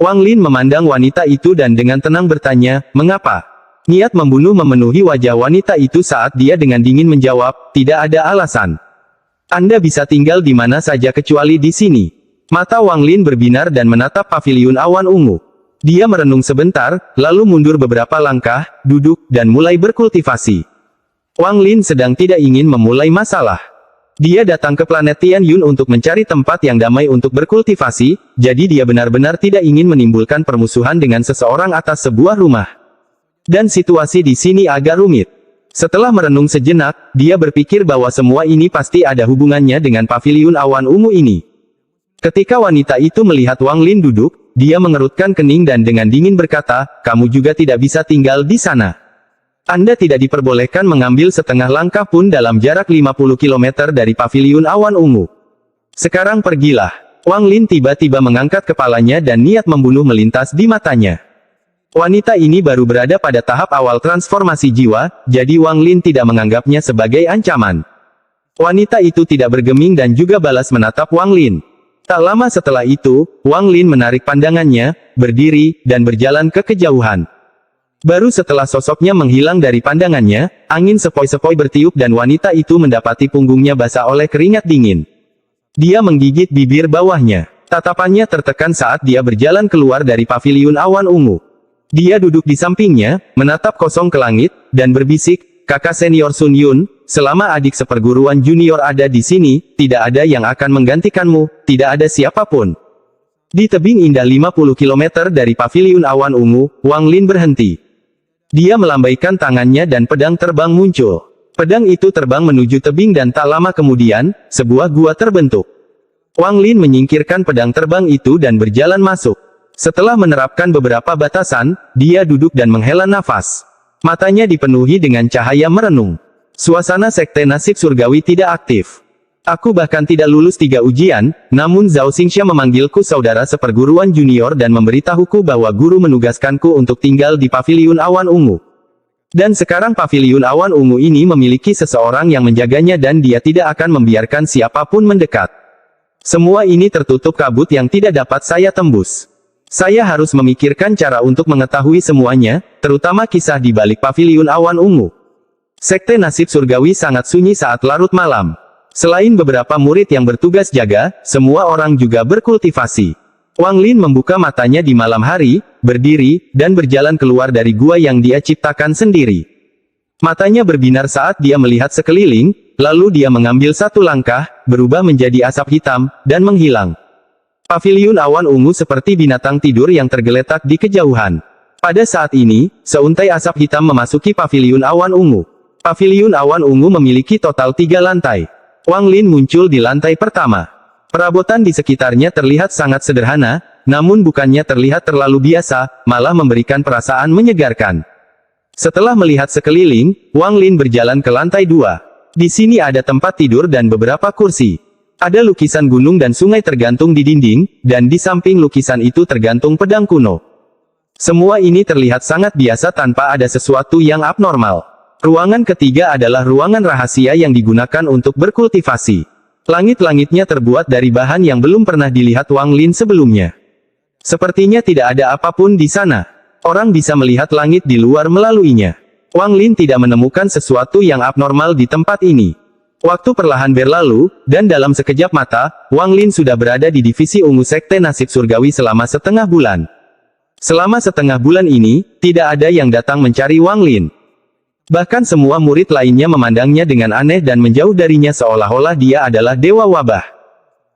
Wang Lin memandang wanita itu dan dengan tenang bertanya, "Mengapa?" Niat membunuh memenuhi wajah wanita itu saat dia dengan dingin menjawab, "Tidak ada alasan. Anda bisa tinggal di mana saja kecuali di sini." Mata Wang Lin berbinar dan menatap paviliun awan ungu. Dia merenung sebentar, lalu mundur beberapa langkah, duduk, dan mulai berkultivasi. Wang Lin sedang tidak ingin memulai masalah. Dia datang ke planet Tianyun untuk mencari tempat yang damai untuk berkultivasi, jadi dia benar-benar tidak ingin menimbulkan permusuhan dengan seseorang atas sebuah rumah. Dan situasi di sini agak rumit. Setelah merenung sejenak, dia berpikir bahwa semua ini pasti ada hubungannya dengan paviliun awan ungu ini. Ketika wanita itu melihat Wang Lin duduk, dia mengerutkan kening dan dengan dingin berkata, "Kamu juga tidak bisa tinggal di sana. Anda tidak diperbolehkan mengambil setengah langkah pun dalam jarak 50 km dari paviliun awan ungu. Sekarang pergilah." Wang Lin tiba-tiba mengangkat kepalanya dan niat membunuh melintas di matanya. Wanita ini baru berada pada tahap awal transformasi jiwa, jadi Wang Lin tidak menganggapnya sebagai ancaman. Wanita itu tidak bergeming dan juga balas menatap Wang Lin. Tak lama setelah itu, Wang Lin menarik pandangannya, berdiri, dan berjalan ke kejauhan. Baru setelah sosoknya menghilang dari pandangannya, angin sepoi-sepoi bertiup dan wanita itu mendapati punggungnya basah oleh keringat dingin. Dia menggigit bibir bawahnya. Tatapannya tertekan saat dia berjalan keluar dari paviliun awan ungu. Dia duduk di sampingnya, menatap kosong ke langit, dan berbisik, "Kakak senior Sun Yun, selama adik seperguruan junior ada di sini, tidak ada yang akan menggantikanmu, tidak ada siapapun." Di tebing indah 50 km dari paviliun awan ungu, Wang Lin berhenti. Dia melambaikan tangannya dan pedang terbang muncul. Pedang itu terbang menuju tebing dan tak lama kemudian, sebuah gua terbentuk. Wang Lin menyingkirkan pedang terbang itu dan berjalan masuk. Setelah menerapkan beberapa batasan, dia duduk dan menghela nafas. Matanya dipenuhi dengan cahaya merenung. Suasana sekte nasib surgawi tidak aktif. Aku bahkan tidak lulus 3 ujian, namun Zhao Xingxia memanggilku saudara seperguruan junior dan memberitahuku bahwa guru menugaskanku untuk tinggal di paviliun awan ungu. Dan sekarang paviliun awan ungu ini memiliki seseorang yang menjaganya dan dia tidak akan membiarkan siapapun mendekat. Semua ini tertutup kabut yang tidak dapat saya tembus. Saya harus memikirkan cara untuk mengetahui semuanya, terutama kisah di balik paviliun awan ungu. Sekte nasib surgawi sangat sunyi saat larut malam. Selain beberapa murid yang bertugas jaga, semua orang juga berkultivasi. Wang Lin membuka matanya di malam hari, berdiri, dan berjalan keluar dari gua yang dia ciptakan sendiri. Matanya berbinar saat dia melihat sekeliling, lalu dia mengambil satu langkah, berubah menjadi asap hitam, dan menghilang. Paviliun awan ungu seperti binatang tidur yang tergeletak di kejauhan. Pada saat ini, seuntai asap hitam memasuki paviliun awan ungu. Paviliun awan ungu memiliki total 3 lantai. Wang Lin muncul di lantai pertama. Perabotan di sekitarnya terlihat sangat sederhana, namun bukannya terlihat terlalu biasa, malah memberikan perasaan menyegarkan. Setelah melihat sekeliling, Wang Lin berjalan ke lantai 2. Di sini ada tempat tidur dan beberapa kursi. Ada lukisan gunung dan sungai tergantung di dinding, dan di samping lukisan itu tergantung pedang kuno. Semua ini terlihat sangat biasa tanpa ada sesuatu yang abnormal. Ruangan ketiga adalah ruangan rahasia yang digunakan untuk berkultivasi. Langit-langitnya terbuat dari bahan yang belum pernah dilihat Wang Lin sebelumnya. Sepertinya tidak ada apapun di sana. Orang bisa melihat langit di luar melaluinya. Wang Lin tidak menemukan sesuatu yang abnormal di tempat ini. Waktu perlahan berlalu, dan dalam sekejap mata, Wang Lin sudah berada di divisi ungu sekte nasib surgawi selama setengah bulan. Selama setengah bulan ini, tidak ada yang datang mencari Wang Lin. Bahkan semua murid lainnya memandangnya dengan aneh dan menjauh darinya seolah-olah dia adalah dewa wabah.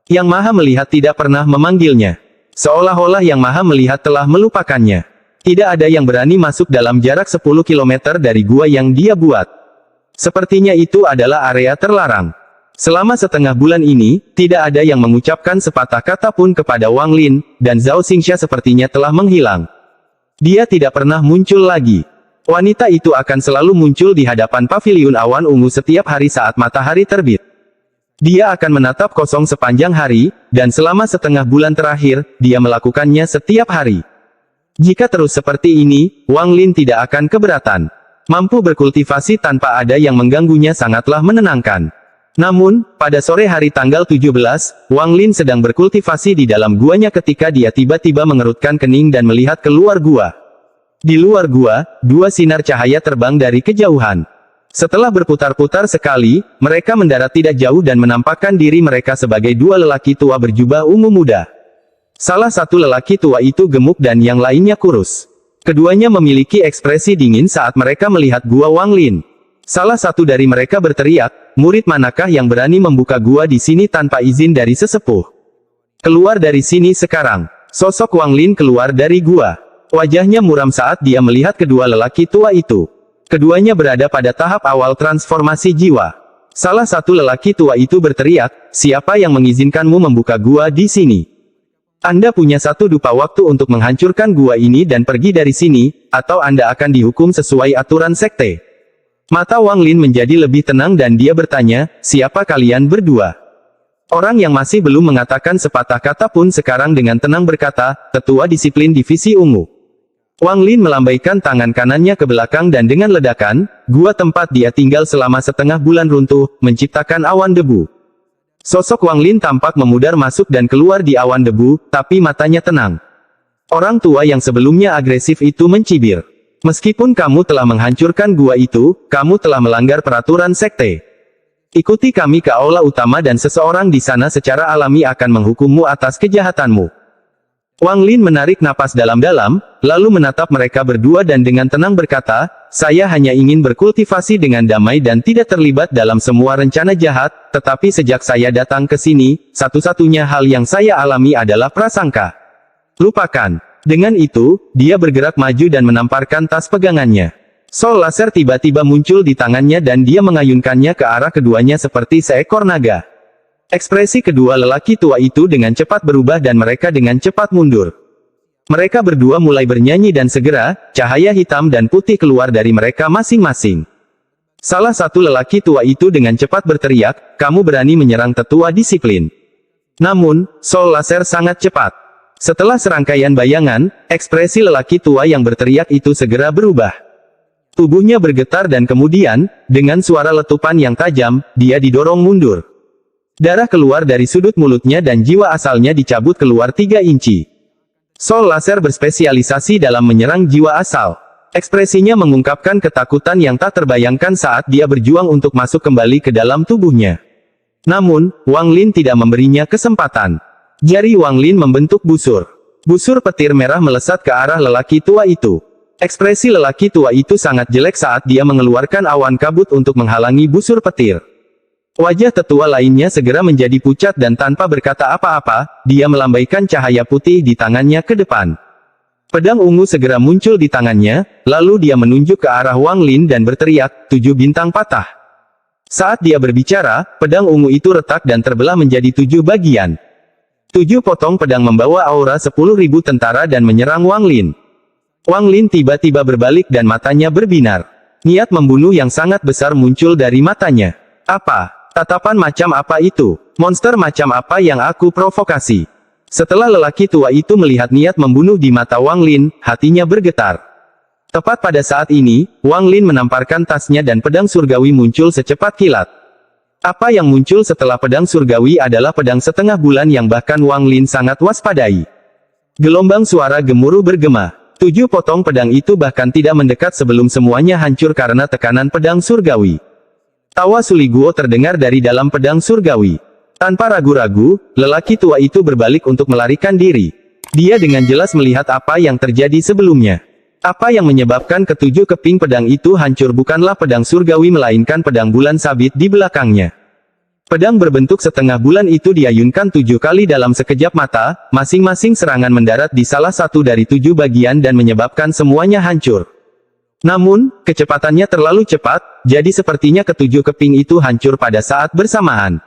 Yang Maha Melihat tidak pernah memanggilnya. Seolah-olah Yang Maha Melihat telah melupakannya. Tidak ada yang berani masuk dalam jarak 10 km dari gua yang dia buat. Sepertinya itu adalah area terlarang. Selama setengah bulan ini, tidak ada yang mengucapkan sepatah kata pun kepada Wang Lin, dan Zhao Xingxia sepertinya telah menghilang. Dia tidak pernah muncul lagi. Wanita itu akan selalu muncul di hadapan paviliun awan ungu setiap hari saat matahari terbit. Dia akan menatap kosong sepanjang hari, dan selama setengah bulan terakhir, dia melakukannya setiap hari. Jika terus seperti ini, Wang Lin tidak akan keberatan. Mampu berkultivasi tanpa ada yang mengganggunya sangatlah menenangkan. Namun, pada sore hari tanggal 17, Wang Lin sedang berkultivasi di dalam guanya ketika dia tiba-tiba mengerutkan kening dan melihat keluar gua. Di luar gua, dua sinar cahaya terbang dari kejauhan. Setelah berputar-putar sekali, mereka mendarat tidak jauh dan menampakkan diri mereka sebagai dua lelaki tua berjubah ungu muda. Salah satu lelaki tua itu gemuk dan yang lainnya kurus. Keduanya memiliki ekspresi dingin saat mereka melihat gua Wang Lin. Salah satu dari mereka berteriak, "Murid manakah yang berani membuka gua di sini tanpa izin dari sesepuh? Keluar dari sini sekarang!" Sosok Wang Lin keluar dari gua. Wajahnya muram saat dia melihat kedua lelaki tua itu. Keduanya berada pada tahap awal transformasi jiwa. Salah satu lelaki tua itu berteriak, "Siapa yang mengizinkanmu membuka gua di sini? Anda punya satu dupa waktu untuk menghancurkan gua ini dan pergi dari sini, atau Anda akan dihukum sesuai aturan sekte." Mata Wang Lin menjadi lebih tenang dan dia bertanya, "Siapa kalian berdua?" Orang yang masih belum mengatakan sepatah kata pun sekarang dengan tenang berkata, "Tetua disiplin divisi ungu." Wang Lin melambaikan tangan kanannya ke belakang dan dengan ledakan, gua tempat dia tinggal selama setengah bulan runtuh, menciptakan awan debu. Sosok Wang Lin tampak memudar masuk dan keluar di awan debu, tapi matanya tenang. Orang tua yang sebelumnya agresif itu mencibir. "Meskipun kamu telah menghancurkan gua itu, kamu telah melanggar peraturan sekte. Ikuti kami ke aula utama dan seseorang di sana secara alami akan menghukummu atas kejahatanmu." Wang Lin menarik napas dalam-dalam, lalu menatap mereka berdua dan dengan tenang berkata, "Saya hanya ingin berkultivasi dengan damai dan tidak terlibat dalam semua rencana jahat, tetapi sejak saya datang ke sini, satu-satunya hal yang saya alami adalah prasangka. Lupakan." Dengan itu, dia bergerak maju dan menamparkan tas pegangannya. Sol laser tiba-tiba muncul di tangannya dan dia mengayunkannya ke arah keduanya seperti seekor naga. Ekspresi kedua lelaki tua itu dengan cepat berubah dan mereka dengan cepat mundur. Mereka berdua mulai bernyanyi dan segera, cahaya hitam dan putih keluar dari mereka masing-masing. Salah satu lelaki tua itu dengan cepat berteriak, "Kamu berani menyerang tetua disiplin." Namun, Sol laser sangat cepat. Setelah serangkaian bayangan, ekspresi lelaki tua yang berteriak itu segera berubah. Tubuhnya bergetar dan kemudian, dengan suara letupan yang tajam, dia didorong mundur. Darah keluar dari sudut mulutnya dan jiwa asalnya dicabut keluar 3 inci. Sol laser berspesialisasi dalam menyerang jiwa asal. Ekspresinya mengungkapkan ketakutan yang tak terbayangkan saat dia berjuang untuk masuk kembali ke dalam tubuhnya. Namun, Wang Lin tidak memberinya kesempatan. Jari Wang Lin membentuk busur. Busur petir merah melesat ke arah lelaki tua itu. Ekspresi lelaki tua itu sangat jelek saat dia mengeluarkan awan kabut untuk menghalangi busur petir. Wajah tetua lainnya segera menjadi pucat dan tanpa berkata apa-apa, dia melambaikan cahaya putih di tangannya ke depan. Pedang ungu segera muncul di tangannya, lalu dia menunjuk ke arah Wang Lin dan berteriak, 7 bintang patah. Saat dia berbicara, pedang ungu itu retak dan terbelah menjadi 7 bagian. 7 potong pedang membawa aura 10.000 tentara dan menyerang Wang Lin. Wang Lin tiba-tiba berbalik dan matanya berbinar. Niat membunuh yang sangat besar muncul dari matanya. "Apa? Tatapan macam apa itu? Monster macam apa yang aku provokasi?" Setelah lelaki tua itu melihat niat membunuh di mata Wang Lin, hatinya bergetar. Tepat pada saat ini, Wang Lin menamparkan tasnya dan pedang surgawi muncul secepat kilat. Apa yang muncul setelah pedang surgawi adalah pedang setengah bulan yang bahkan Wang Lin sangat waspadai. Gelombang suara gemuruh bergema. 7 potong pedang itu bahkan tidak mendekat sebelum semuanya hancur karena tekanan pedang surgawi. Tawa Suliguo terdengar dari dalam pedang surgawi. Tanpa ragu-ragu, lelaki tua itu berbalik untuk melarikan diri. Dia dengan jelas melihat apa yang terjadi sebelumnya. Apa yang menyebabkan ketujuh keping pedang itu hancur bukanlah pedang surgawi melainkan pedang bulan sabit di belakangnya. Pedang berbentuk setengah bulan itu diayunkan 7 kali dalam sekejap mata, masing-masing serangan mendarat di salah satu dari 7 bagian dan menyebabkan semuanya hancur. Namun, kecepatannya terlalu cepat, jadi sepertinya ketujuh keping itu hancur pada saat bersamaan.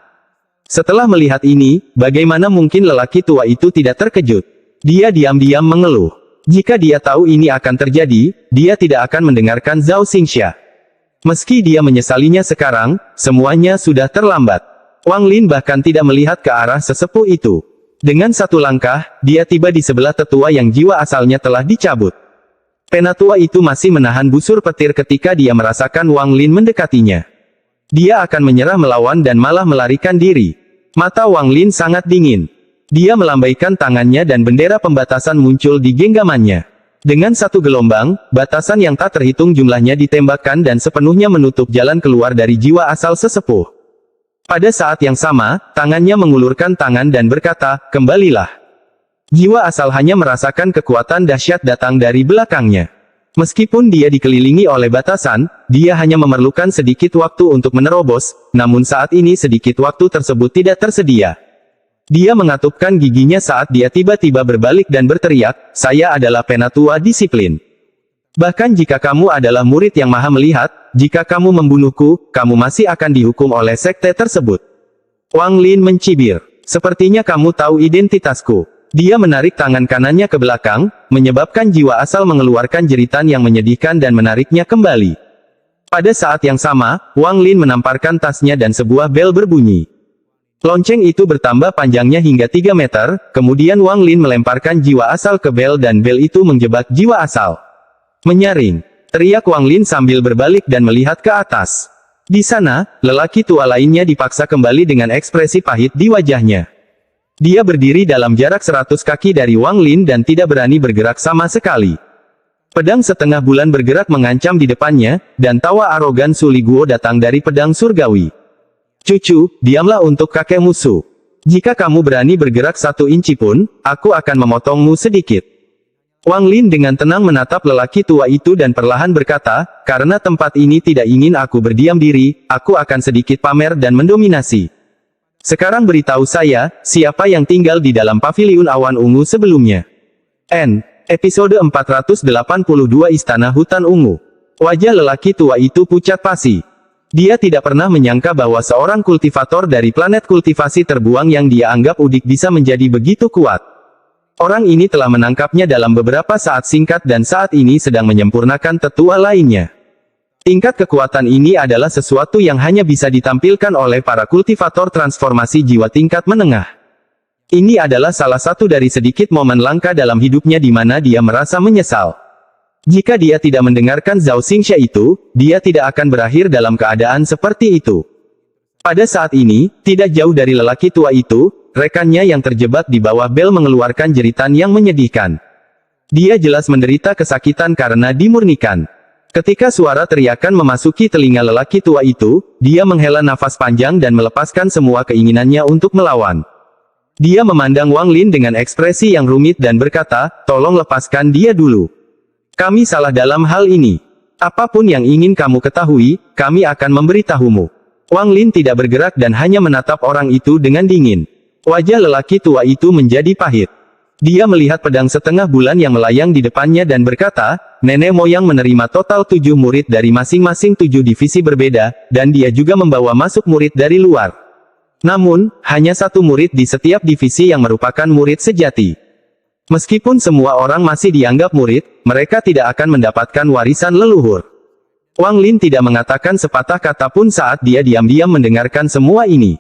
Setelah melihat ini, bagaimana mungkin lelaki tua itu tidak terkejut? Dia diam-diam mengeluh. Jika dia tahu ini akan terjadi, dia tidak akan mendengarkan Zhao Xingxia. Meski dia menyesalinya sekarang, semuanya sudah terlambat. Wang Lin bahkan tidak melihat ke arah sesepuh itu. Dengan satu langkah, dia tiba di sebelah tetua yang jiwa asalnya telah dicabut. Penatua itu masih menahan busur petir ketika dia merasakan Wang Lin mendekatinya. Dia akan menyerah melawan dan malah melarikan diri. Mata Wang Lin sangat dingin. Dia melambaikan tangannya dan bendera pembatasan muncul di genggamannya. Dengan satu gelombang, batasan yang tak terhitung jumlahnya ditembakkan dan sepenuhnya menutup jalan keluar dari jiwa asal sesepuh. Pada saat yang sama, tangannya mengulurkan tangan dan berkata, "Kembalilah." Jiwa asal hanya merasakan kekuatan dahsyat datang dari belakangnya. Meskipun dia dikelilingi oleh batasan, dia hanya memerlukan sedikit waktu untuk menerobos, namun saat ini sedikit waktu tersebut tidak tersedia. Dia mengatupkan giginya saat dia tiba-tiba berbalik dan berteriak, "Saya adalah penatua disiplin. Bahkan jika kamu adalah murid yang maha melihat, jika kamu membunuhku, kamu masih akan dihukum oleh sekte tersebut." Wang Lin mencibir, "Sepertinya kamu tahu identitasku." Dia menarik tangan kanannya ke belakang, menyebabkan jiwa asal mengeluarkan jeritan yang menyedihkan dan menariknya kembali. Pada saat yang sama, Wang Lin menamparkan tasnya dan sebuah bel berbunyi. Lonceng itu bertambah panjangnya hingga 3 meter, kemudian Wang Lin melemparkan jiwa asal ke bel dan bel itu menjebak jiwa asal. "Menyaring!" teriak Wang Lin sambil berbalik dan melihat ke atas. Di sana, lelaki tua lainnya dipaksa kembali dengan ekspresi pahit di wajahnya. Dia berdiri dalam jarak 100 kaki dari Wang Lin dan tidak berani bergerak sama sekali. Pedang setengah bulan bergerak mengancam di depannya, dan tawa arogan Su Li Guo datang dari pedang surgawi. "Cucu, diamlah untuk kakek musuh. Jika kamu berani bergerak 1 inci pun, aku akan memotongmu sedikit." Wang Lin dengan tenang menatap lelaki tua itu dan perlahan berkata, "Karena tempat ini tidak ingin aku berdiam diri, aku akan sedikit pamer dan mendominasi. Sekarang beritahu saya, siapa yang tinggal di dalam paviliun awan ungu sebelumnya?" Episode 482 Istana Hutan Ungu. Wajah lelaki tua itu pucat pasi. Dia tidak pernah menyangka bahwa seorang kultivator dari planet kultivasi terbuang yang dia anggap udik bisa menjadi begitu kuat. Orang ini telah menangkapnya dalam beberapa saat singkat dan saat ini sedang menyempurnakan tetua lainnya. Tingkat kekuatan ini adalah sesuatu yang hanya bisa ditampilkan oleh para kultivator transformasi jiwa tingkat menengah. Ini adalah salah satu dari sedikit momen langka dalam hidupnya di mana dia merasa menyesal. Jika dia tidak mendengarkan Zhao Xingxia itu, dia tidak akan berakhir dalam keadaan seperti itu. Pada saat ini, tidak jauh dari lelaki tua itu, rekannya yang terjebak di bawah bel mengeluarkan jeritan yang menyedihkan. Dia jelas menderita kesakitan karena dimurnikan. Ketika suara teriakan memasuki telinga lelaki tua itu, dia menghela nafas panjang dan melepaskan semua keinginannya untuk melawan. Dia memandang Wang Lin dengan ekspresi yang rumit dan berkata, "Tolong lepaskan dia dulu. Kami salah dalam hal ini. Apapun yang ingin kamu ketahui, kami akan memberitahumu." Wang Lin tidak bergerak dan hanya menatap orang itu dengan dingin. Wajah lelaki tua itu menjadi pahit. Dia melihat pedang setengah bulan yang melayang di depannya dan berkata, "Nenek moyang menerima total 7 murid dari masing-masing 7 divisi berbeda, dan dia juga membawa masuk murid dari luar. Namun, hanya 1 murid di setiap divisi yang merupakan murid sejati. Meskipun semua orang masih dianggap murid, mereka tidak akan mendapatkan warisan leluhur." Wang Lin tidak mengatakan sepatah kata pun saat dia diam-diam mendengarkan semua ini.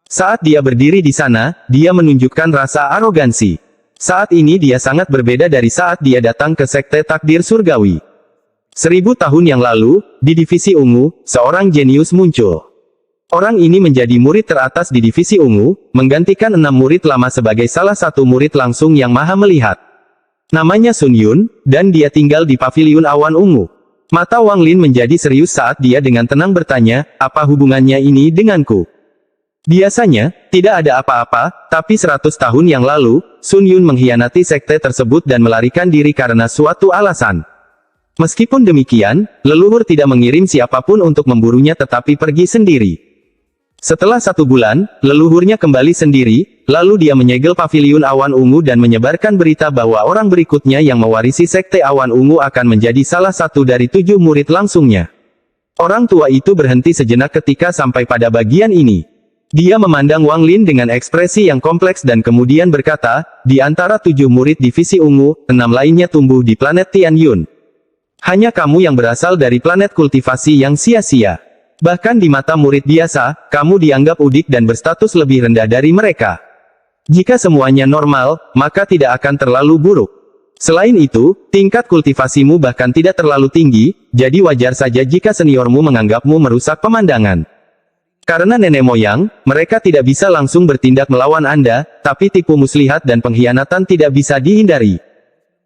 Saat dia berdiri di sana, dia menunjukkan rasa arogansi. Saat ini dia sangat berbeda dari saat dia datang ke Sekte Takdir Surgawi. 1000 tahun yang lalu, di Divisi Ungu, seorang jenius muncul. Orang ini menjadi murid teratas di Divisi Ungu, menggantikan 6 murid lama sebagai salah satu murid langsung yang maha melihat. Namanya Sun Yun, dan dia tinggal di Paviliun Awan Ungu. Mata Wang Lin menjadi serius saat dia dengan tenang bertanya, "Apa hubungannya ini denganku?" Biasanya, tidak ada apa-apa, tapi 100 tahun yang lalu, Sun Yun mengkhianati sekte tersebut dan melarikan diri karena suatu alasan. Meskipun demikian, leluhur tidak mengirim siapapun untuk memburunya tetapi pergi sendiri. Setelah 1 bulan, leluhurnya kembali sendiri, lalu dia menyegel Paviliun Awan Ungu dan menyebarkan berita bahwa orang berikutnya yang mewarisi Sekte Awan Ungu akan menjadi salah satu dari 7 murid langsungnya. Orang tua itu berhenti sejenak ketika sampai pada bagian ini. Dia memandang Wang Lin dengan ekspresi yang kompleks dan kemudian berkata, "Di antara 7 murid divisi ungu, 6 lainnya tumbuh di planet Tian Yun. Hanya kamu yang berasal dari planet kultivasi yang sia-sia. Bahkan di mata murid biasa, kamu dianggap udik dan berstatus lebih rendah dari mereka. Jika semuanya normal, maka tidak akan terlalu buruk. Selain itu, tingkat kultivasimu bahkan tidak terlalu tinggi, jadi wajar saja jika seniormu menganggapmu merusak pemandangan. Karena nenek moyang, mereka tidak bisa langsung bertindak melawan Anda, tapi tipu muslihat dan pengkhianatan tidak bisa dihindari.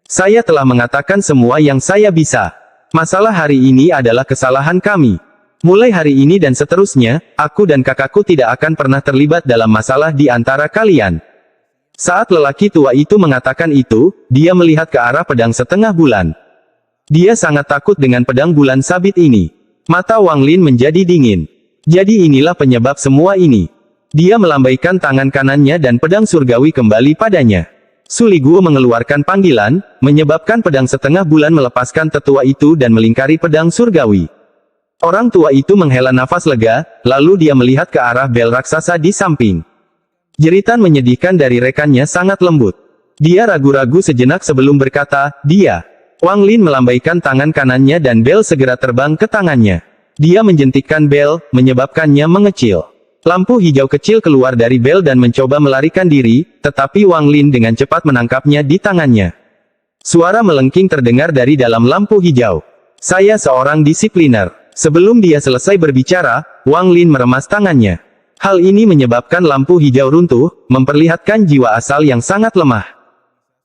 Saya telah mengatakan semua yang saya bisa. Masalah hari ini adalah kesalahan kami. Mulai hari ini dan seterusnya, aku dan kakakku tidak akan pernah terlibat dalam masalah di antara kalian. Saat lelaki tua itu mengatakan itu, dia melihat ke arah pedang setengah bulan. Dia sangat takut dengan pedang bulan sabit ini. Mata Wang Lin menjadi dingin. Jadi inilah penyebab semua ini. Dia melambaikan tangan kanannya dan pedang surgawi kembali padanya. Su Liguo mengeluarkan panggilan, menyebabkan pedang setengah bulan melepaskan tetua itu dan melingkari pedang surgawi. Orang tua itu menghela nafas lega, lalu dia melihat ke arah bel raksasa di samping. Jeritan menyedihkan dari rekannya sangat lembut. Dia ragu-ragu sejenak sebelum berkata, dia. Wang Lin melambaikan tangan kanannya dan bel segera terbang ke tangannya. Dia menjentikkan bel, menyebabkannya mengecil. Lampu hijau kecil keluar dari bel dan mencoba melarikan diri, tetapi Wang Lin dengan cepat menangkapnya di tangannya. Suara melengking terdengar dari dalam lampu hijau. Saya seorang disipliner. Sebelum dia selesai berbicara, Wang Lin meremas tangannya. Hal ini menyebabkan lampu hijau runtuh, memperlihatkan jiwa asal yang sangat lemah.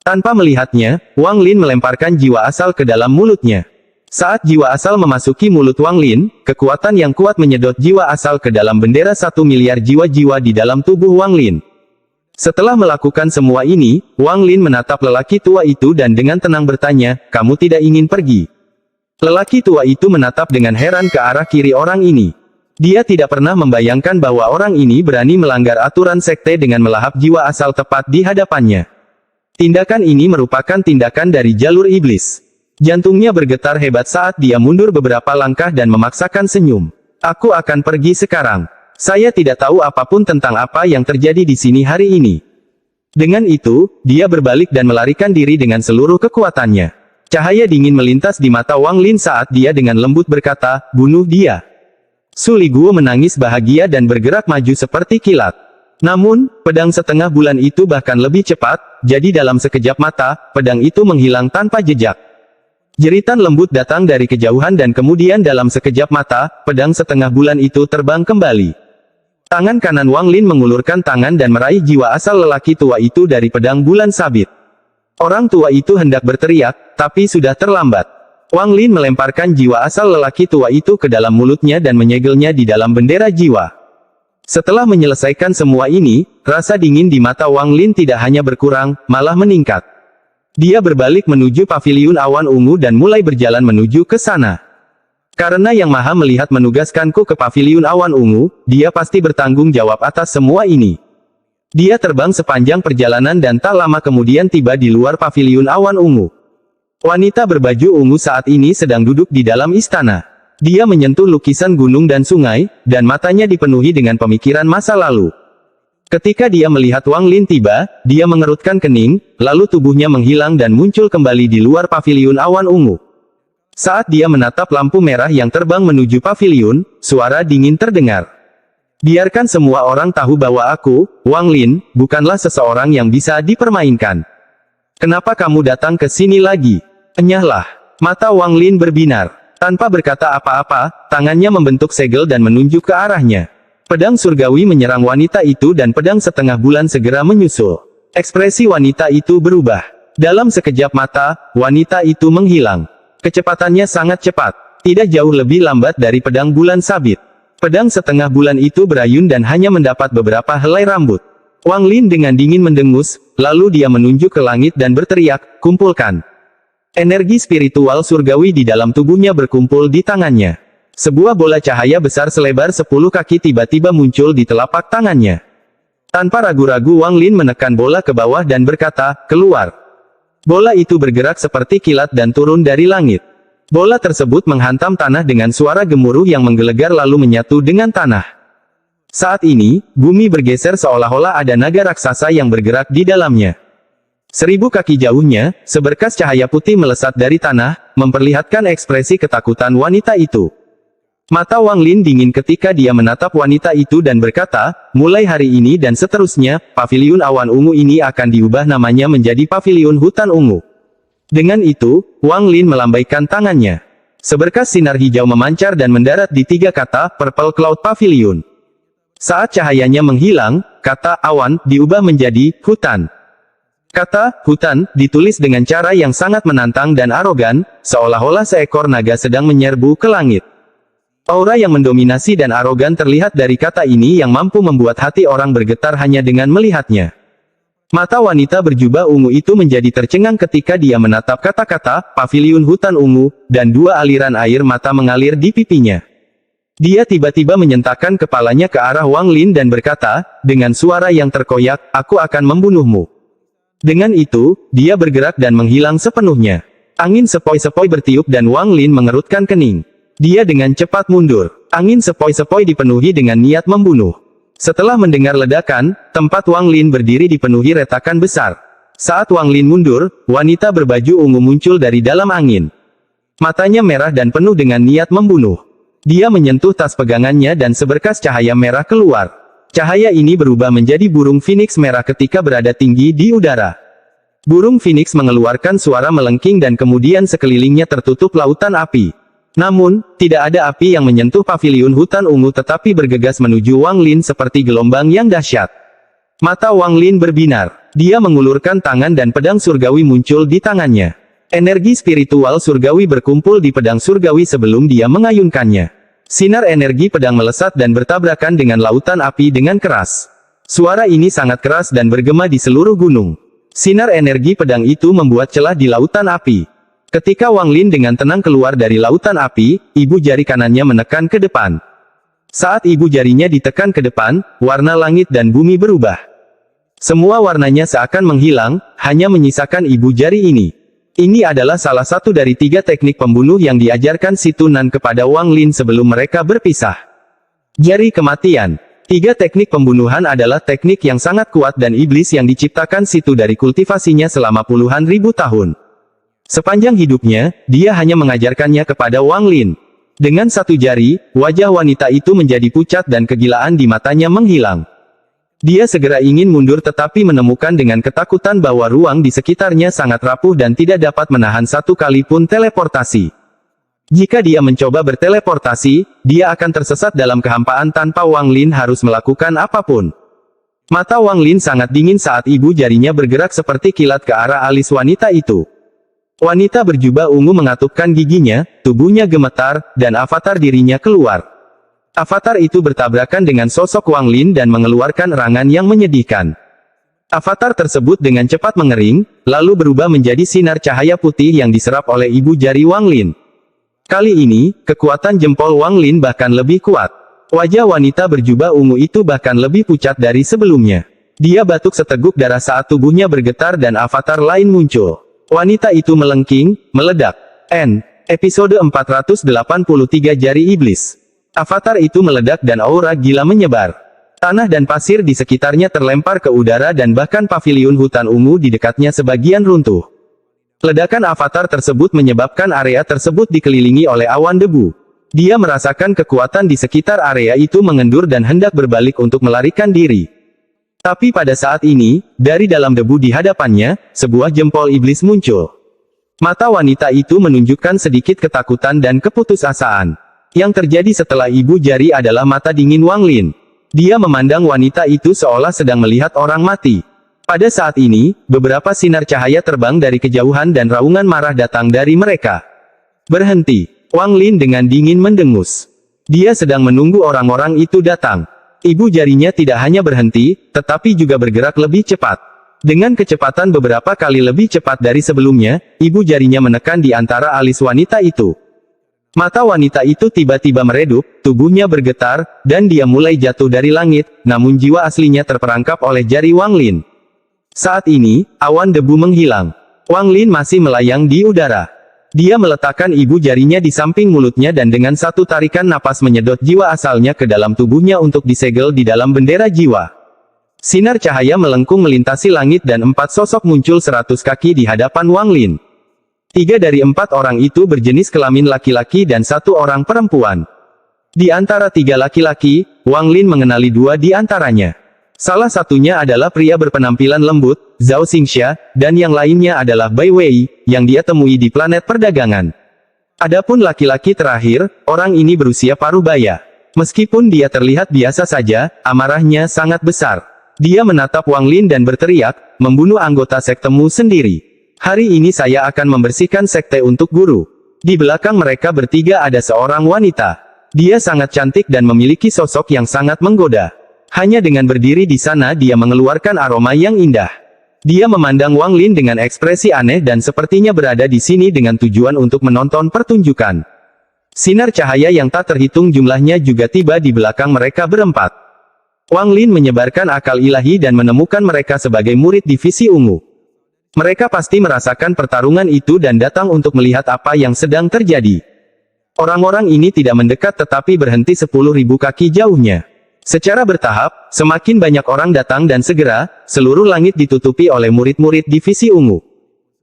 Tanpa melihatnya, Wang Lin melemparkan jiwa asal ke dalam mulutnya. Saat jiwa asal memasuki mulut Wang Lin, kekuatan yang kuat menyedot jiwa asal ke dalam bendera 1 miliar jiwa-jiwa di dalam tubuh Wang Lin. Setelah melakukan semua ini, Wang Lin menatap lelaki tua itu dan dengan tenang bertanya, kamu tidak ingin pergi? Lelaki tua itu menatap dengan heran ke arah kiri orang ini. Dia tidak pernah membayangkan bahwa orang ini berani melanggar aturan sekte dengan melahap jiwa asal tepat di hadapannya. Tindakan ini merupakan tindakan dari jalur iblis. Jantungnya bergetar hebat saat dia mundur beberapa langkah dan memaksakan senyum. Aku akan pergi sekarang. Saya tidak tahu apapun tentang apa yang terjadi di sini hari ini. Dengan itu, dia berbalik dan melarikan diri dengan seluruh kekuatannya. Cahaya dingin melintas di mata Wang Lin saat dia dengan lembut berkata, bunuh dia. Su Liguo menangis bahagia dan bergerak maju seperti kilat. Namun, pedang setengah bulan itu bahkan lebih cepat, jadi dalam sekejap mata, pedang itu menghilang tanpa jejak. Jeritan lembut datang dari kejauhan dan kemudian dalam sekejap mata, pedang setengah bulan itu terbang kembali. Tangan kanan Wang Lin mengulurkan tangan dan meraih jiwa asal lelaki tua itu dari pedang bulan sabit. Orang tua itu hendak berteriak, tapi sudah terlambat. Wang Lin melemparkan jiwa asal lelaki tua itu ke dalam mulutnya dan menyegelnya di dalam bendera jiwa. Setelah menyelesaikan semua ini, rasa dingin di mata Wang Lin tidak hanya berkurang, malah meningkat. Dia berbalik menuju paviliun awan ungu dan mulai berjalan menuju ke sana. Karena Yang Maha Melihat menugaskanku ke paviliun awan ungu, dia pasti bertanggung jawab atas semua ini. Dia terbang sepanjang perjalanan dan tak lama kemudian tiba di luar paviliun awan ungu. Wanita berbaju ungu saat ini sedang duduk di dalam istana. Dia menyentuh lukisan gunung dan sungai, dan matanya dipenuhi dengan pemikiran masa lalu. Ketika dia melihat Wang Lin tiba, dia mengerutkan kening, lalu tubuhnya menghilang dan muncul kembali di luar paviliun awan ungu. Saat dia menatap lampu merah yang terbang menuju paviliun, suara dingin terdengar. Biarkan semua orang tahu bahwa aku, Wang Lin, bukanlah seseorang yang bisa dipermainkan. Kenapa kamu datang ke sini lagi? Enyahlah. Mata Wang Lin berbinar. Tanpa berkata apa-apa, tangannya membentuk segel dan menunjuk ke arahnya. Pedang surgawi menyerang wanita itu dan pedang setengah bulan segera menyusul. Ekspresi wanita itu berubah. Dalam sekejap mata, wanita itu menghilang. Kecepatannya sangat cepat. Tidak jauh lebih lambat dari pedang bulan sabit. Pedang setengah bulan itu berayun dan hanya mendapat beberapa helai rambut. Wang Lin dengan dingin mendengus, lalu dia menunjuk ke langit dan berteriak, kumpulkan. Energi spiritual surgawi di dalam tubuhnya berkumpul di tangannya. Sebuah bola cahaya besar selebar 10 kaki tiba-tiba muncul di telapak tangannya. Tanpa ragu-ragu Wang Lin menekan bola ke bawah dan berkata, keluar. Bola itu bergerak seperti kilat dan turun dari langit. Bola tersebut menghantam tanah dengan suara gemuruh yang menggelegar lalu menyatu dengan tanah. Saat ini, bumi bergeser seolah-olah ada naga raksasa yang bergerak di dalamnya. 1000 kaki jauhnya, seberkas cahaya putih melesat dari tanah, memperlihatkan ekspresi ketakutan wanita itu. Mata Wang Lin dingin ketika dia menatap wanita itu dan berkata, mulai hari ini dan seterusnya, paviliun awan ungu ini akan diubah namanya menjadi paviliun hutan ungu. Dengan itu, Wang Lin melambaikan tangannya. Seberkas sinar hijau memancar dan mendarat di 3 kata, Purple Cloud Pavilion. Saat cahayanya menghilang, kata awan diubah menjadi hutan. Kata hutan ditulis dengan cara yang sangat menantang dan arogan, seolah-olah seekor naga sedang menyerbu ke langit. Aura yang mendominasi dan arogan terlihat dari kata ini yang mampu membuat hati orang bergetar hanya dengan melihatnya. Mata wanita berjubah ungu itu menjadi tercengang ketika dia menatap kata-kata paviliun hutan ungu, dan dua aliran air mata mengalir di pipinya. Dia tiba-tiba menyentakkan kepalanya ke arah Wang Lin dan berkata, dengan suara yang terkoyak, "Aku akan membunuhmu." Dengan itu, dia bergerak dan menghilang sepenuhnya. Angin sepoi-sepoi bertiup dan Wang Lin mengerutkan kening. Dia dengan cepat mundur. Angin sepoi-sepoi dipenuhi dengan niat membunuh. Setelah mendengar ledakan, tempat Wang Lin berdiri dipenuhi retakan besar. Saat Wang Lin mundur, wanita berbaju ungu muncul dari dalam angin. Matanya merah dan penuh dengan niat membunuh. Dia menyentuh tas pegangannya dan seberkas cahaya merah keluar. Cahaya ini berubah menjadi burung phoenix merah ketika berada tinggi di udara. Burung phoenix mengeluarkan suara melengking dan kemudian sekelilingnya tertutup lautan api. Namun, tidak ada api yang menyentuh paviliun hutan ungu tetapi bergegas menuju Wang Lin seperti gelombang yang dahsyat. Mata Wang Lin berbinar. Dia mengulurkan tangan dan pedang surgawi muncul di tangannya. Energi spiritual surgawi berkumpul di pedang surgawi sebelum dia mengayunkannya. Sinar energi pedang melesat dan bertabrakan dengan lautan api dengan keras. Suara ini sangat keras dan bergema di seluruh gunung. Sinar energi pedang itu membuat celah di lautan api. Ketika Wang Lin dengan tenang keluar dari lautan api, ibu jari kanannya menekan ke depan. Saat ibu jarinya ditekan ke depan, warna langit dan bumi berubah. Semua warnanya seakan menghilang, hanya menyisakan ibu jari ini. Ini adalah salah satu dari 3 teknik pembunuh yang diajarkan si Tunan kepada Wang Lin sebelum mereka berpisah. Jari kematian. 3 teknik pembunuhan adalah teknik yang sangat kuat dan iblis yang diciptakan situ dari kultivasinya selama puluhan ribu tahun. Sepanjang hidupnya, dia hanya mengajarkannya kepada Wang Lin. Dengan 1 jari, wajah wanita itu menjadi pucat dan kegilaan di matanya menghilang. Dia segera ingin mundur tetapi menemukan dengan ketakutan bahwa ruang di sekitarnya sangat rapuh dan tidak dapat menahan 1 kali pun teleportasi. Jika dia mencoba berteleportasi, dia akan tersesat dalam kehampaan tanpa Wang Lin harus melakukan apapun. Mata Wang Lin sangat dingin saat ibu jarinya bergerak seperti kilat ke arah alis wanita itu. Wanita berjubah ungu mengatupkan giginya, tubuhnya gemetar, dan avatar dirinya keluar. Avatar itu bertabrakan dengan sosok Wang Lin dan mengeluarkan erangan yang menyedihkan. Avatar tersebut dengan cepat mengering, lalu berubah menjadi sinar cahaya putih yang diserap oleh ibu jari Wang Lin. Kali ini, kekuatan jempol Wang Lin bahkan lebih kuat. Wajah wanita berjubah ungu itu bahkan lebih pucat dari sebelumnya. Dia batuk seteguk darah saat tubuhnya bergetar dan avatar lain muncul. Wanita itu melengking, meledak. Episode 483 Jari Iblis. Avatar itu meledak dan aura gila menyebar. Tanah dan pasir di sekitarnya terlempar ke udara dan bahkan paviliun hutan ungu di dekatnya sebagian runtuh. Ledakan avatar tersebut menyebabkan area tersebut dikelilingi oleh awan debu. Dia merasakan kekuatan di sekitar area itu mengendur dan hendak berbalik untuk melarikan diri. Tapi pada saat ini, dari dalam debu di hadapannya, sebuah jempol iblis muncul. Mata wanita itu menunjukkan sedikit ketakutan dan keputusasaan. Yang terjadi setelah ibu jari adalah mata dingin Wang Lin. Dia memandang wanita itu seolah sedang melihat orang mati. Pada saat ini, beberapa sinar cahaya terbang dari kejauhan dan raungan marah datang dari mereka. Berhenti. Wang Lin dengan dingin mendengus. Dia sedang menunggu orang-orang itu datang. Ibu jarinya tidak hanya berhenti, tetapi juga bergerak lebih cepat. Dengan kecepatan beberapa kali lebih cepat dari sebelumnya, ibu jarinya menekan di antara alis wanita itu. Mata wanita itu tiba-tiba meredup, tubuhnya bergetar, dan dia mulai jatuh dari langit, namun jiwa aslinya terperangkap oleh jari Wang Lin. Saat ini, awan debu menghilang. Wang Lin masih melayang di udara. Dia meletakkan ibu jarinya di samping mulutnya dan dengan satu tarikan napas menyedot jiwa asalnya ke dalam tubuhnya untuk disegel di dalam bendera jiwa. Sinar cahaya melengkung melintasi langit dan 4 sosok muncul 100 kaki di hadapan Wang Lin. 3 dari 4 orang itu berjenis kelamin laki-laki dan 1 orang perempuan. Di antara 3 laki-laki, Wang Lin mengenali 2 di antaranya. Salah satunya adalah pria berpenampilan lembut, Zhao Xingxia, dan yang lainnya adalah Bai Wei, yang dia temui di planet perdagangan. Adapun laki-laki terakhir, orang ini berusia paruh baya. Meskipun dia terlihat biasa saja, amarahnya sangat besar. Dia menatap Wang Lin dan berteriak, membunuh anggota sektemu sendiri. Hari ini saya akan membersihkan sekte untuk guru. Di belakang mereka bertiga ada seorang wanita. Dia sangat cantik dan memiliki sosok yang sangat menggoda. Hanya dengan berdiri di sana dia mengeluarkan aroma yang indah. Dia memandang Wang Lin dengan ekspresi aneh dan sepertinya berada di sini dengan tujuan untuk menonton pertunjukan. Sinar cahaya yang tak terhitung jumlahnya juga tiba di belakang mereka berempat. Wang Lin menyebarkan akal ilahi dan menemukan mereka sebagai murid divisi ungu. Mereka pasti merasakan pertarungan itu dan datang untuk melihat apa yang sedang terjadi. Orang-orang ini tidak mendekat tetapi berhenti 10.000 kaki jauhnya. Secara bertahap, semakin banyak orang datang dan segera, seluruh langit ditutupi oleh murid-murid divisi ungu.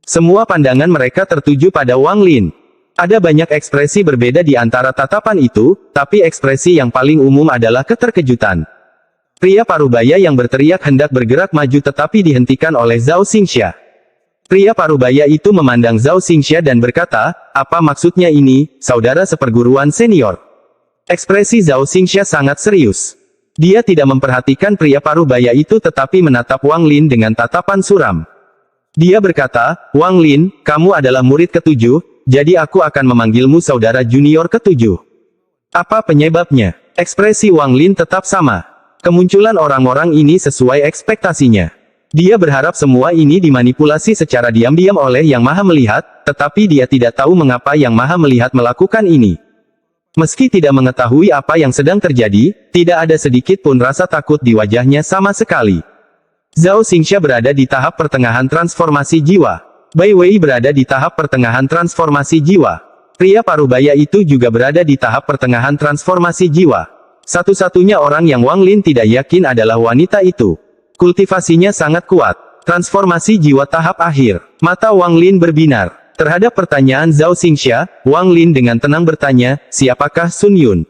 Semua pandangan mereka tertuju pada Wang Lin. Ada banyak ekspresi berbeda di antara tatapan itu, tapi ekspresi yang paling umum adalah keterkejutan. Pria parubaya yang berteriak hendak bergerak maju tetapi dihentikan oleh Zhao Xingxia. Pria parubaya itu memandang Zhao Xingxia dan berkata, apa maksudnya ini, saudara seperguruan senior? Ekspresi Zhao Xingxia sangat serius. Dia tidak memperhatikan pria parubaya itu tetapi menatap Wang Lin dengan tatapan suram. Dia berkata, Wang Lin, kamu adalah murid ketujuh, jadi aku akan memanggilmu saudara junior ketujuh. Apa penyebabnya? Ekspresi Wang Lin tetap sama. Kemunculan orang-orang ini sesuai ekspektasinya. Dia berharap semua ini dimanipulasi secara diam-diam oleh Yang Maha Melihat, tetapi dia tidak tahu mengapa Yang Maha Melihat melakukan ini. Meski tidak mengetahui apa yang sedang terjadi, tidak ada sedikit pun rasa takut di wajahnya sama sekali. Zhao Xingxia berada di tahap pertengahan transformasi jiwa. Bai Wei berada di tahap pertengahan transformasi jiwa. Pria parubaya itu juga berada di tahap pertengahan transformasi jiwa. Satu-satunya orang yang Wang Lin tidak yakin adalah wanita itu. Kultivasinya sangat kuat. Transformasi jiwa tahap akhir. Mata Wang Lin berbinar. Terhadap pertanyaan Zhao Xingxia, Wang Lin dengan tenang bertanya, siapakah Sun Yun?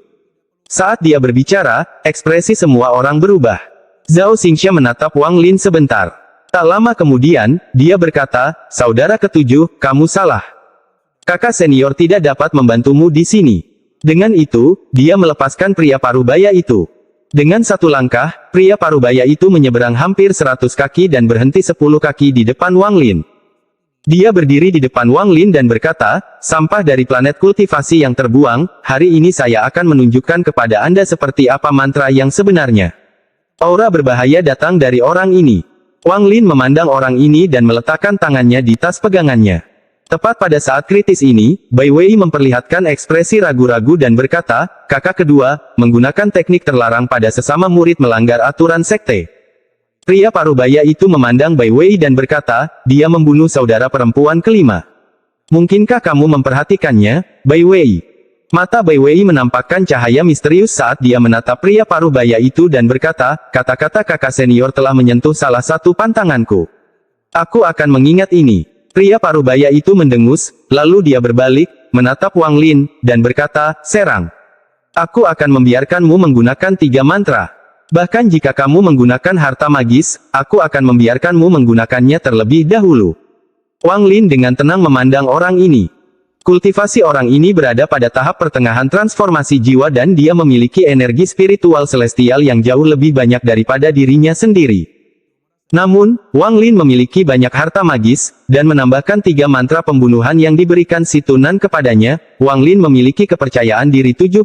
Saat dia berbicara, ekspresi semua orang berubah. Zhao Xingxia menatap Wang Lin sebentar. Tak lama kemudian, dia berkata, saudara ketujuh, kamu salah. Kakak senior tidak dapat membantumu di sini. Dengan itu, dia melepaskan pria parubaya itu. Dengan satu langkah, pria parubaya itu menyeberang hampir 100 kaki dan berhenti 10 kaki di depan Wang Lin. Dia berdiri di depan Wang Lin dan berkata, sampah dari planet kultivasi yang terbuang, hari ini saya akan menunjukkan kepada Anda seperti apa mantra yang sebenarnya. Aura berbahaya datang dari orang ini. Wang Lin memandang orang ini dan meletakkan tangannya di tas pegangannya. Tepat pada saat kritis ini, Bai Wei memperlihatkan ekspresi ragu-ragu dan berkata, kakak kedua, menggunakan teknik terlarang pada sesama murid melanggar aturan sekte. Pria parubaya itu memandang Bai Wei dan berkata, dia membunuh saudara perempuan kelima. Mungkinkah kamu memperhatikannya, Bai Wei? Mata Bai Wei menampakkan cahaya misterius saat dia menatap pria parubaya itu dan berkata, kata-kata kakak senior telah menyentuh salah satu pantanganku. Aku akan mengingat ini. Pria parubaya itu mendengus, lalu dia berbalik, menatap Wang Lin, dan berkata, serang. Aku akan membiarkanmu menggunakan 3 mantra. Bahkan jika kamu menggunakan harta magis, aku akan membiarkanmu menggunakannya terlebih dahulu. Wang Lin dengan tenang memandang orang ini. Kultivasi orang ini berada pada tahap pertengahan transformasi jiwa dan dia memiliki energi spiritual celestial yang jauh lebih banyak daripada dirinya sendiri. Namun, Wang Lin memiliki banyak harta magis, dan menambahkan 3 mantra pembunuhan yang diberikan si Tunan kepadanya, Wang Lin memiliki kepercayaan diri 70%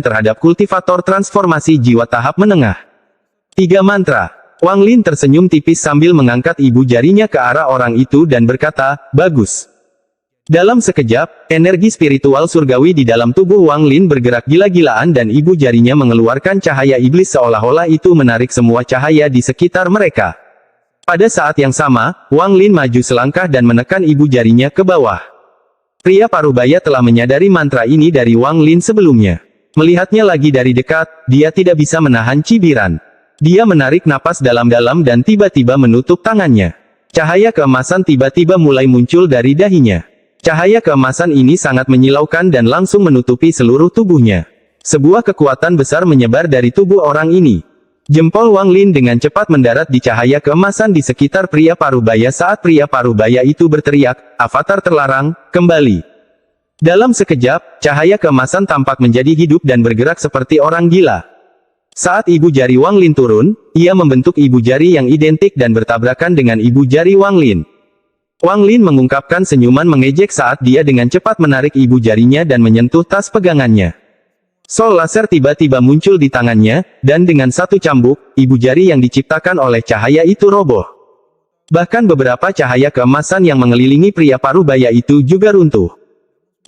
terhadap kultivator transformasi jiwa tahap menengah. 3 mantra. Wang Lin tersenyum tipis sambil mengangkat ibu jarinya ke arah orang itu dan berkata, bagus. Dalam sekejap, energi spiritual surgawi di dalam tubuh Wang Lin bergerak gila-gilaan dan ibu jarinya mengeluarkan cahaya iblis seolah-olah itu menarik semua cahaya di sekitar mereka. Pada saat yang sama, Wang Lin maju selangkah dan menekan ibu jarinya ke bawah. Pria parubaya telah menyadari mantra ini dari Wang Lin sebelumnya. Melihatnya lagi dari dekat, dia tidak bisa menahan cibiran. Dia menarik napas dalam-dalam dan tiba-tiba menutup tangannya. Cahaya keemasan tiba-tiba mulai muncul dari dahinya. Cahaya keemasan ini sangat menyilaukan dan langsung menutupi seluruh tubuhnya. Sebuah kekuatan besar menyebar dari tubuh orang ini. Jempol Wang Lin dengan cepat mendarat di cahaya keemasan di sekitar pria parubaya saat pria parubaya itu berteriak, avatar terlarang, kembali. Dalam sekejap, cahaya keemasan tampak menjadi hidup dan bergerak seperti orang gila. Saat ibu jari Wang Lin turun, ia membentuk ibu jari yang identik dan bertabrakan dengan ibu jari Wang Lin. Wang Lin mengungkapkan senyuman mengejek saat dia dengan cepat menarik ibu jarinya dan menyentuh tas pegangannya. Sol laser tiba-tiba muncul di tangannya, dan dengan satu cambuk, ibu jari yang diciptakan oleh cahaya itu roboh. Bahkan beberapa cahaya keemasan yang mengelilingi pria parubaya itu juga runtuh.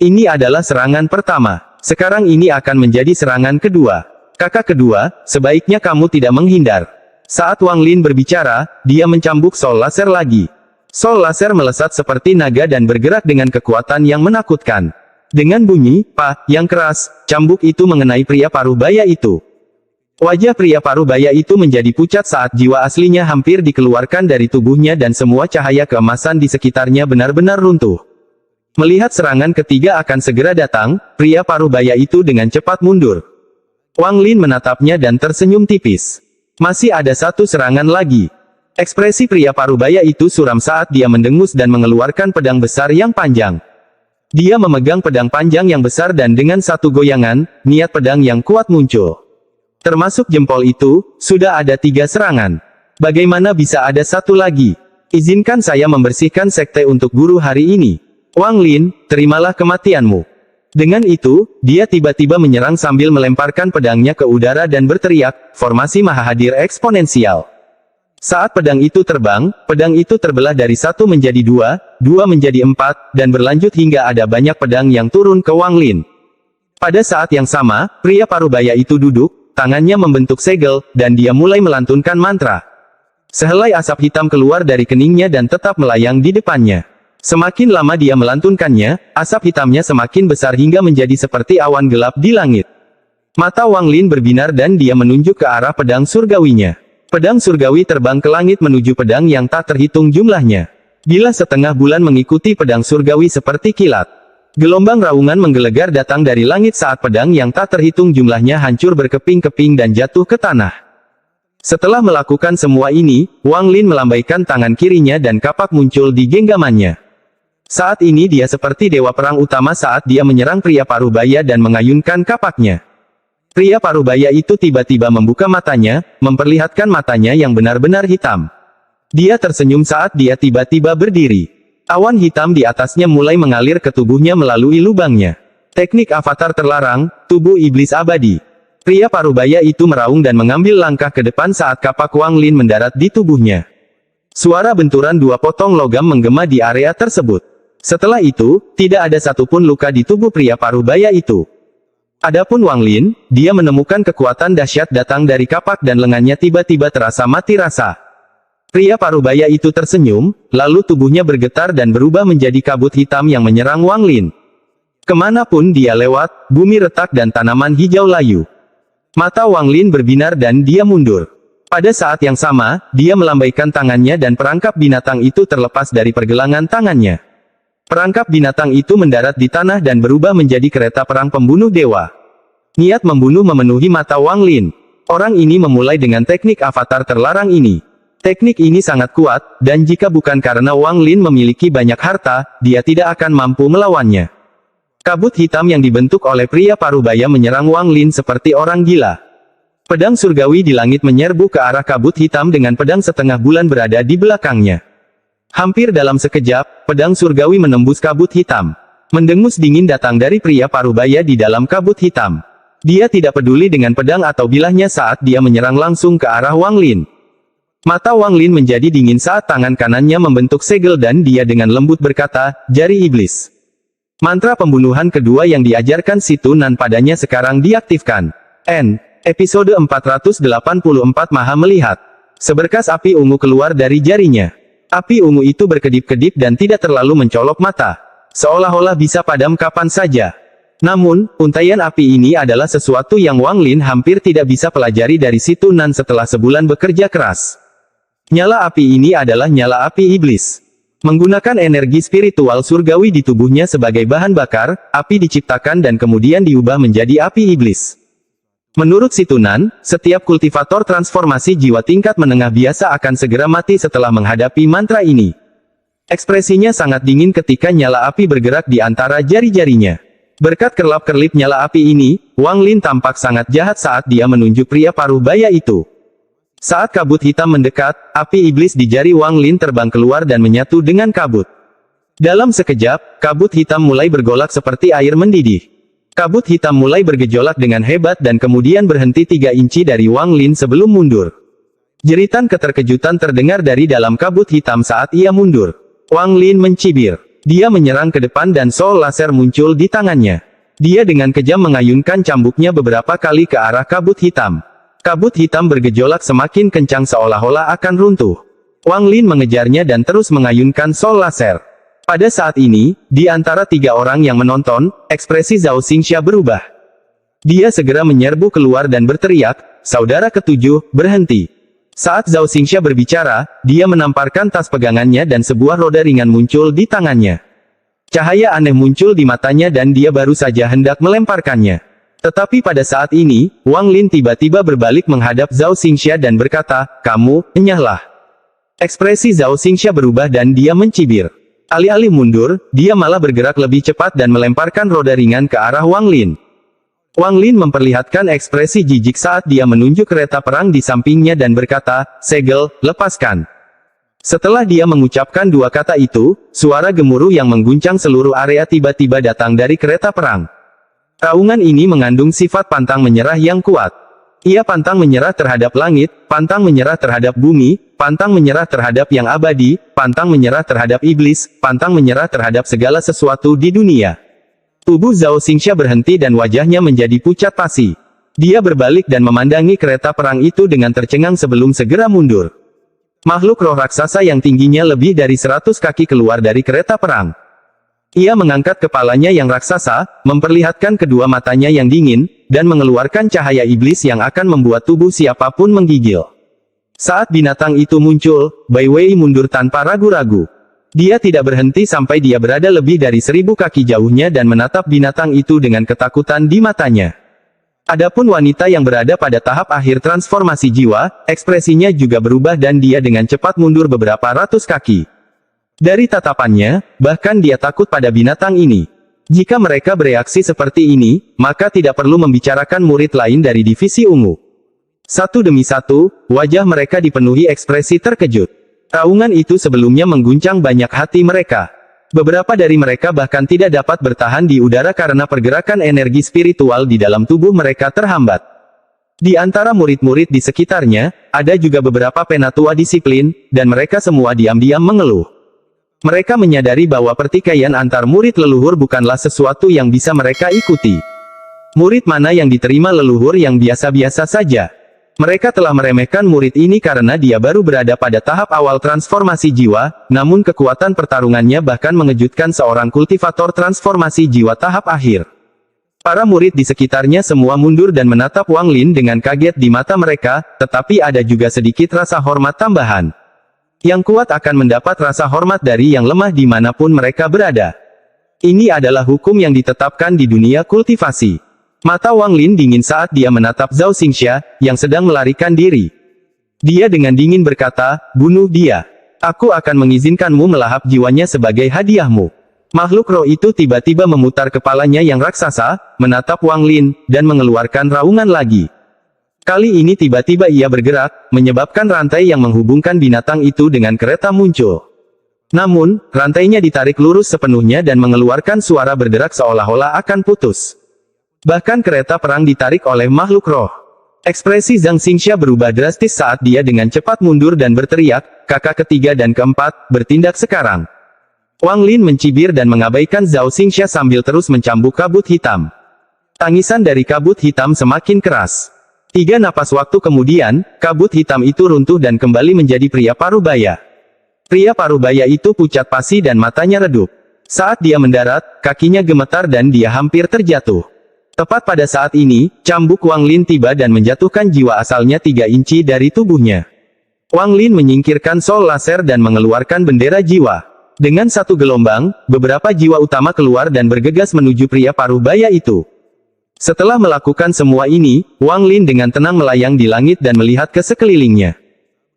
Ini adalah serangan pertama. Sekarang ini akan menjadi serangan kedua. Kakak kedua, sebaiknya kamu tidak menghindar. Saat Wang Lin berbicara, dia mencambuk sol laser lagi. Sol laser melesat seperti naga dan bergerak dengan kekuatan yang menakutkan. Dengan bunyi, "Pa," yang keras, cambuk itu mengenai pria parubaya itu. Wajah pria parubaya itu menjadi pucat saat jiwa aslinya hampir dikeluarkan dari tubuhnya dan semua cahaya keemasan di sekitarnya benar-benar runtuh. Melihat serangan ketiga akan segera datang, pria parubaya itu dengan cepat mundur. Wang Lin menatapnya dan tersenyum tipis. Masih ada satu serangan lagi. Ekspresi pria parubaya itu suram saat dia mendengus dan mengeluarkan pedang besar yang panjang. Dia memegang pedang panjang yang besar dan dengan satu goyangan, niat pedang yang kuat muncul. Termasuk jempol itu, sudah ada 3 serangan. Bagaimana bisa ada satu lagi? Izinkan saya membersihkan sekte untuk guru hari ini. Wang Lin, terimalah kematianmu. Dengan itu, dia tiba-tiba menyerang sambil melemparkan pedangnya ke udara dan berteriak, "Formasi Mahahadir eksponensial." Saat pedang itu terbang, pedang itu terbelah dari 1 menjadi 2, 2 menjadi 4, dan berlanjut hingga ada banyak pedang yang turun ke Wang Lin. Pada saat yang sama, pria parubaya itu duduk, tangannya membentuk segel, dan dia mulai melantunkan mantra. Sehelai asap hitam keluar dari keningnya dan tetap melayang di depannya. Semakin lama dia melantunkannya, asap hitamnya semakin besar hingga menjadi seperti awan gelap di langit. Mata Wang Lin berbinar dan dia menunjuk ke arah pedang surgawinya. Pedang surgawi terbang ke langit menuju pedang yang tak terhitung jumlahnya. Bila setengah bulan mengikuti pedang surgawi seperti kilat. Gelombang raungan menggelegar datang dari langit saat pedang yang tak terhitung jumlahnya hancur berkeping-keping dan jatuh ke tanah. Setelah melakukan semua ini, Wang Lin melambaikan tangan kirinya dan kapak muncul di genggamannya. Saat ini dia seperti dewa perang utama saat dia menyerang pria parubaya dan mengayunkan kapaknya. Pria parubaya itu tiba-tiba membuka matanya, memperlihatkan matanya yang benar-benar hitam. Dia tersenyum saat dia tiba-tiba berdiri. Awan hitam di atasnya mulai mengalir ke tubuhnya melalui lubangnya. Teknik avatar terlarang, tubuh iblis abadi. Pria parubaya itu meraung dan mengambil langkah ke depan saat kapak Wang Lin mendarat di tubuhnya. Suara benturan 2 potong logam menggema di area tersebut. Setelah itu, tidak ada satupun luka di tubuh pria parubaya itu. Adapun Wang Lin, dia menemukan kekuatan dahsyat datang dari kapak dan lengannya tiba-tiba terasa mati rasa. Pria parubaya itu tersenyum, lalu tubuhnya bergetar dan berubah menjadi kabut hitam yang menyerang Wang Lin. Kemanapun dia lewat, bumi retak dan tanaman hijau layu. Mata Wang Lin berbinar dan dia mundur. Pada saat yang sama, dia melambaikan tangannya dan perangkap binatang itu terlepas dari pergelangan tangannya. Perangkap binatang itu mendarat di tanah dan berubah menjadi kereta perang pembunuh dewa. Niat membunuh memenuhi mata Wang Lin. Orang ini memulai dengan teknik avatar terlarang ini. Teknik ini sangat kuat, dan jika bukan karena Wang Lin memiliki banyak harta, dia tidak akan mampu melawannya. Kabut hitam yang dibentuk oleh pria parubaya menyerang Wang Lin seperti orang gila. Pedang surgawi di langit menyerbu ke arah kabut hitam dengan pedang setengah bulan berada di belakangnya. Hampir dalam sekejap, pedang surgawi menembus kabut hitam. Mendengus dingin datang dari pria parubaya di dalam kabut hitam. Dia tidak peduli dengan pedang atau bilahnya saat dia menyerang langsung ke arah Wang Lin. Mata Wang Lin menjadi dingin saat tangan kanannya membentuk segel dan dia dengan lembut berkata, "Jari iblis." Mantra pembunuhan kedua yang diajarkan Si Tunan padanya sekarang diaktifkan. Episode 484 Maha Melihat. Seberkas api ungu keluar dari jarinya. Api ungu itu berkedip-kedip dan tidak terlalu mencolok mata. Seolah-olah bisa padam kapan saja. Namun, untaian api ini adalah sesuatu yang Wang Lin hampir tidak bisa pelajari dari Si Tunan setelah sebulan bekerja keras. Nyala api ini adalah nyala api iblis. Menggunakan energi spiritual surgawi di tubuhnya sebagai bahan bakar, api diciptakan dan kemudian diubah menjadi api iblis. Menurut Si Tunan, setiap kultivator transformasi jiwa tingkat menengah biasa akan segera mati setelah menghadapi mantra ini. Ekspresinya sangat dingin ketika nyala api bergerak di antara jari-jarinya. Berkat kerlap-kerlip nyala api ini, Wang Lin tampak sangat jahat saat dia menunjuk pria paruh baya itu. Saat kabut hitam mendekat, api iblis di jari Wang Lin terbang keluar dan menyatu dengan kabut. Dalam sekejap, kabut hitam mulai bergolak seperti air mendidih. Kabut hitam mulai bergejolak dengan hebat dan kemudian berhenti 3 inci dari Wang Lin sebelum mundur. Jeritan keterkejutan terdengar dari dalam kabut hitam saat ia mundur. Wang Lin mencibir. Dia menyerang ke depan dan sol laser muncul di tangannya. Dia dengan kejam mengayunkan cambuknya beberapa kali ke arah kabut hitam. Kabut hitam bergejolak semakin kencang seolah-olah akan runtuh. Wang Lin mengejarnya dan terus mengayunkan sol laser. Pada saat ini, di antara 3 orang yang menonton, ekspresi Zhao Xingxia berubah. Dia segera menyerbu keluar dan berteriak, "Saudara ketujuh, berhenti." Saat Zhao Xingxia berbicara, dia menamparkan tas pegangannya dan sebuah roda ringan muncul di tangannya. Cahaya aneh muncul di matanya dan dia baru saja hendak melemparkannya. Tetapi pada saat ini, Wang Lin tiba-tiba berbalik menghadap Zhao Xingxia dan berkata, "Kamu, enyahlah." Ekspresi Zhao Xingxia berubah dan dia mencibir. Alih-alih mundur, dia malah bergerak lebih cepat dan melemparkan roda ringan ke arah Wang Lin. Wang Lin memperlihatkan ekspresi jijik saat dia menunjuk kereta perang di sampingnya dan berkata, "Segel, lepaskan." Setelah dia mengucapkan 2 kata itu, suara gemuruh yang mengguncang seluruh area tiba-tiba datang dari kereta perang. Raungan ini mengandung sifat pantang menyerah yang kuat. Ia pantang menyerah terhadap langit, pantang menyerah terhadap bumi, pantang menyerah terhadap yang abadi, pantang menyerah terhadap iblis, pantang menyerah terhadap segala sesuatu di dunia. Tubuh Zhao Xingxia berhenti dan wajahnya menjadi pucat pasi. Dia berbalik dan memandangi kereta perang itu dengan tercengang sebelum segera mundur. Makhluk roh raksasa yang tingginya lebih dari 100 kaki keluar dari kereta perang. Ia mengangkat kepalanya yang raksasa, memperlihatkan kedua matanya yang dingin, dan mengeluarkan cahaya iblis yang akan membuat tubuh siapapun menggigil. Saat binatang itu muncul, Bai Wei mundur tanpa ragu-ragu. Dia tidak berhenti sampai dia berada lebih dari 1000 kaki jauhnya dan menatap binatang itu dengan ketakutan di matanya. Adapun wanita yang berada pada tahap akhir transformasi jiwa, ekspresinya juga berubah dan dia dengan cepat mundur beberapa ratus kaki. Dari tatapannya, bahkan dia takut pada binatang ini. Jika mereka bereaksi seperti ini, maka tidak perlu membicarakan murid lain dari divisi ungu. Satu demi satu, wajah mereka dipenuhi ekspresi terkejut. Raungan itu sebelumnya mengguncang banyak hati mereka. Beberapa dari mereka bahkan tidak dapat bertahan di udara karena pergerakan energi spiritual di dalam tubuh mereka terhambat. Di antara murid-murid di sekitarnya, ada juga beberapa penatua disiplin, dan mereka semua diam-diam mengeluh. Mereka menyadari bahwa pertikaian antar murid leluhur bukanlah sesuatu yang bisa mereka ikuti. Murid mana yang diterima leluhur yang biasa-biasa saja? Mereka telah meremehkan murid ini karena dia baru berada pada tahap awal transformasi jiwa, namun kekuatan pertarungannya bahkan mengejutkan seorang kultivator transformasi jiwa tahap akhir. Para murid di sekitarnya semua mundur dan menatap Wang Lin dengan kaget di mata mereka, tetapi ada juga sedikit rasa hormat tambahan. Yang kuat akan mendapat rasa hormat dari yang lemah dimanapun mereka berada. Ini adalah hukum yang ditetapkan di dunia kultivasi. Mata Wang Lin dingin saat dia menatap Zhao Xingxia, yang sedang melarikan diri. Dia dengan dingin berkata, "Bunuh dia. Aku akan mengizinkanmu melahap jiwanya sebagai hadiahmu." Makhluk roh itu tiba-tiba memutar kepalanya yang raksasa, menatap Wang Lin, dan mengeluarkan raungan lagi. Kali ini tiba-tiba ia bergerak, menyebabkan rantai yang menghubungkan binatang itu dengan kereta muncul. Namun, rantainya ditarik lurus sepenuhnya dan mengeluarkan suara berderak seolah-olah akan putus. Bahkan kereta perang ditarik oleh makhluk roh. Ekspresi Zhang Xingxia berubah drastis saat dia dengan cepat mundur dan berteriak, "Kakak ketiga dan keempat, bertindak sekarang." Wang Lin mencibir dan mengabaikan Zhao Xingxia sambil terus mencambuk kabut hitam. Tangisan dari kabut hitam semakin keras. 3 napas waktu kemudian, kabut hitam itu runtuh dan kembali menjadi pria paruh baya. Pria paruh baya itu pucat pasi dan matanya redup. Saat dia mendarat, kakinya gemetar dan dia hampir terjatuh. Tepat pada saat ini, cambuk Wang Lin tiba dan menjatuhkan jiwa asalnya 3 inci dari tubuhnya. Wang Lin menyingkirkan sol laser dan mengeluarkan bendera jiwa. Dengan satu gelombang, beberapa jiwa utama keluar dan bergegas menuju pria paruh baya itu. Setelah melakukan semua ini, Wang Lin dengan tenang melayang di langit dan melihat ke sekelilingnya.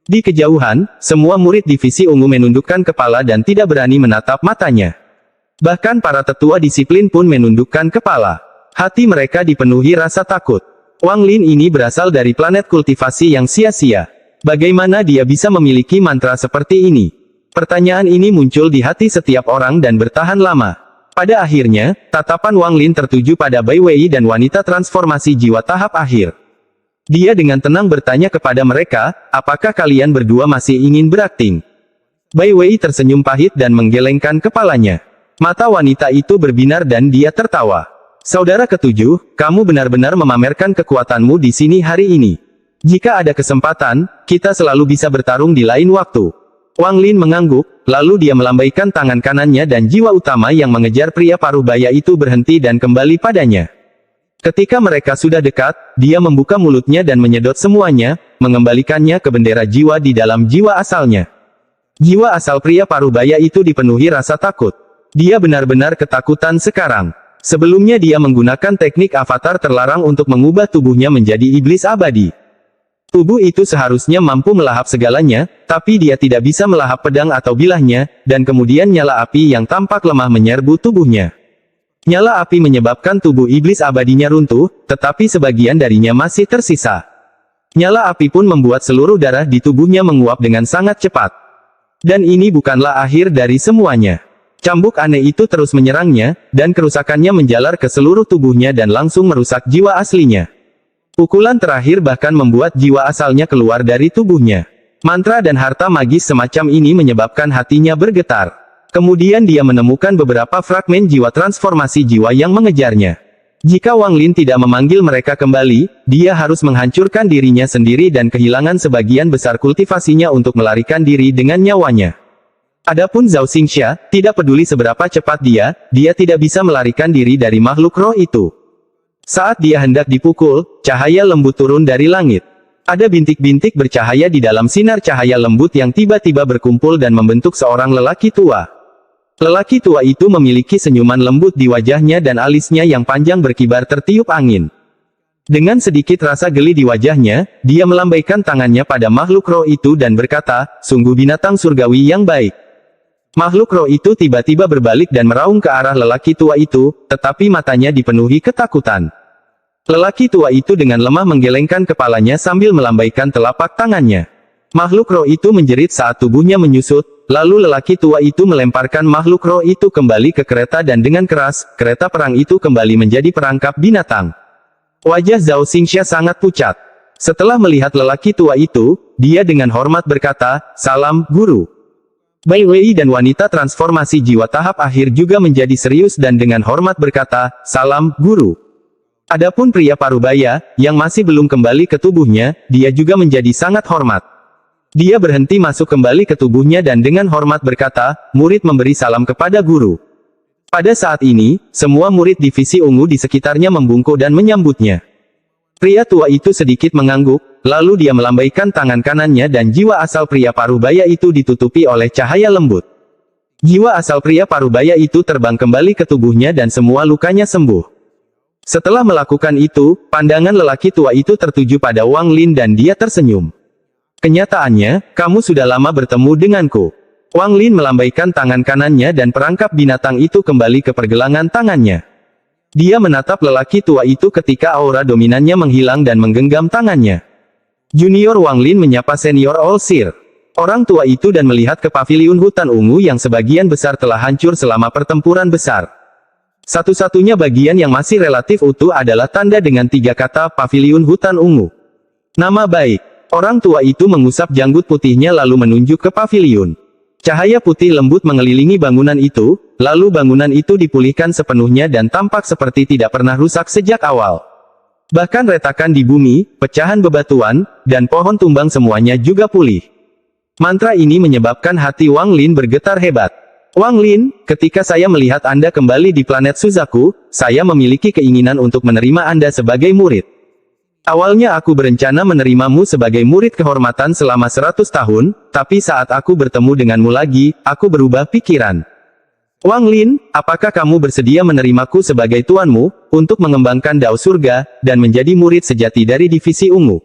Di kejauhan, semua murid divisi ungu menundukkan kepala dan tidak berani menatap matanya. Bahkan para tetua disiplin pun menundukkan kepala. Hati mereka dipenuhi rasa takut. Wang Lin ini berasal dari planet kultivasi yang sia-sia. Bagaimana dia bisa memiliki mantra seperti ini? Pertanyaan ini muncul di hati setiap orang dan bertahan lama. Pada akhirnya, tatapan Wang Lin tertuju pada Bai Wei dan wanita transformasi jiwa tahap akhir. Dia dengan tenang bertanya kepada mereka, apakah kalian berdua masih ingin berakting? Bai Wei tersenyum pahit dan menggelengkan kepalanya. Mata wanita itu berbinar dan dia tertawa. Saudara ketujuh, kamu benar-benar memamerkan kekuatanmu di sini hari ini. Jika ada kesempatan, kita selalu bisa bertarung di lain waktu. Wang Lin mengangguk, lalu dia melambaikan tangan kanannya dan jiwa utama yang mengejar pria paruh baya itu berhenti dan kembali padanya. Ketika mereka sudah dekat, dia membuka mulutnya dan menyedot semuanya, mengembalikannya ke bendera jiwa di dalam jiwa asalnya. Jiwa asal pria paruh baya itu dipenuhi rasa takut. Dia benar-benar ketakutan sekarang. Sebelumnya dia menggunakan teknik avatar terlarang untuk mengubah tubuhnya menjadi iblis abadi. Tubuh itu seharusnya mampu melahap segalanya, tapi dia tidak bisa melahap pedang atau bilahnya, dan kemudian nyala api yang tampak lemah menyerbu tubuhnya. Nyala api menyebabkan tubuh iblis abadinya runtuh, tetapi sebagian darinya masih tersisa. Nyala api pun membuat seluruh darah di tubuhnya menguap dengan sangat cepat. Dan ini bukanlah akhir dari semuanya. Cambuk aneh itu terus menyerangnya, dan kerusakannya menjalar ke seluruh tubuhnya dan langsung merusak jiwa aslinya. Pukulan terakhir bahkan membuat jiwa asalnya keluar dari tubuhnya. Mantra dan harta magis semacam ini menyebabkan hatinya bergetar. Kemudian dia menemukan beberapa fragmen jiwa transformasi jiwa yang mengejarnya. Jika Wang Lin tidak memanggil mereka kembali, dia harus menghancurkan dirinya sendiri dan kehilangan sebagian besar kultivasinya untuk melarikan diri dengan nyawanya. Adapun Zhao Xingxia, tidak peduli seberapa cepat dia tidak bisa melarikan diri dari makhluk roh itu. Saat dia hendak dipukul, cahaya lembut turun dari langit. Ada bintik-bintik bercahaya di dalam sinar cahaya lembut yang tiba-tiba berkumpul dan membentuk seorang lelaki tua. Lelaki tua itu memiliki senyuman lembut di wajahnya dan alisnya yang panjang berkibar tertiup angin. Dengan sedikit rasa geli di wajahnya, dia melambaikan tangannya pada makhluk roh itu dan berkata, sungguh binatang surgawi yang baik. Makhluk roh itu tiba-tiba berbalik dan meraung ke arah lelaki tua itu, tetapi matanya dipenuhi ketakutan. Lelaki tua itu dengan lemah menggelengkan kepalanya sambil melambaikan telapak tangannya. Makhluk roh itu menjerit saat tubuhnya menyusut, lalu lelaki tua itu melemparkan makhluk roh itu kembali ke kereta dan dengan keras, kereta perang itu kembali menjadi perangkap binatang. Wajah Zhao Xingxia sangat pucat. Setelah melihat lelaki tua itu, dia dengan hormat berkata, salam, guru. Bai Wei dan wanita transformasi jiwa tahap akhir juga menjadi serius dan dengan hormat berkata, salam, guru. Adapun pria parubaya, yang masih belum kembali ke tubuhnya, dia juga menjadi sangat hormat. Dia berhenti masuk kembali ke tubuhnya dan dengan hormat berkata, murid memberi salam kepada guru. Pada saat ini, semua murid divisi ungu di sekitarnya membungkuk dan menyambutnya. Pria tua itu sedikit mengangguk, lalu dia melambaikan tangan kanannya dan jiwa asal pria parubaya itu ditutupi oleh cahaya lembut. Jiwa asal pria parubaya itu terbang kembali ke tubuhnya dan semua lukanya sembuh. Setelah melakukan itu, pandangan lelaki tua itu tertuju pada Wang Lin dan dia tersenyum. Kenyataannya, kamu sudah lama bertemu denganku. Wang Lin melambaikan tangan kanannya dan perangkap binatang itu kembali ke pergelangan tangannya. Dia menatap lelaki tua itu ketika aura dominannya menghilang dan menggenggam tangannya. Junior Wang Lin menyapa senior Olsir. Orang tua itu dan melihat ke paviliun hutan ungu yang sebagian besar telah hancur selama pertempuran besar. Satu-satunya bagian yang masih relatif utuh adalah tanda dengan 3 kata paviliun hutan ungu. Nama baik. Orang tua itu mengusap janggut putihnya lalu menunjuk ke paviliun. Cahaya putih lembut mengelilingi bangunan itu, lalu bangunan itu dipulihkan sepenuhnya dan tampak seperti tidak pernah rusak sejak awal. Bahkan retakan di bumi, pecahan bebatuan, dan pohon tumbang semuanya juga pulih. Mantra ini menyebabkan hati Wang Lin bergetar hebat. Wang Lin, ketika saya melihat Anda kembali di planet Suzaku, saya memiliki keinginan untuk menerima Anda sebagai murid. Awalnya aku berencana menerimamu sebagai murid kehormatan selama 100 tahun, tapi saat aku bertemu denganmu lagi, aku berubah pikiran. Wang Lin, apakah kamu bersedia menerimaku sebagai tuanmu, untuk mengembangkan Dao Surga, dan menjadi murid sejati dari divisi ungu?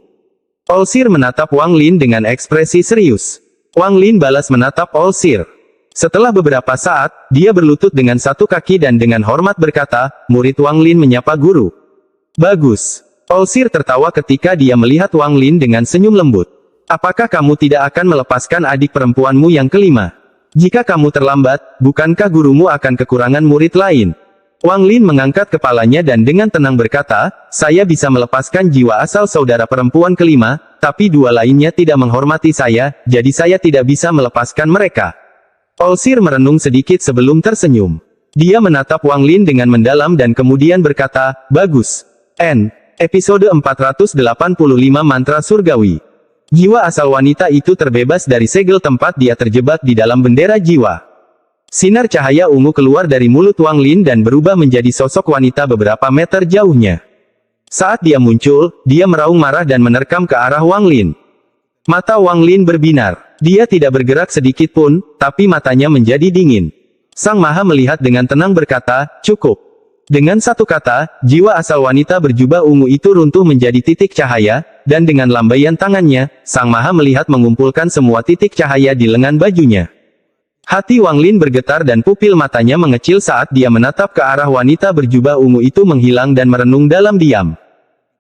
Olsir menatap Wang Lin dengan ekspresi serius. Wang Lin balas menatap Olsir. Setelah beberapa saat, dia berlutut dengan satu kaki dan dengan hormat berkata, murid Wang Lin menyapa guru. Bagus. Olsir tertawa ketika dia melihat Wang Lin dengan senyum lembut. Apakah kamu tidak akan melepaskan adik perempuanmu yang kelima? Jika kamu terlambat, bukankah gurumu akan kekurangan murid lain? Wang Lin mengangkat kepalanya dan dengan tenang berkata, saya bisa melepaskan jiwa asal saudara perempuan kelima, tapi dua lainnya tidak menghormati saya, jadi saya tidak bisa melepaskan mereka. Olsir merenung sedikit sebelum tersenyum. Dia menatap Wang Lin dengan mendalam dan kemudian berkata, bagus. Episode 485 Mantra Surgawi. Jiwa asal wanita itu terbebas dari segel tempat dia terjebak di dalam bendera jiwa. Sinar cahaya ungu keluar dari mulut Wang Lin dan berubah menjadi sosok wanita beberapa meter jauhnya. Saat dia muncul, dia meraung marah dan menerkam ke arah Wang Lin. Mata Wang Lin berbinar. Dia tidak bergerak sedikit pun, tapi matanya menjadi dingin. Sang Maha melihat dengan tenang berkata, cukup. Dengan satu kata, jiwa asal wanita berjubah ungu itu runtuh menjadi titik cahaya, dan dengan lambaian tangannya, Sang Maha melihat mengumpulkan semua titik cahaya di lengan bajunya. Hati Wang Lin bergetar dan pupil matanya mengecil saat dia menatap ke arah wanita berjubah ungu itu menghilang dan merenung dalam diam.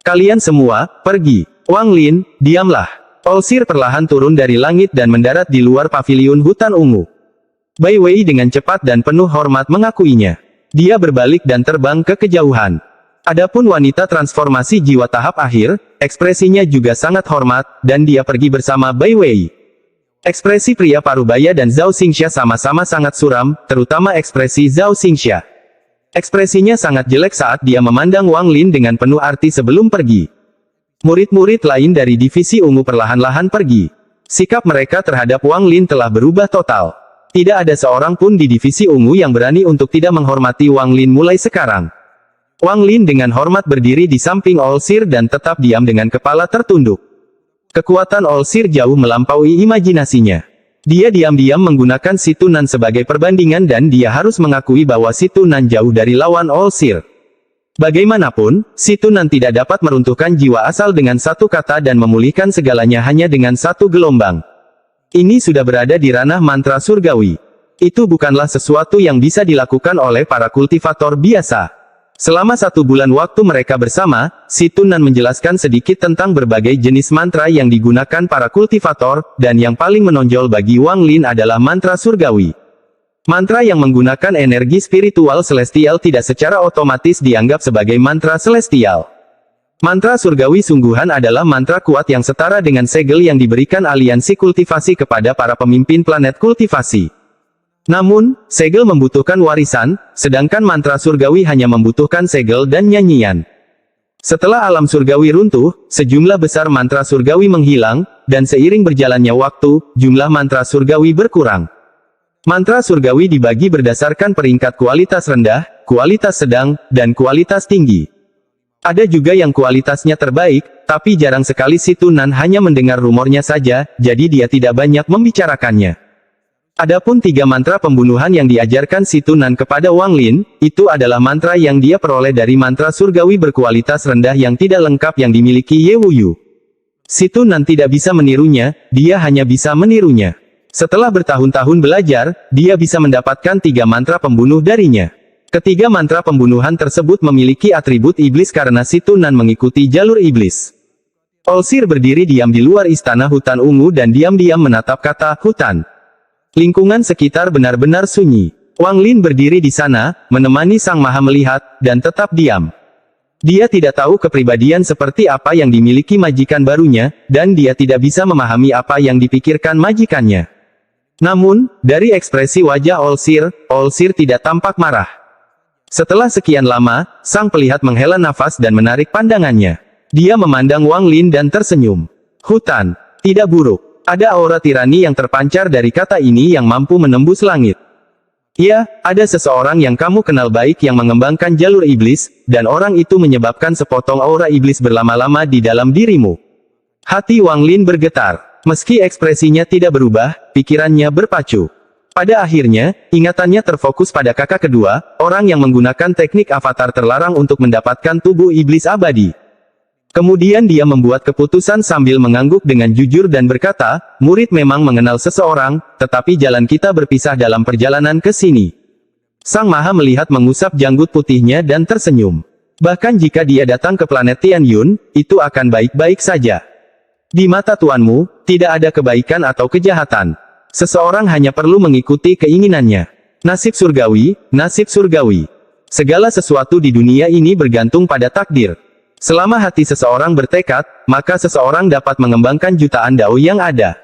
Kalian semua, pergi. Wang Lin, diamlah. Olsir perlahan turun dari langit dan mendarat di luar paviliun hutan ungu. Bai Wei dengan cepat dan penuh hormat mengakuinya. Dia berbalik dan terbang ke kejauhan. Adapun wanita transformasi jiwa tahap akhir, ekspresinya juga sangat hormat, dan dia pergi bersama Bai Wei. Ekspresi pria Parubaya dan Zhao Xingxia sama-sama sangat suram, terutama ekspresi Zhao Xingxia. Ekspresinya sangat jelek saat dia memandang Wang Lin dengan penuh arti sebelum pergi. Murid-murid lain dari divisi ungu perlahan-lahan pergi. Sikap mereka terhadap Wang Lin telah berubah total. Tidak ada seorang pun di divisi ungu yang berani untuk tidak menghormati Wang Lin mulai sekarang. Wang Lin dengan hormat berdiri di samping Olsir dan tetap diam dengan kepala tertunduk. Kekuatan Olsir jauh melampaui imajinasinya. Dia diam-diam menggunakan Situnan sebagai perbandingan dan dia harus mengakui bahwa Situnan jauh dari lawan Olsir. Bagaimanapun, Situnan tidak dapat meruntuhkan jiwa asal dengan satu kata dan memulihkan segalanya hanya dengan satu gelombang. Ini sudah berada di ranah mantra surgawi. Itu bukanlah sesuatu yang bisa dilakukan oleh para kultivator biasa. Selama 1 bulan waktu mereka bersama, Situnan menjelaskan sedikit tentang berbagai jenis mantra yang digunakan para kultivator, dan yang paling menonjol bagi Wang Lin adalah mantra surgawi. Mantra yang menggunakan energi spiritual celestial tidak secara otomatis dianggap sebagai mantra celestial. Mantra surgawi sungguhan adalah mantra kuat yang setara dengan segel yang diberikan aliansi kultivasi kepada para pemimpin planet kultivasi. Namun, segel membutuhkan warisan, sedangkan mantra surgawi hanya membutuhkan segel dan nyanyian. Setelah alam surgawi runtuh, sejumlah besar mantra surgawi menghilang, dan seiring berjalannya waktu, jumlah mantra surgawi berkurang. Mantra surgawi dibagi berdasarkan peringkat kualitas rendah, kualitas sedang, dan kualitas tinggi. Ada juga yang kualitasnya terbaik, tapi jarang sekali Situnan hanya mendengar rumornya saja, jadi dia tidak banyak membicarakannya. Adapun 3 mantra pembunuhan yang diajarkan Situnan kepada Wang Lin, itu adalah mantra yang dia peroleh dari mantra surgawi berkualitas rendah yang tidak lengkap yang dimiliki Ye Wuyu. Situnan tidak bisa menirunya, dia hanya bisa menirunya. Setelah bertahun-tahun belajar, dia bisa mendapatkan 3 mantra pembunuh darinya. Ketiga mantra pembunuhan tersebut memiliki atribut iblis karena Situnan mengikuti jalur iblis. Olsir berdiri diam di luar istana hutan ungu dan diam-diam menatap kata hutan. Lingkungan sekitar benar-benar sunyi. Wang Lin berdiri di sana, menemani Sang Maha melihat, dan tetap diam. Dia tidak tahu kepribadian seperti apa yang dimiliki majikan barunya, dan dia tidak bisa memahami apa yang dipikirkan majikannya. Namun, dari ekspresi wajah Olsir tidak tampak marah. Setelah sekian lama, sang pelihat menghela nafas dan menarik pandangannya. Dia memandang Wang Lin dan tersenyum. Hutan, tidak buruk. Ada aura tirani yang terpancar dari kata ini yang mampu menembus langit. Ya, ada seseorang yang kamu kenal baik yang mengembangkan jalur iblis, dan orang itu menyebabkan sepotong aura iblis berlama-lama di dalam dirimu. Hati Wang Lin bergetar. Meski ekspresinya tidak berubah, pikirannya berpacu. Pada akhirnya, ingatannya terfokus pada kakak kedua, orang yang menggunakan teknik avatar terlarang untuk mendapatkan tubuh iblis abadi. Kemudian dia membuat keputusan sambil mengangguk dengan jujur dan berkata, murid memang mengenal seseorang, tetapi jalan kita berpisah dalam perjalanan ke sini. Sang Maha melihat mengusap janggut putihnya dan tersenyum. Bahkan jika dia datang ke planet Tianyun, itu akan baik-baik saja. Di mata tuanmu, tidak ada kebaikan atau kejahatan. Seseorang hanya perlu mengikuti keinginannya. Nasib surgawi, nasib surgawi. Segala sesuatu di dunia ini bergantung pada takdir. Selama hati seseorang bertekad, maka seseorang dapat mengembangkan jutaan dao yang ada.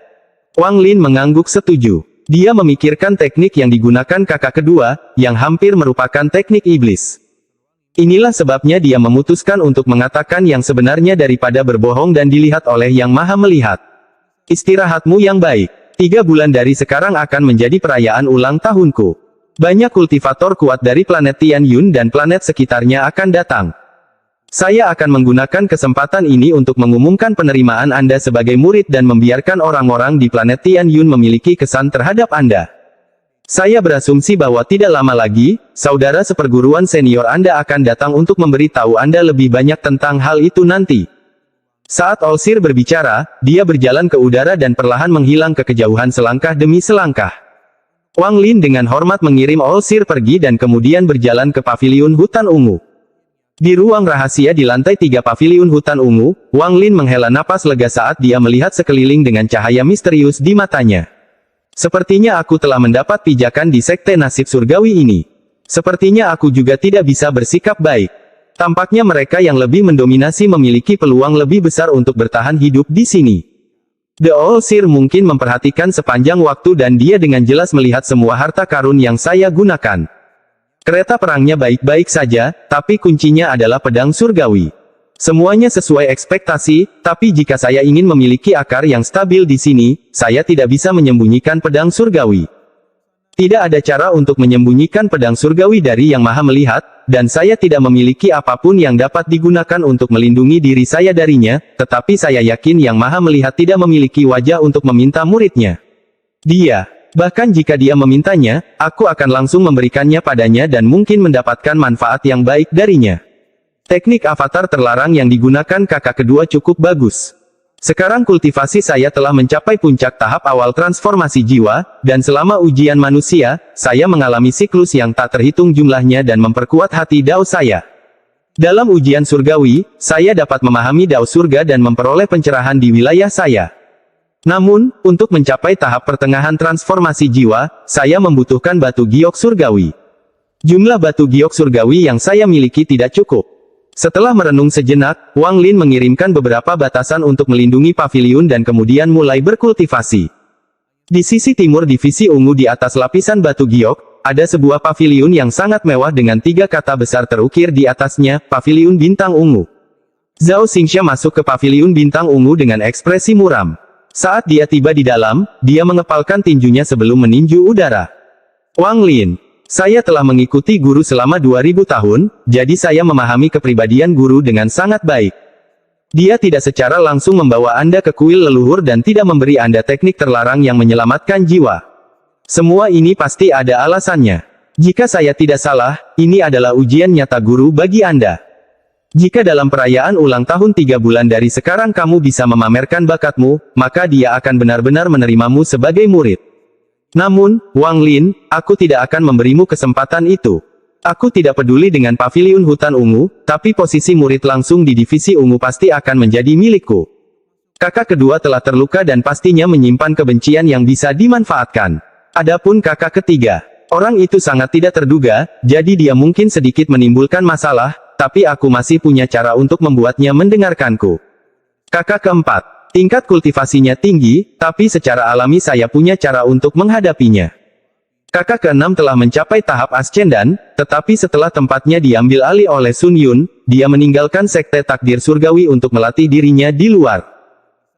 Wang Lin mengangguk setuju. Dia memikirkan teknik yang digunakan kakak kedua, yang hampir merupakan teknik iblis. Inilah sebabnya dia memutuskan untuk mengatakan yang sebenarnya daripada berbohong dan dilihat oleh Yang Maha Melihat. Istirahatmu yang baik. 3 bulan dari sekarang akan menjadi perayaan ulang tahunku. Banyak kultivator kuat dari planet Tianyun dan planet sekitarnya akan datang. Saya akan menggunakan kesempatan ini untuk mengumumkan penerimaan Anda sebagai murid dan membiarkan orang-orang di planet Tianyun memiliki kesan terhadap Anda. Saya berasumsi bahwa tidak lama lagi, saudara seperguruan senior Anda akan datang untuk memberitahu Anda lebih banyak tentang hal itu nanti. Saat Olsir berbicara, dia berjalan ke udara dan perlahan menghilang ke kejauhan selangkah demi selangkah. Wang Lin dengan hormat mengirim Olsir pergi dan kemudian berjalan ke paviliun hutan ungu. Di ruang rahasia di lantai 3 paviliun hutan ungu, Wang Lin menghela napas lega saat dia melihat sekeliling dengan cahaya misterius di matanya. Sepertinya aku telah mendapat pijakan di sekte nasib surgawi ini. Sepertinya aku juga tidak bisa bersikap baik. Tampaknya mereka yang lebih mendominasi memiliki peluang lebih besar untuk bertahan hidup di sini. The Olsir mungkin memperhatikan sepanjang waktu dan dia dengan jelas melihat semua harta karun yang saya gunakan. Kereta perangnya baik-baik saja, tapi kuncinya adalah pedang surgawi. Semuanya sesuai ekspektasi, tapi jika saya ingin memiliki akar yang stabil di sini, saya tidak bisa menyembunyikan pedang surgawi. Tidak ada cara untuk menyembunyikan pedang surgawi dari Yang Maha Melihat, dan saya tidak memiliki apapun yang dapat digunakan untuk melindungi diri saya darinya, tetapi saya yakin Yang Maha Melihat tidak memiliki wajah untuk meminta muridnya. Bahkan jika dia memintanya, aku akan langsung memberikannya padanya dan mungkin mendapatkan manfaat yang baik darinya. Teknik avatar terlarang yang digunakan kakak kedua cukup bagus. Sekarang kultivasi saya telah mencapai puncak tahap awal transformasi jiwa, dan selama ujian manusia, saya mengalami siklus yang tak terhitung jumlahnya dan memperkuat hati dao saya. Dalam ujian surgawi, saya dapat memahami dao surga dan memperoleh pencerahan di wilayah saya. Namun, untuk mencapai tahap pertengahan transformasi jiwa, saya membutuhkan batu giok surgawi. Jumlah batu giok surgawi yang saya miliki tidak cukup. Setelah merenung sejenak, Wang Lin mengirimkan beberapa batasan untuk melindungi paviliun dan kemudian mulai berkultivasi. Di sisi timur divisi ungu di atas lapisan batu giok, ada sebuah paviliun yang sangat mewah dengan 3 kata besar terukir di atasnya, Paviliun Bintang Ungu. Zhao Xingxia masuk ke paviliun bintang ungu dengan ekspresi muram. Saat dia tiba di dalam, dia mengepalkan tinjunya sebelum meninju udara. Wang Lin, saya telah mengikuti guru selama 2000 tahun, jadi saya memahami kepribadian guru dengan sangat baik. Dia tidak secara langsung membawa Anda ke kuil leluhur dan tidak memberi Anda teknik terlarang yang menyelamatkan jiwa. Semua ini pasti ada alasannya. Jika saya tidak salah, ini adalah ujian nyata guru bagi Anda. Jika dalam perayaan ulang tahun 3 bulan dari sekarang kamu bisa memamerkan bakatmu, maka dia akan benar-benar menerimamu sebagai murid. Namun, Wang Lin, aku tidak akan memberimu kesempatan itu. Aku tidak peduli dengan paviliun hutan ungu, tapi posisi murid langsung di divisi ungu pasti akan menjadi milikku. Kakak kedua telah terluka dan pastinya menyimpan kebencian yang bisa dimanfaatkan. Adapun kakak ketiga, orang itu sangat tidak terduga, jadi dia mungkin sedikit menimbulkan masalah, tapi aku masih punya cara untuk membuatnya mendengarkanku. Kakak keempat, tingkat kultivasinya tinggi, tapi secara alami saya punya cara untuk menghadapinya. Kakak keenam telah mencapai tahap ascendan, tetapi setelah tempatnya diambil alih oleh Sun Yun, dia meninggalkan sekte takdir surgawi untuk melatih dirinya di luar.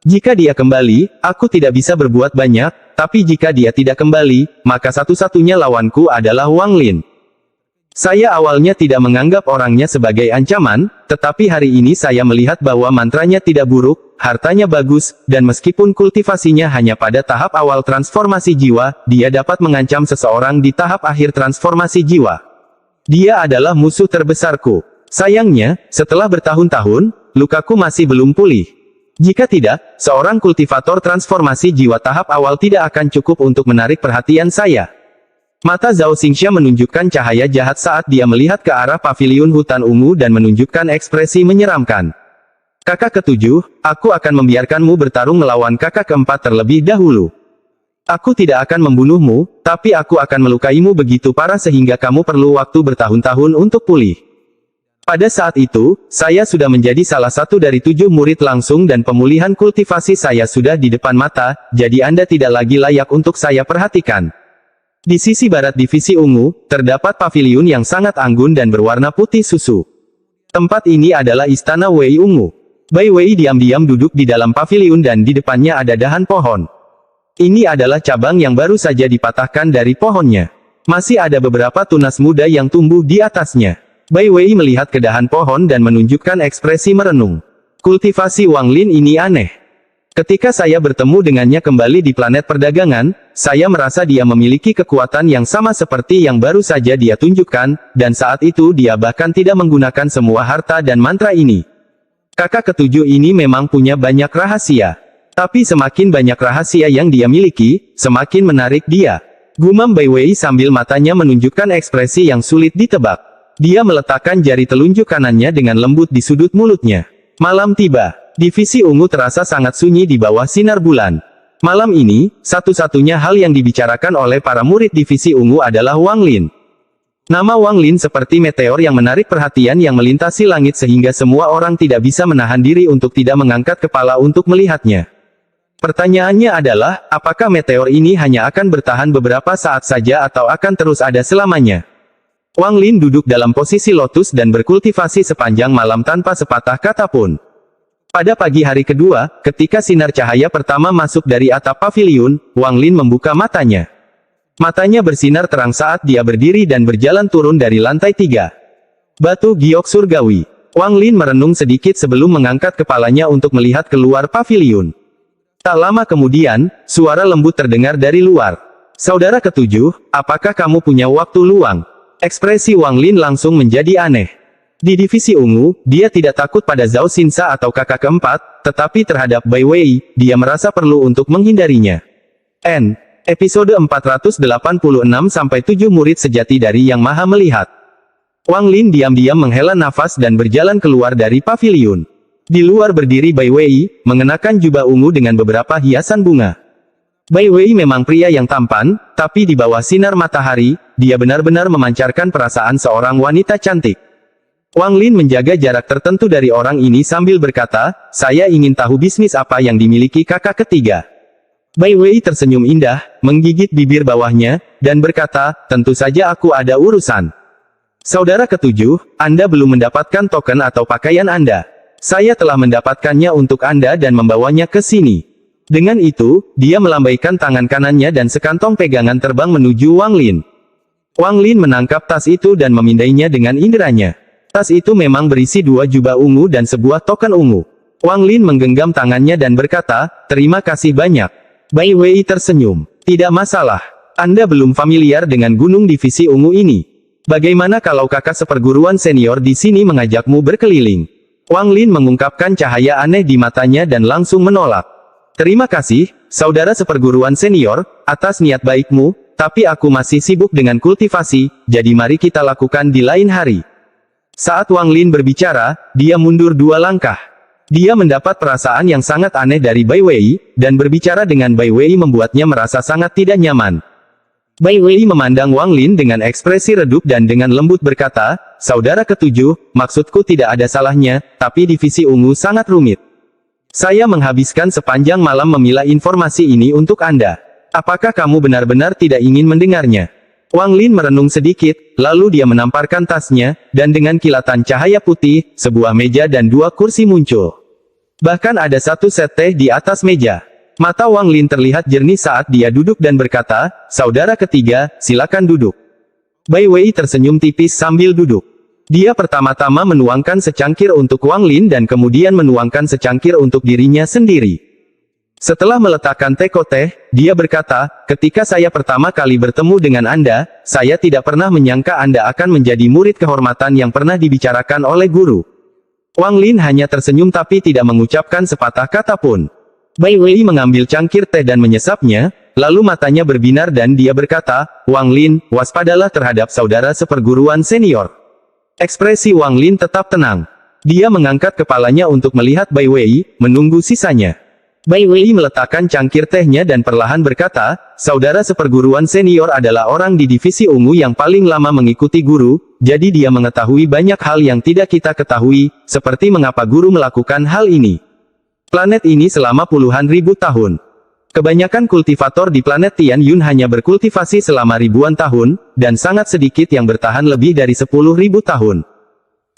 Jika dia kembali, aku tidak bisa berbuat banyak, tapi jika dia tidak kembali, maka satu-satunya lawanku adalah Wang Lin. Saya awalnya tidak menganggap orangnya sebagai ancaman, tetapi hari ini saya melihat bahwa mantranya tidak buruk, hartanya bagus, dan meskipun kultivasinya hanya pada tahap awal transformasi jiwa, dia dapat mengancam seseorang di tahap akhir transformasi jiwa. Dia adalah musuh terbesarku. Sayangnya, setelah bertahun-tahun, lukaku masih belum pulih. Jika tidak, seorang kultivator transformasi jiwa tahap awal tidak akan cukup untuk menarik perhatian saya. Mata Zhao Xingxia menunjukkan cahaya jahat saat dia melihat ke arah paviliun hutan ungu dan menunjukkan ekspresi menyeramkan. Kakak ketujuh, aku akan membiarkanmu bertarung melawan kakak keempat terlebih dahulu. Aku tidak akan membunuhmu, tapi aku akan melukaimu begitu parah sehingga kamu perlu waktu bertahun-tahun untuk pulih. Pada saat itu, saya sudah menjadi salah satu dari 7 murid langsung dan pemulihan kultivasi saya sudah di depan mata, jadi Anda tidak lagi layak untuk saya perhatikan. Di sisi barat divisi ungu, terdapat paviliun yang sangat anggun dan berwarna putih susu. Tempat ini adalah Istana Wei Ungu. Bai Wei diam-diam duduk di dalam paviliun dan di depannya ada dahan pohon. Ini adalah cabang yang baru saja dipatahkan dari pohonnya. Masih ada beberapa tunas muda yang tumbuh di atasnya. Bai Wei melihat ke dahan pohon dan menunjukkan ekspresi merenung. Kultivasi Wang Lin ini aneh. Ketika saya bertemu dengannya kembali di planet perdagangan, saya merasa dia memiliki kekuatan yang sama seperti yang baru saja dia tunjukkan, dan saat itu dia bahkan tidak menggunakan semua harta dan mantra ini. Kakak ketujuh ini memang punya banyak rahasia. Tapi semakin banyak rahasia yang dia miliki, semakin menarik dia. Gumam Bai Wei sambil matanya menunjukkan ekspresi yang sulit ditebak. Dia meletakkan jari telunjuk kanannya dengan lembut di sudut mulutnya. Malam tiba. Divisi ungu terasa sangat sunyi di bawah sinar bulan. Malam ini, satu-satunya hal yang dibicarakan oleh para murid divisi ungu adalah Wang Lin. Nama Wang Lin seperti meteor yang menarik perhatian yang melintasi langit sehingga semua orang tidak bisa menahan diri untuk tidak mengangkat kepala untuk melihatnya. Pertanyaannya adalah, apakah meteor ini hanya akan bertahan beberapa saat saja atau akan terus ada selamanya? Wang Lin duduk dalam posisi lotus dan berkultivasi sepanjang malam tanpa sepatah kata pun. Pada pagi hari kedua, ketika sinar cahaya pertama masuk dari atap paviliun, Wang Lin membuka matanya. Matanya bersinar terang saat dia berdiri dan berjalan turun dari lantai 3. Batu giok surgawi. Wang Lin merenung sedikit sebelum mengangkat kepalanya untuk melihat keluar paviliun. Tak lama kemudian, suara lembut terdengar dari luar. Saudara ketujuh, apakah kamu punya waktu luang? Ekspresi Wang Lin langsung menjadi aneh. Di divisi ungu, dia tidak takut pada Zhao Xinsa atau kakak keempat, tetapi terhadap Bai Wei, dia merasa perlu untuk menghindarinya. Episode 486-7 Murid Sejati dari Yang Maha Melihat. Wang Lin diam-diam menghela nafas dan berjalan keluar dari paviliun. Di luar berdiri Bai Wei, mengenakan jubah ungu dengan beberapa hiasan bunga. Bai Wei memang pria yang tampan, tapi di bawah sinar matahari, dia benar-benar memancarkan perasaan seorang wanita cantik. Wang Lin menjaga jarak tertentu dari orang ini sambil berkata, saya ingin tahu bisnis apa yang dimiliki kakak ketiga. Bai Wei tersenyum indah, menggigit bibir bawahnya, dan berkata, tentu saja aku ada urusan. Saudara ketujuh, Anda belum mendapatkan token atau pakaian Anda. Saya telah mendapatkannya untuk Anda dan membawanya ke sini. Dengan itu, dia melambaikan tangan kanannya dan sekantong pegangan terbang menuju Wang Lin. Wang Lin menangkap tas itu dan memindainya dengan inderanya. Tas itu memang berisi 2 jubah ungu dan sebuah token ungu. Wang Lin menggenggam tangannya dan berkata, terima kasih banyak. Bai Wei tersenyum. Tidak masalah. Anda belum familiar dengan gunung divisi ungu ini. Bagaimana kalau kakak seperguruan senior di sini mengajakmu berkeliling? Wang Lin mengungkapkan cahaya aneh di matanya dan langsung menolak. Terima kasih, saudara seperguruan senior, atas niat baikmu, tapi aku masih sibuk dengan kultivasi, jadi mari kita lakukan di lain hari. Saat Wang Lin berbicara, dia mundur 2 langkah. Dia mendapat perasaan yang sangat aneh dari Bai Wei, dan berbicara dengan Bai Wei membuatnya merasa sangat tidak nyaman. Bai Wei memandang Wang Lin dengan ekspresi redup dan dengan lembut berkata, saudara ketujuh, maksudku tidak ada salahnya, tapi divisi ungu sangat rumit. Saya menghabiskan sepanjang malam memilah informasi ini untuk Anda. Apakah kamu benar-benar tidak ingin mendengarnya? Wang Lin merenung sedikit, lalu dia menamparkan tasnya, dan dengan kilatan cahaya putih, sebuah meja dan 2 kursi muncul. Bahkan ada 1 set teh di atas meja. Mata Wang Lin terlihat jernih saat dia duduk dan berkata, saudara ketiga, silakan duduk. Bai Wei tersenyum tipis sambil duduk. Dia pertama-tama menuangkan secangkir untuk Wang Lin dan kemudian menuangkan secangkir untuk dirinya sendiri. Setelah meletakkan teko teh, dia berkata, ketika saya pertama kali bertemu dengan Anda, saya tidak pernah menyangka Anda akan menjadi murid kehormatan yang pernah dibicarakan oleh guru. Wang Lin hanya tersenyum tapi tidak mengucapkan sepatah kata pun. Bai Wei mengambil cangkir teh dan menyesapnya, lalu matanya berbinar dan dia berkata, Wang Lin, waspadalah terhadap saudara seperguruan senior. Ekspresi Wang Lin tetap tenang. Dia mengangkat kepalanya untuk melihat Bai Wei, menunggu sisanya. Bai Wei meletakkan cangkir tehnya dan perlahan berkata, saudara seperguruan senior adalah orang di divisi ungu yang paling lama mengikuti guru, jadi dia mengetahui banyak hal yang tidak kita ketahui, seperti mengapa guru melakukan hal ini. Planet ini selama puluhan ribu tahun. Kebanyakan kultivator di planet Tian Yun hanya berkultivasi selama ribuan tahun, dan sangat sedikit yang bertahan lebih dari 10.000 tahun.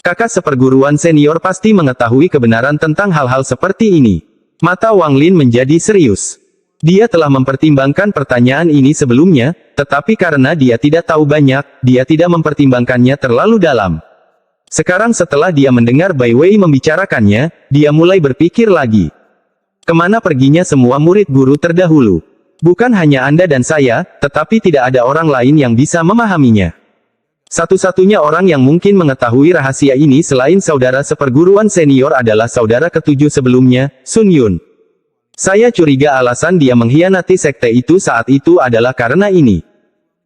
Kakak seperguruan senior pasti mengetahui kebenaran tentang hal-hal seperti ini. Mata Wang Lin menjadi serius. Dia telah mempertimbangkan pertanyaan ini sebelumnya, tetapi karena dia tidak tahu banyak, dia tidak mempertimbangkannya terlalu dalam. Sekarang setelah dia mendengar Bai Wei membicarakannya, dia mulai berpikir lagi. Kemana perginya semua murid guru terdahulu? Bukan hanya Anda dan saya, tetapi tidak ada orang lain yang bisa memahaminya. Satu-satunya orang yang mungkin mengetahui rahasia ini selain saudara seperguruan senior adalah saudara ketujuh sebelumnya, Sun Yun. Saya curiga alasan dia mengkhianati sekte itu saat itu adalah karena ini.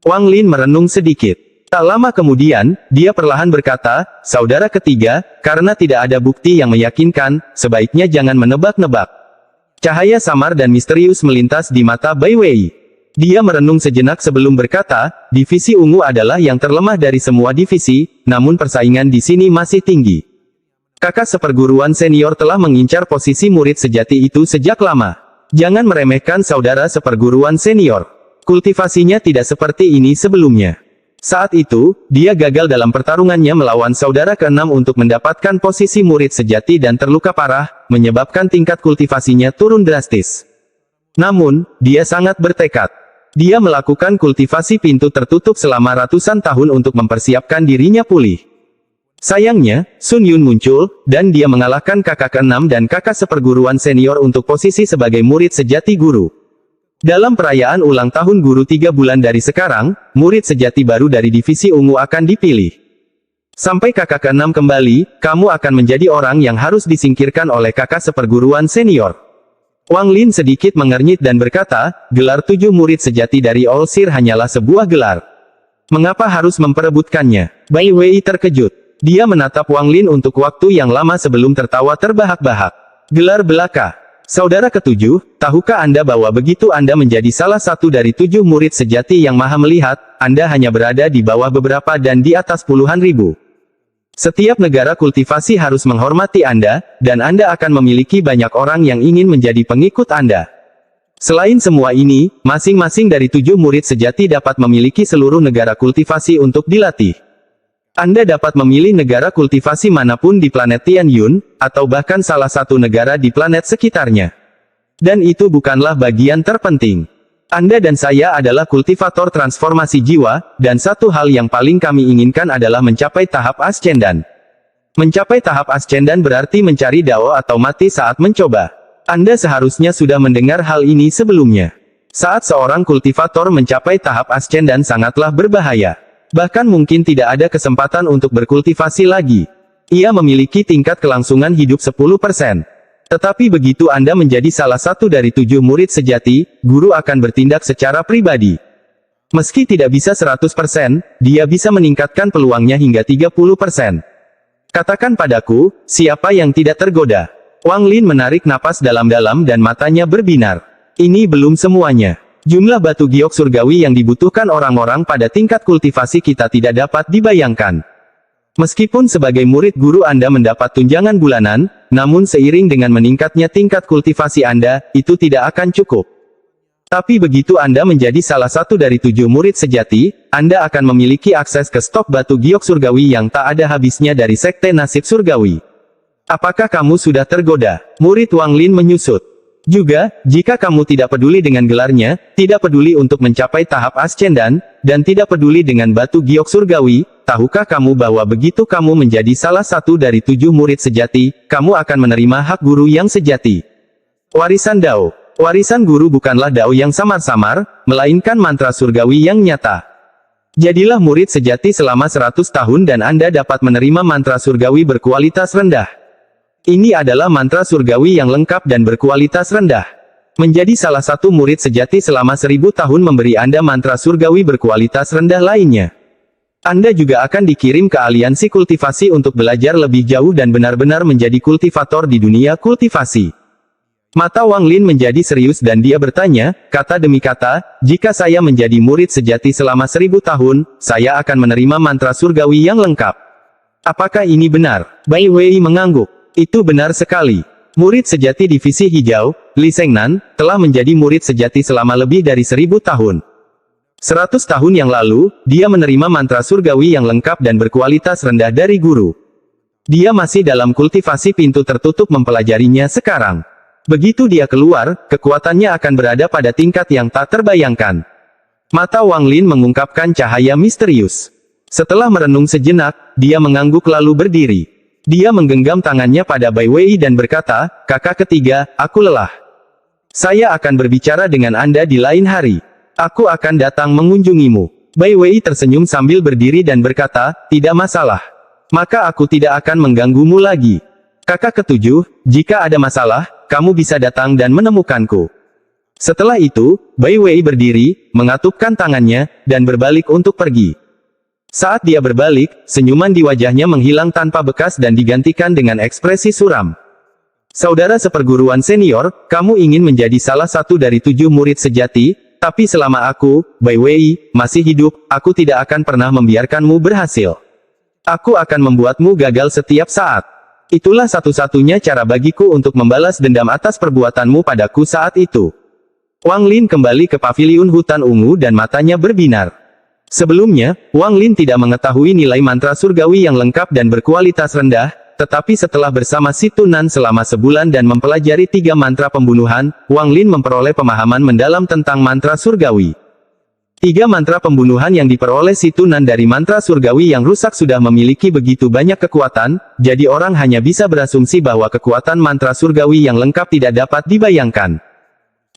Wang Lin merenung sedikit. Tak lama kemudian, dia perlahan berkata, saudara ketiga, karena tidak ada bukti yang meyakinkan, sebaiknya jangan menebak-nebak. Cahaya samar dan misterius melintas di mata Bai Wei. Dia merenung sejenak sebelum berkata, divisi ungu adalah yang terlemah dari semua divisi, namun persaingan di sini masih tinggi. Kakak seperguruan senior telah mengincar posisi murid sejati itu sejak lama. Jangan meremehkan saudara seperguruan senior. Kultivasinya tidak seperti ini sebelumnya. Saat itu, dia gagal dalam pertarungannya melawan saudara keenam untuk mendapatkan posisi murid sejati dan terluka parah, menyebabkan tingkat kultivasinya turun drastis. Namun, dia sangat bertekad. Dia melakukan kultivasi pintu tertutup selama ratusan tahun untuk mempersiapkan dirinya pulih. Sayangnya, Sun Yun muncul, dan dia mengalahkan kakak keenam dan kakak seperguruan senior untuk posisi sebagai murid sejati guru. Dalam perayaan ulang tahun guru 3 bulan dari sekarang, murid sejati baru dari divisi ungu akan dipilih. Sampai kakak keenam kembali, kamu akan menjadi orang yang harus disingkirkan oleh kakak seperguruan senior. Wang Lin sedikit mengernyit dan berkata, gelar 7 murid sejati dari All Seer hanyalah sebuah gelar. Mengapa harus memperebutkannya? Bai Wei terkejut. Dia menatap Wang Lin untuk waktu yang lama sebelum tertawa terbahak-bahak. Gelar belaka. Saudara ketujuh, tahukah Anda bahwa begitu Anda menjadi salah satu dari 7 murid sejati yang maha melihat, Anda hanya berada di bawah beberapa dan di atas puluhan ribu. Setiap negara kultivasi harus menghormati Anda, dan Anda akan memiliki banyak orang yang ingin menjadi pengikut Anda. Selain semua ini, masing-masing dari 7 murid sejati dapat memiliki seluruh negara kultivasi untuk dilatih. Anda dapat memilih negara kultivasi manapun di planet Tian Yun, atau bahkan salah satu negara di planet sekitarnya. Dan itu bukanlah bagian terpenting. Anda dan saya adalah kultivator transformasi jiwa, dan satu hal yang paling kami inginkan adalah mencapai tahap ascendan. Mencapai tahap ascendan berarti mencari dao atau mati saat mencoba. Anda seharusnya sudah mendengar hal ini sebelumnya. Saat seorang kultivator mencapai tahap ascendan sangatlah berbahaya. Bahkan mungkin tidak ada kesempatan untuk berkultivasi lagi. Ia memiliki tingkat kelangsungan hidup 10%. Tetapi begitu Anda menjadi salah satu dari 7 murid sejati, guru akan bertindak secara pribadi. Meski tidak bisa 100%, dia bisa meningkatkan peluangnya hingga 30%. Katakan padaku, siapa yang tidak tergoda? Wang Lin menarik napas dalam-dalam dan matanya berbinar. Ini belum semuanya. Jumlah batu giok surgawi yang dibutuhkan orang-orang pada tingkat kultivasi kita tidak dapat dibayangkan. Meskipun sebagai murid guru Anda mendapat tunjangan bulanan, namun seiring dengan meningkatnya tingkat kultivasi Anda, itu tidak akan cukup. Tapi begitu Anda menjadi salah satu dari 7 murid sejati, Anda akan memiliki akses ke stok batu giok surgawi yang tak ada habisnya dari sekte nasib surgawi. Apakah kamu sudah tergoda? Murid Wang Lin menyusut. Juga, jika kamu tidak peduli dengan gelarnya, tidak peduli untuk mencapai tahap ascendan, dan tidak peduli dengan batu giok surgawi, tahukah kamu bahwa begitu kamu menjadi salah satu dari 7 murid sejati, kamu akan menerima hak guru yang sejati. Warisan Dao. Warisan guru bukanlah Dao yang samar-samar, melainkan mantra surgawi yang nyata. Jadilah murid sejati selama 100 tahun dan Anda dapat menerima mantra surgawi berkualitas rendah. Ini adalah mantra surgawi yang lengkap dan berkualitas rendah. Menjadi salah satu murid sejati selama 1000 tahun memberi Anda mantra surgawi berkualitas rendah lainnya. Anda juga akan dikirim ke aliansi kultivasi untuk belajar lebih jauh dan benar-benar menjadi kultivator di dunia kultivasi. Mata Wang Lin menjadi serius dan dia bertanya, kata demi kata, jika saya menjadi murid sejati selama 1000 tahun, saya akan menerima mantra surgawi yang lengkap. Apakah ini benar? Bai Wei mengangguk. Itu benar sekali. Murid sejati divisi hijau, Li Shengnan, telah menjadi murid sejati selama lebih dari 1000 tahun. 100 tahun yang lalu, dia menerima mantra surgawi yang lengkap dan berkualitas rendah dari guru. Dia masih dalam kultivasi pintu tertutup mempelajarinya sekarang. Begitu dia keluar, kekuatannya akan berada pada tingkat yang tak terbayangkan. Mata Wang Lin mengungkapkan cahaya misterius. Setelah merenung sejenak, dia mengangguk lalu berdiri. Dia menggenggam tangannya pada Bai Wei dan berkata, kakak ketiga, aku lelah. Saya akan berbicara dengan Anda di lain hari. Aku akan datang mengunjungimu. Bai Wei tersenyum sambil berdiri dan berkata, tidak masalah. Maka aku tidak akan mengganggumu lagi. Kakak ketujuh, jika ada masalah, kamu bisa datang dan menemukanku. Setelah itu, Bai Wei berdiri, mengatupkan tangannya, dan berbalik untuk pergi. Saat dia berbalik, senyuman di wajahnya menghilang tanpa bekas dan digantikan dengan ekspresi suram. Saudara seperguruan senior, kamu ingin menjadi salah satu dari 7 murid sejati, tapi selama aku, Bai Wei, masih hidup, aku tidak akan pernah membiarkanmu berhasil. Aku akan membuatmu gagal setiap saat. Itulah satu-satunya cara bagiku untuk membalas dendam atas perbuatanmu padaku saat itu. Wang Lin kembali ke paviliun hutan ungu dan matanya berbinar. Sebelumnya, Wang Lin tidak mengetahui nilai mantra surgawi yang lengkap dan berkualitas rendah, tetapi setelah bersama Si Tunan selama sebulan dan mempelajari 3 mantra pembunuhan, Wang Lin memperoleh pemahaman mendalam tentang mantra surgawi. 3 mantra pembunuhan yang diperoleh Si Tunan dari mantra surgawi yang rusak sudah memiliki begitu banyak kekuatan, jadi orang hanya bisa berasumsi bahwa kekuatan mantra surgawi yang lengkap tidak dapat dibayangkan.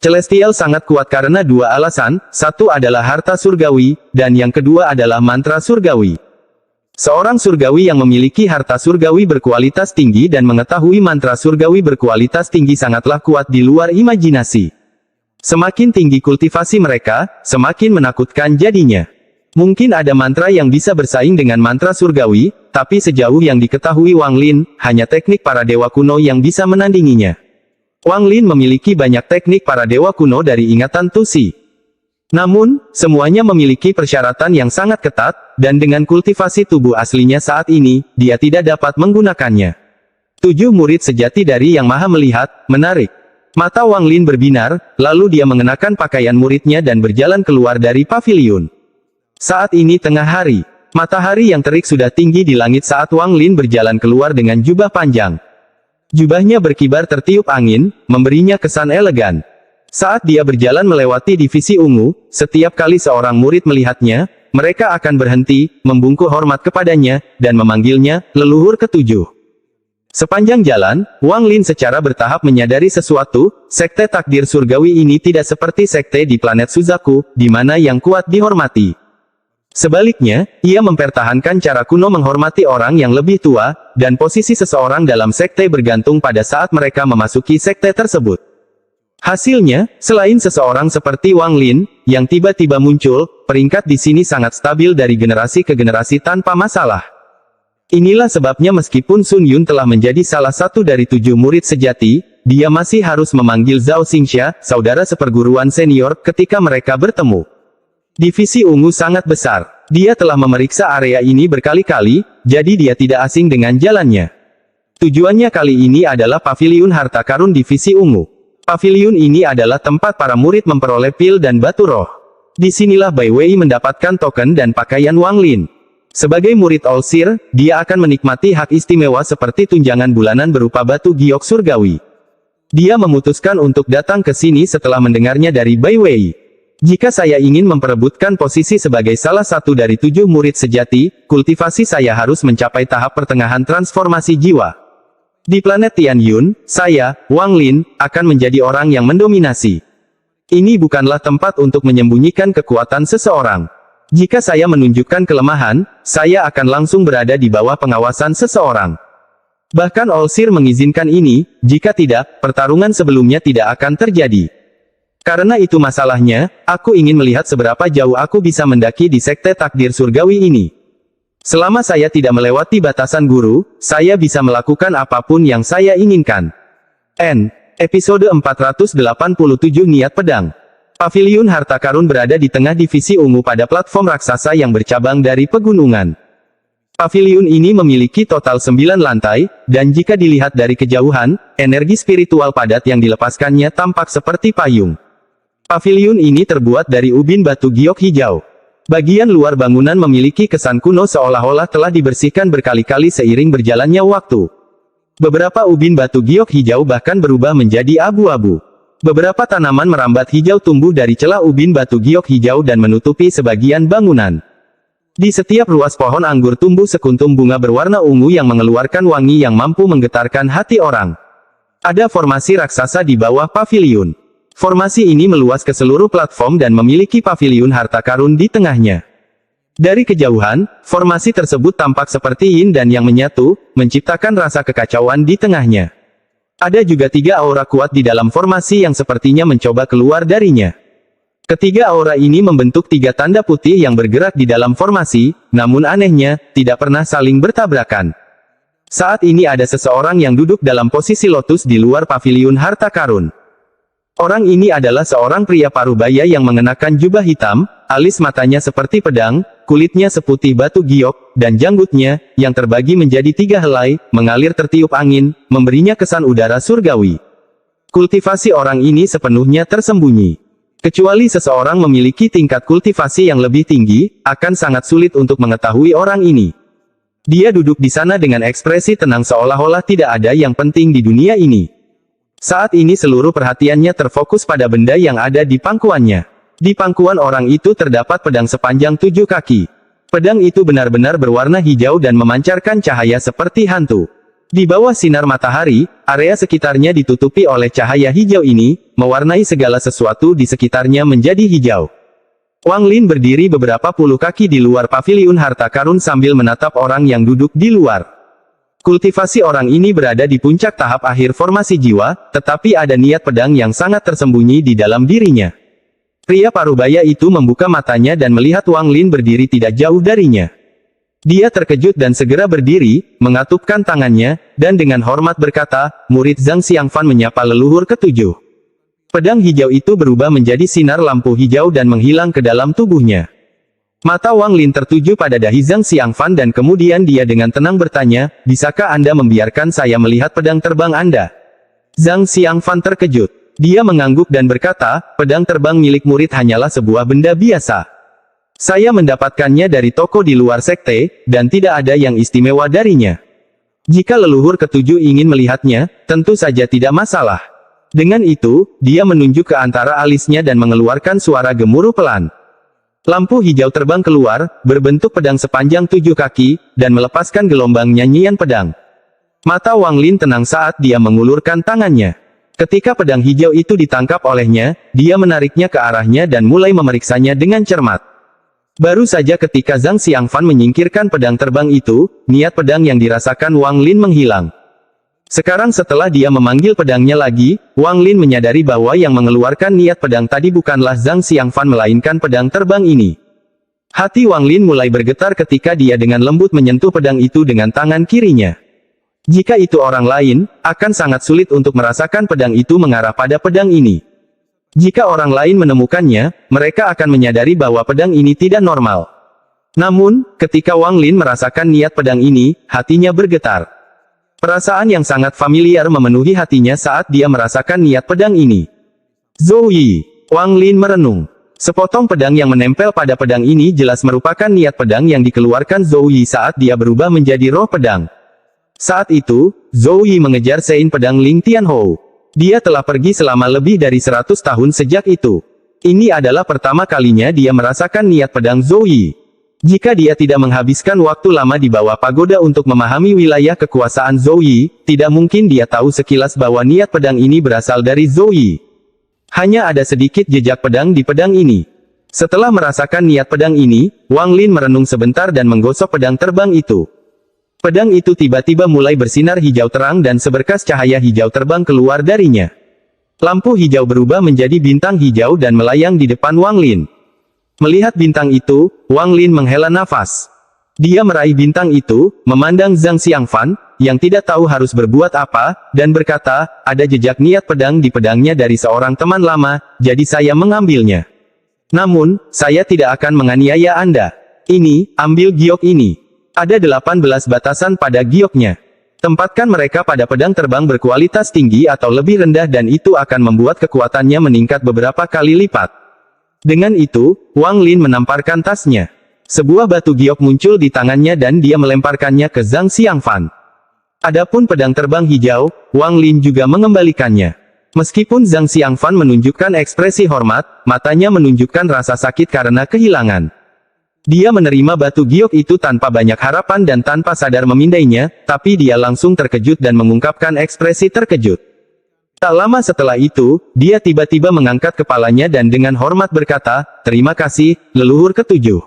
Celestial sangat kuat karena 2 alasan, satu adalah harta surgawi, dan yang kedua adalah mantra surgawi. Seorang surgawi yang memiliki harta surgawi berkualitas tinggi dan mengetahui mantra surgawi berkualitas tinggi sangatlah kuat di luar imajinasi. Semakin tinggi kultivasi mereka, semakin menakutkan jadinya. Mungkin ada mantra yang bisa bersaing dengan mantra surgawi, tapi sejauh yang diketahui Wang Lin, hanya teknik para dewa kuno yang bisa menandinginya. Wang Lin memiliki banyak teknik para dewa kuno dari ingatan Tusi. Namun, semuanya memiliki persyaratan yang sangat ketat, dan dengan kultivasi tubuh aslinya saat ini, dia tidak dapat menggunakannya. 7 murid sejati dari Yang Maha Melihat, menarik. Mata Wang Lin berbinar, lalu dia mengenakan pakaian muridnya dan berjalan keluar dari paviliun. Saat ini tengah hari. Matahari yang terik sudah tinggi di langit saat Wang Lin berjalan keluar dengan jubah panjang. Jubahnya berkibar tertiup angin, memberinya kesan elegan. Saat dia berjalan melewati divisi ungu, setiap kali seorang murid melihatnya, mereka akan berhenti, membungkuk hormat kepadanya, dan memanggilnya, leluhur ketujuh. Sepanjang jalan, Wang Lin secara bertahap menyadari sesuatu, sekte takdir surgawi ini tidak seperti sekte di planet Suzaku, di mana yang kuat dihormati. Sebaliknya, ia mempertahankan cara kuno menghormati orang yang lebih tua, dan posisi seseorang dalam sekte bergantung pada saat mereka memasuki sekte tersebut. Hasilnya, selain seseorang seperti Wang Lin, yang tiba-tiba muncul, peringkat di sini sangat stabil dari generasi ke generasi tanpa masalah. Inilah sebabnya meskipun Sun Yun telah menjadi salah satu dari 7 murid sejati, dia masih harus memanggil Zhao Xingxia, saudara seperguruan senior, ketika mereka bertemu. Divisi ungu sangat besar. Dia telah memeriksa area ini berkali-kali, jadi dia tidak asing dengan jalannya. Tujuannya kali ini adalah paviliun harta karun divisi ungu. Paviliun ini adalah tempat para murid memperoleh pil dan batu roh. Disinilah Bai Wei mendapatkan token dan pakaian Wang Lin. Sebagai murid All-Seer, dia akan menikmati hak istimewa seperti tunjangan bulanan berupa batu giok surgawi. Dia memutuskan untuk datang ke sini setelah mendengarnya dari Bai Wei. Jika saya ingin memperebutkan posisi sebagai salah satu dari 7 murid sejati, kultivasi saya harus mencapai tahap pertengahan transformasi jiwa. Di planet Tianyun, saya, Wang Lin, akan menjadi orang yang mendominasi. Ini bukanlah tempat untuk menyembunyikan kekuatan seseorang. Jika saya menunjukkan kelemahan, saya akan langsung berada di bawah pengawasan seseorang. Bahkan Olsir mengizinkan ini, jika tidak, pertarungan sebelumnya tidak akan terjadi. Karena itu masalahnya, aku ingin melihat seberapa jauh aku bisa mendaki di sekte takdir surgawi ini. Selama saya tidak melewati batasan guru, saya bisa melakukan apapun yang saya inginkan. Episode 487 Niat Pedang. Paviliun Harta Karun berada di tengah divisi ungu pada platform raksasa yang bercabang dari pegunungan. Paviliun ini memiliki total 9 lantai, dan jika dilihat dari kejauhan, energi spiritual padat yang dilepaskannya tampak seperti payung. Paviliun ini terbuat dari ubin batu giok hijau. Bagian luar bangunan memiliki kesan kuno seolah-olah telah dibersihkan berkali-kali seiring berjalannya waktu. Beberapa ubin batu giok hijau bahkan berubah menjadi abu-abu. Beberapa tanaman merambat hijau tumbuh dari celah ubin batu giok hijau dan menutupi sebagian bangunan. Di setiap ruas pohon anggur tumbuh sekuntum bunga berwarna ungu yang mengeluarkan wangi yang mampu menggetarkan hati orang. Ada formasi raksasa di bawah paviliun. Formasi ini meluas ke seluruh platform dan memiliki paviliun harta karun di tengahnya. Dari kejauhan, formasi tersebut tampak seperti yin dan yang menyatu, menciptakan rasa kekacauan di tengahnya. Ada juga 3 aura kuat di dalam formasi yang sepertinya mencoba keluar darinya. Ketiga aura ini membentuk 3 tanda putih yang bergerak di dalam formasi, namun anehnya, tidak pernah saling bertabrakan. Saat ini ada seseorang yang duduk dalam posisi lotus di luar paviliun harta karun. Orang ini adalah seorang pria parubaya yang mengenakan jubah hitam, alis matanya seperti pedang, kulitnya seputih batu giok, dan janggutnya, yang terbagi menjadi 3 helai, mengalir tertiup angin, memberinya kesan udara surgawi. Kultivasi orang ini sepenuhnya tersembunyi. Kecuali seseorang memiliki tingkat kultivasi yang lebih tinggi, akan sangat sulit untuk mengetahui orang ini. Dia duduk di sana dengan ekspresi tenang seolah-olah tidak ada yang penting di dunia ini. Saat ini seluruh perhatiannya terfokus pada benda yang ada di pangkuannya. Di pangkuan orang itu terdapat pedang sepanjang 7 kaki. Pedang itu benar-benar berwarna hijau dan memancarkan cahaya seperti hantu. Di bawah sinar matahari, area sekitarnya ditutupi oleh cahaya hijau ini, mewarnai segala sesuatu di sekitarnya menjadi hijau. Wang Lin berdiri beberapa puluh kaki di luar paviliun harta karun sambil menatap orang yang duduk di luar. Kultivasi orang ini berada di puncak tahap akhir formasi jiwa, tetapi ada niat pedang yang sangat tersembunyi di dalam dirinya. Pria parubaya itu membuka matanya dan melihat Wang Lin berdiri tidak jauh darinya. Dia terkejut dan segera berdiri, mengatupkan tangannya, dan dengan hormat berkata, murid Zhang Xiangfan menyapa leluhur ke-7. Pedang hijau itu berubah menjadi sinar lampu hijau dan menghilang ke dalam tubuhnya. Mata Wang Lin tertuju pada dahi Zhang Xiangfan dan kemudian dia dengan tenang bertanya, bisakah Anda membiarkan saya melihat pedang terbang Anda? Zhang Xiangfan terkejut. Dia mengangguk dan berkata, pedang terbang milik murid hanyalah sebuah benda biasa. Saya mendapatkannya dari toko di luar sekte, dan tidak ada yang istimewa darinya. Jika leluhur ke-7 ingin melihatnya, tentu saja tidak masalah. Dengan itu, dia menunjuk ke antara alisnya dan mengeluarkan suara gemuruh pelan. Lampu hijau terbang keluar, berbentuk pedang sepanjang 7 kaki, dan melepaskan gelombang nyanyian pedang. Mata Wang Lin tenang saat dia mengulurkan tangannya. Ketika pedang hijau itu ditangkap olehnya, dia menariknya ke arahnya dan mulai memeriksanya dengan cermat. Baru saja ketika Zhang Xiangfan menyingkirkan pedang terbang itu, niat pedang yang dirasakan Wang Lin menghilang. Sekarang setelah dia memanggil pedangnya lagi, Wang Lin menyadari bahwa yang mengeluarkan niat pedang tadi bukanlah Zhang Xiangfan melainkan pedang terbang ini. Hati Wang Lin mulai bergetar ketika dia dengan lembut menyentuh pedang itu dengan tangan kirinya. Jika itu orang lain, akan sangat sulit untuk merasakan pedang itu mengarah pada pedang ini. Jika orang lain menemukannya, mereka akan menyadari bahwa pedang ini tidak normal. Namun, ketika Wang Lin merasakan niat pedang ini, hatinya bergetar. Perasaan yang sangat familiar memenuhi hatinya saat dia merasakan niat pedang ini. Zhou Yi. Wang Lin merenung. Sepotong pedang yang menempel pada pedang ini jelas merupakan niat pedang yang dikeluarkan Zhou Yi saat dia berubah menjadi roh pedang. Saat itu, Zhou Yi mengejar Sein pedang Ling Tianhou. Dia telah pergi selama lebih dari 100 tahun sejak itu. Ini adalah pertama kalinya dia merasakan niat pedang Zhou Yi. Jika dia tidak menghabiskan waktu lama di bawah pagoda untuk memahami wilayah kekuasaan Zhou Yi, tidak mungkin dia tahu sekilas bahwa niat pedang ini berasal dari Zhou Yi. Hanya ada sedikit jejak pedang di pedang ini. Setelah merasakan niat pedang ini, Wang Lin merenung sebentar dan menggosok pedang terbang itu. Pedang itu tiba-tiba mulai bersinar hijau terang dan seberkas cahaya hijau terbang keluar darinya. Lampu hijau berubah menjadi bintang hijau dan melayang di depan Wang Lin. Melihat bintang itu, Wang Lin menghela nafas. Dia meraih bintang itu, memandang Zhang Xiangfan, yang tidak tahu harus berbuat apa, dan berkata, ada jejak niat pedang di pedangnya dari seorang teman lama, jadi saya mengambilnya. Namun, saya tidak akan menganiaya Anda. Ini, ambil giok ini. Ada 18 batasan pada gioknya. Tempatkan mereka pada pedang terbang berkualitas tinggi atau lebih rendah dan itu akan membuat kekuatannya meningkat beberapa kali lipat. Dengan itu, Wang Lin menamparkan tasnya. Sebuah batu giok muncul di tangannya dan dia melemparkannya ke Zhang Xiangfan. Adapun pedang terbang hijau, Wang Lin juga mengembalikannya. Meskipun Zhang Xiangfan menunjukkan ekspresi hormat, matanya menunjukkan rasa sakit karena kehilangan. Dia menerima batu giok itu tanpa banyak harapan dan tanpa sadar memindainya, tapi dia langsung terkejut dan mengungkapkan ekspresi terkejut. Tak lama setelah itu, dia tiba-tiba mengangkat kepalanya dan dengan hormat berkata, terima kasih, leluhur ketujuh.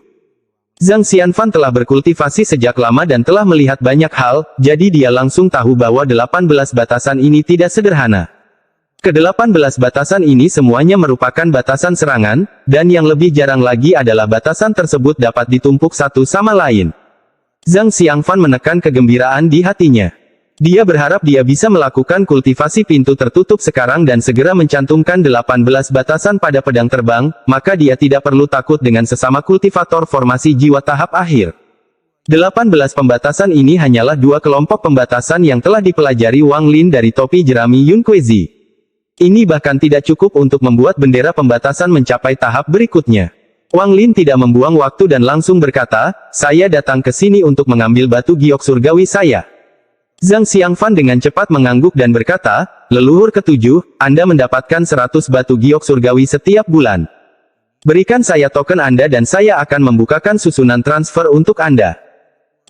Zhang Xiangfan telah berkultivasi sejak lama dan telah melihat banyak hal, jadi dia langsung tahu bahwa 18 batasan ini tidak sederhana. Ke-18 batasan ini semuanya merupakan batasan serangan, dan yang lebih jarang lagi adalah batasan tersebut dapat ditumpuk satu sama lain. Zhang Xiangfan menekan kegembiraan di hatinya. Dia berharap dia bisa melakukan kultivasi pintu tertutup sekarang dan segera mencantumkan 18 batasan pada pedang terbang, maka dia tidak perlu takut dengan sesama kultivator formasi jiwa tahap akhir. 18 pembatasan ini hanyalah dua kelompok pembatasan yang telah dipelajari Wang Lin dari topi jerami Yun Kuezi. Ini bahkan tidak cukup untuk membuat bendera pembatasan mencapai tahap berikutnya. Wang Lin tidak membuang waktu dan langsung berkata, saya datang ke sini untuk mengambil batu giok surgawi saya. Zhang Xiangfan dengan cepat mengangguk dan berkata, leluhur ketujuh, Anda mendapatkan 100 batu giok surgawi setiap bulan. Berikan saya token Anda dan saya akan membukakan susunan transfer untuk Anda.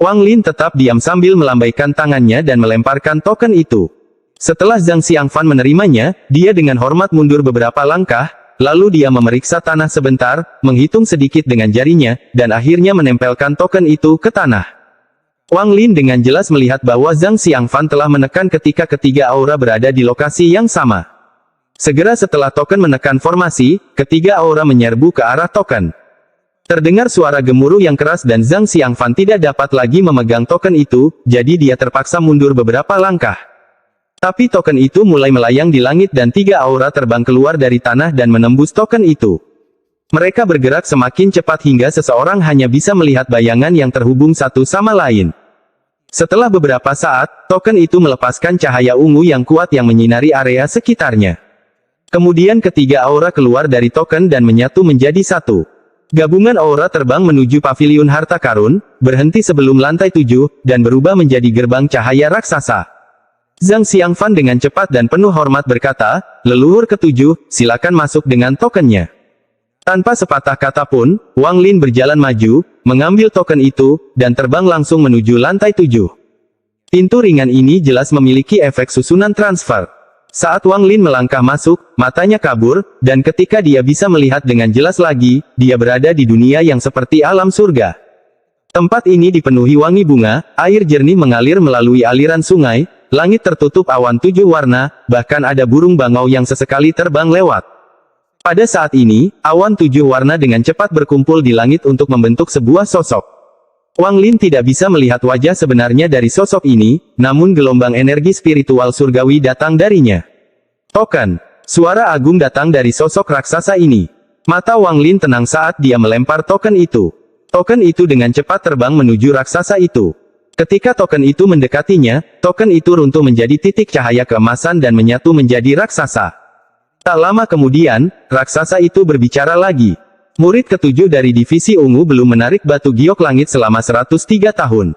Wang Lin tetap diam sambil melambaikan tangannya dan melemparkan token itu. Setelah Zhang Xiangfan menerimanya, dia dengan hormat mundur beberapa langkah, lalu dia memeriksa tanah sebentar, menghitung sedikit dengan jarinya, dan akhirnya menempelkan token itu ke tanah. Wang Lin dengan jelas melihat bahwa Zhang Xiangfan telah menekan ketika ketiga aura berada di lokasi yang sama. Segera setelah token menekan formasi, ketiga aura menyerbu ke arah token. Terdengar suara gemuruh yang keras dan Zhang Xiangfan tidak dapat lagi memegang token itu, jadi dia terpaksa mundur beberapa langkah. Tapi token itu mulai melayang di langit dan tiga aura terbang keluar dari tanah dan menembus token itu. Mereka bergerak semakin cepat hingga seseorang hanya bisa melihat bayangan yang terhubung satu sama lain. Setelah beberapa saat, token itu melepaskan cahaya ungu yang kuat yang menyinari area sekitarnya. Kemudian ketiga aura keluar dari token dan menyatu menjadi satu. Gabungan aura terbang menuju paviliun harta karun, berhenti sebelum lantai 7, dan berubah menjadi gerbang cahaya raksasa. Zhang Xiangfan dengan cepat dan penuh hormat berkata, leluhur ketujuh, silakan masuk dengan tokennya. Tanpa sepatah kata pun, Wang Lin berjalan maju, mengambil token itu, dan terbang langsung menuju lantai 7. Pintu ringan ini jelas memiliki efek susunan transfer. Saat Wang Lin melangkah masuk, matanya kabur, dan ketika dia bisa melihat dengan jelas lagi, dia berada di dunia yang seperti alam surga. Tempat ini dipenuhi wangi bunga, air jernih mengalir melalui aliran sungai, langit tertutup awan 7 warna, bahkan ada burung bangau yang sesekali terbang lewat. Pada saat ini, awan 7 warna dengan cepat berkumpul di langit untuk membentuk sebuah sosok. Wang Lin tidak bisa melihat wajah sebenarnya dari sosok ini, namun gelombang energi spiritual surgawi datang darinya. Token. Suara agung datang dari sosok raksasa ini. Mata Wang Lin tenang saat dia melempar token itu. Token itu dengan cepat terbang menuju raksasa itu. Ketika token itu mendekatinya, token itu runtuh menjadi titik cahaya keemasan dan menyatu menjadi raksasa. Tak lama kemudian, raksasa itu berbicara lagi. Murid ketujuh dari divisi ungu belum menarik batu giok langit selama 103 tahun.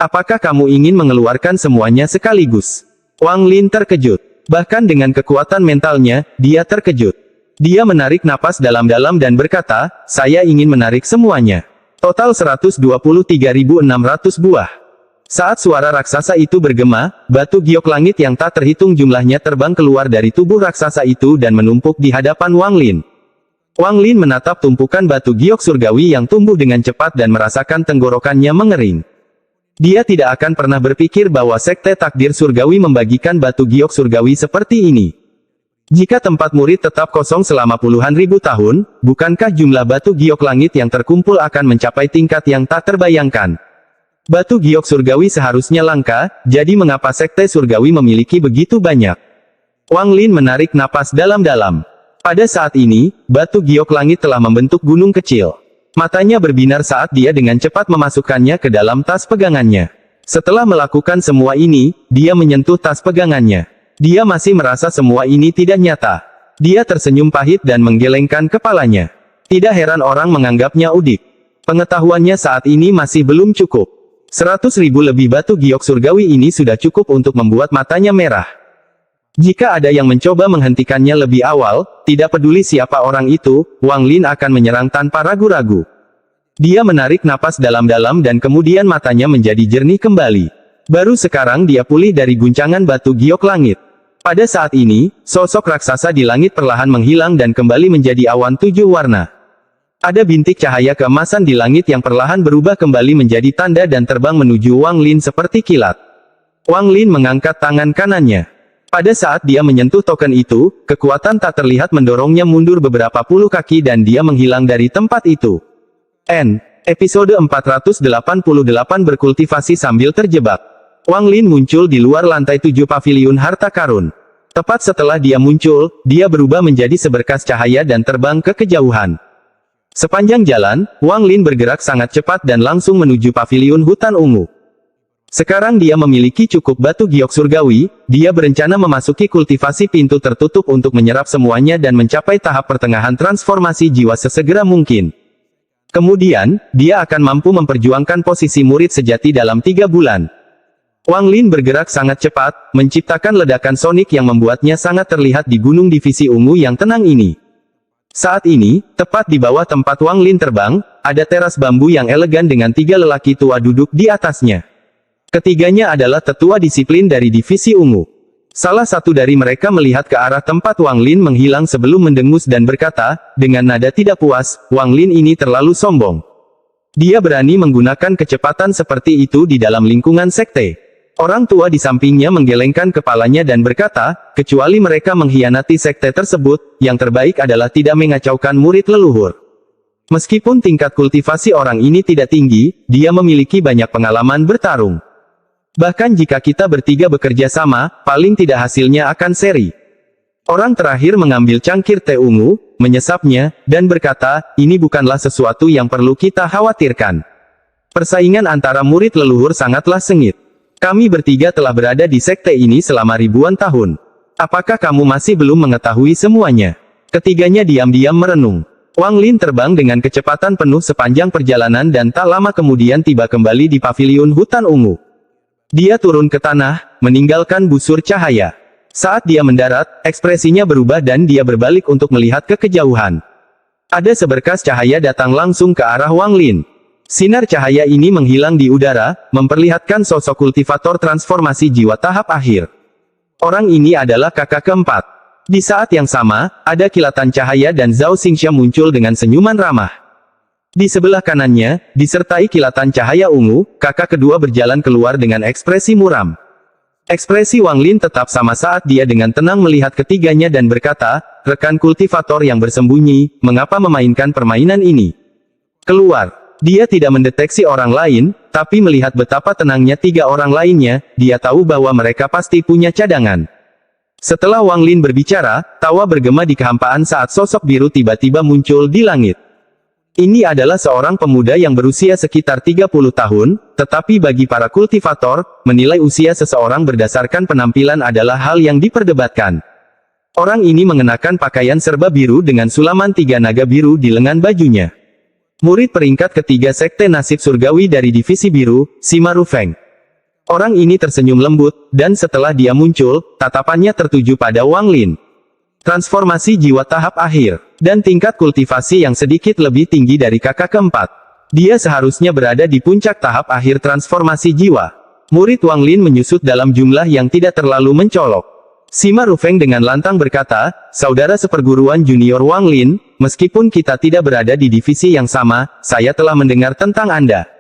Apakah kamu ingin mengeluarkan semuanya sekaligus? Wang Lin terkejut. Bahkan dengan kekuatan mentalnya, dia terkejut. Dia menarik napas dalam-dalam dan berkata, saya ingin menarik semuanya. Total 123.600 buah. Saat suara raksasa itu bergema, batu giok langit yang tak terhitung jumlahnya terbang keluar dari tubuh raksasa itu dan menumpuk di hadapan Wang Lin. Wang Lin menatap tumpukan batu giok surgawi yang tumbuh dengan cepat dan merasakan tenggorokannya mengering. Dia tidak akan pernah berpikir bahwa Sekte Takdir Surgawi membagikan batu giok surgawi seperti ini. Jika tempat murid tetap kosong selama puluhan ribu tahun, bukankah jumlah batu giok langit yang terkumpul akan mencapai tingkat yang tak terbayangkan? Batu giok surgawi seharusnya langka, jadi mengapa Sekte Surgawi memiliki begitu banyak? Wang Lin menarik napas dalam-dalam. Pada saat ini, batu giok langit telah membentuk gunung kecil. Matanya berbinar saat dia dengan cepat memasukkannya ke dalam tas pegangannya. Setelah melakukan semua ini, dia menyentuh tas pegangannya. Dia masih merasa semua ini tidak nyata. Dia tersenyum pahit dan menggelengkan kepalanya. Tidak heran orang menganggapnya udik. Pengetahuannya saat ini masih belum cukup. 100.000 lebih batu giok surgawi ini sudah cukup untuk membuat matanya merah. Jika ada yang mencoba menghentikannya lebih awal, tidak peduli siapa orang itu, Wang Lin akan menyerang tanpa ragu-ragu. Dia menarik napas dalam-dalam dan kemudian matanya menjadi jernih kembali. Baru sekarang dia pulih dari guncangan batu giok langit. Pada saat ini, sosok raksasa di langit perlahan menghilang dan kembali menjadi awan 7 warna. Ada bintik cahaya keemasan di langit yang perlahan berubah kembali menjadi tanda dan terbang menuju Wang Lin seperti kilat. Wang Lin mengangkat tangan kanannya. Pada saat dia menyentuh token itu, kekuatan tak terlihat mendorongnya mundur beberapa puluh kaki dan dia menghilang dari tempat itu. Episode 488 berkultivasi sambil terjebak. Wang Lin muncul di luar lantai 7 paviliun harta karun. Tepat setelah dia muncul, dia berubah menjadi seberkas cahaya dan terbang ke kejauhan. Sepanjang jalan, Wang Lin bergerak sangat cepat dan langsung menuju paviliun hutan ungu. Sekarang dia memiliki cukup batu giok surgawi, dia berencana memasuki kultivasi pintu tertutup untuk menyerap semuanya dan mencapai tahap pertengahan transformasi jiwa sesegera mungkin. Kemudian, dia akan mampu memperjuangkan posisi murid sejati dalam 3 bulan. Wang Lin bergerak sangat cepat, menciptakan ledakan sonik yang membuatnya sangat terlihat di gunung divisi ungu yang tenang ini. Saat ini, tepat di bawah tempat Wang Lin terbang, ada teras bambu yang elegan dengan 3 lelaki tua duduk di atasnya. Ketiganya adalah tetua disiplin dari divisi ungu. Salah satu dari mereka melihat ke arah tempat Wang Lin menghilang sebelum mendengus dan berkata, dengan nada tidak puas, Wang Lin ini terlalu sombong. Dia berani menggunakan kecepatan seperti itu di dalam lingkungan sekte. Orang tua di sampingnya menggelengkan kepalanya dan berkata, kecuali mereka mengkhianati sekte tersebut, yang terbaik adalah tidak mengacaukan murid leluhur. Meskipun tingkat kultivasi orang ini tidak tinggi, dia memiliki banyak pengalaman bertarung. Bahkan jika kita bertiga bekerja sama, paling tidak hasilnya akan seri. Orang terakhir mengambil cangkir teh ungu, menyesapnya, dan berkata, ini bukanlah sesuatu yang perlu kita khawatirkan. Persaingan antara murid leluhur sangatlah sengit. Kami bertiga telah berada di sekte ini selama ribuan tahun. Apakah kamu masih belum mengetahui semuanya? Ketiganya diam-diam merenung. Wang Lin terbang dengan kecepatan penuh sepanjang perjalanan dan tak lama kemudian tiba kembali di paviliun hutan ungu. Dia turun ke tanah, meninggalkan busur cahaya. Saat dia mendarat, ekspresinya berubah dan dia berbalik untuk melihat ke kejauhan. Ada seberkas cahaya datang langsung ke arah Wang Lin. Sinar cahaya ini menghilang di udara, memperlihatkan sosok kultivator transformasi jiwa tahap akhir. Orang ini adalah kakak keempat. Di saat yang sama, ada kilatan cahaya dan Zhao Xingxia muncul dengan senyuman ramah. Di sebelah kanannya, disertai kilatan cahaya ungu, kakak kedua berjalan keluar dengan ekspresi muram. Ekspresi Wang Lin tetap sama saat dia dengan tenang melihat ketiganya dan berkata, rekan kultivator yang bersembunyi, mengapa memainkan permainan ini? Keluar. Dia tidak mendeteksi orang lain, tapi melihat betapa tenangnya 3 orang lainnya, dia tahu bahwa mereka pasti punya cadangan. Setelah Wang Lin berbicara, tawa bergema di kehampaan saat sosok biru tiba-tiba muncul di langit. Ini adalah seorang pemuda yang berusia sekitar 30 tahun, tetapi bagi para kultivator, menilai usia seseorang berdasarkan penampilan adalah hal yang diperdebatkan. Orang ini mengenakan pakaian serba biru dengan sulaman 3 naga biru di lengan bajunya. Murid peringkat ketiga sekte nasib surgawi dari divisi biru, Sima Rufeng. Orang ini tersenyum lembut, dan setelah dia muncul, tatapannya tertuju pada Wang Lin. Transformasi jiwa tahap akhir, dan tingkat kultivasi yang sedikit lebih tinggi dari kakak keempat. Dia seharusnya berada di puncak tahap akhir transformasi jiwa. Murid Wang Lin menyusut dalam jumlah yang tidak terlalu mencolok. Sima Rufeng dengan lantang berkata, saudara seperguruan junior Wang Lin, meskipun kita tidak berada di divisi yang sama, saya telah mendengar tentang Anda.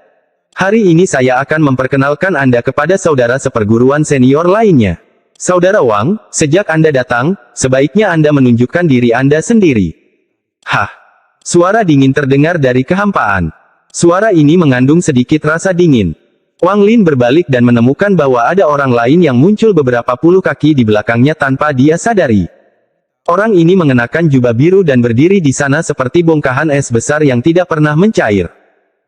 Hari ini saya akan memperkenalkan Anda kepada saudara seperguruan senior lainnya. Saudara Wang, sejak Anda datang, sebaiknya Anda menunjukkan diri Anda sendiri. Hah! Suara dingin terdengar dari kehampaan. Suara ini mengandung sedikit rasa dingin. Wang Lin berbalik dan menemukan bahwa ada orang lain yang muncul beberapa puluh kaki di belakangnya tanpa dia sadari. Orang ini mengenakan jubah biru dan berdiri di sana seperti bongkahan es besar yang tidak pernah mencair.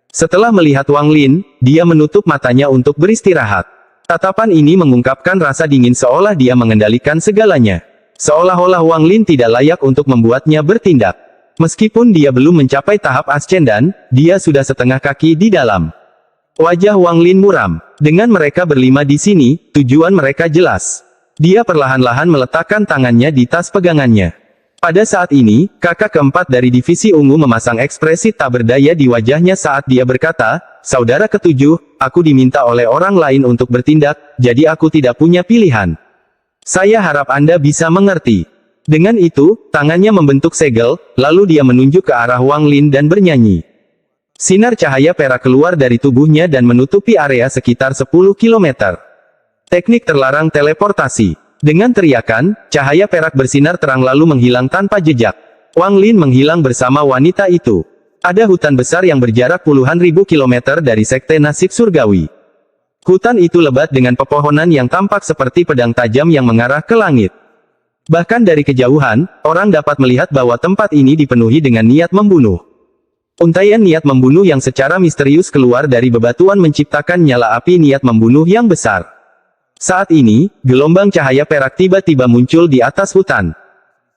Setelah melihat Wang Lin, dia menutup matanya untuk beristirahat. Tatapan ini mengungkapkan rasa dingin seolah dia mengendalikan segalanya. Seolah-olah Wang Lin tidak layak untuk membuatnya bertindak. Meskipun dia belum mencapai tahap ascendan, dia sudah setengah kaki di dalam. Wajah Wang Lin muram. Dengan mereka berlima di sini, tujuan mereka jelas. Dia perlahan-lahan meletakkan tangannya di tas pegangannya. Pada saat ini, kakak keempat dari divisi ungu memasang ekspresi tak berdaya di wajahnya saat dia berkata, "Saudara ketujuh, aku diminta oleh orang lain untuk bertindak, jadi aku tidak punya pilihan. Saya harap Anda bisa mengerti." Dengan itu, tangannya membentuk segel, lalu dia menunjuk ke arah Wang Lin dan bernyanyi. Sinar cahaya perak keluar dari tubuhnya dan menutupi area sekitar 10 km. Teknik terlarang teleportasi. Dengan teriakan, cahaya perak bersinar terang lalu menghilang tanpa jejak. Wang Lin menghilang bersama wanita itu. Ada hutan besar yang berjarak puluhan ribu kilometer dari sekte nasib surgawi. Hutan itu lebat dengan pepohonan yang tampak seperti pedang tajam yang mengarah ke langit. Bahkan dari kejauhan, orang dapat melihat bahwa tempat ini dipenuhi dengan niat membunuh. Untaian niat membunuh yang secara misterius keluar dari bebatuan menciptakan nyala api niat membunuh yang besar. Saat ini, gelombang cahaya perak tiba-tiba muncul di atas hutan.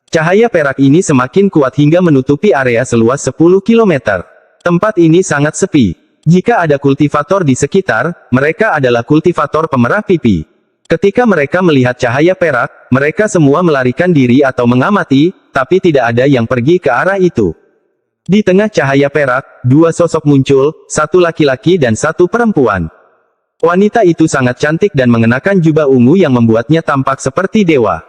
Cahaya perak ini semakin kuat hingga menutupi area seluas 10 km. Tempat ini sangat sepi. Jika ada kultivator di sekitar, mereka adalah kultivator pemerah pipi. Ketika mereka melihat cahaya perak, mereka semua melarikan diri atau mengamati, tapi tidak ada yang pergi ke arah itu. Di tengah cahaya perak, dua sosok muncul, satu laki-laki dan satu perempuan. Wanita itu sangat cantik dan mengenakan jubah ungu yang membuatnya tampak seperti dewa.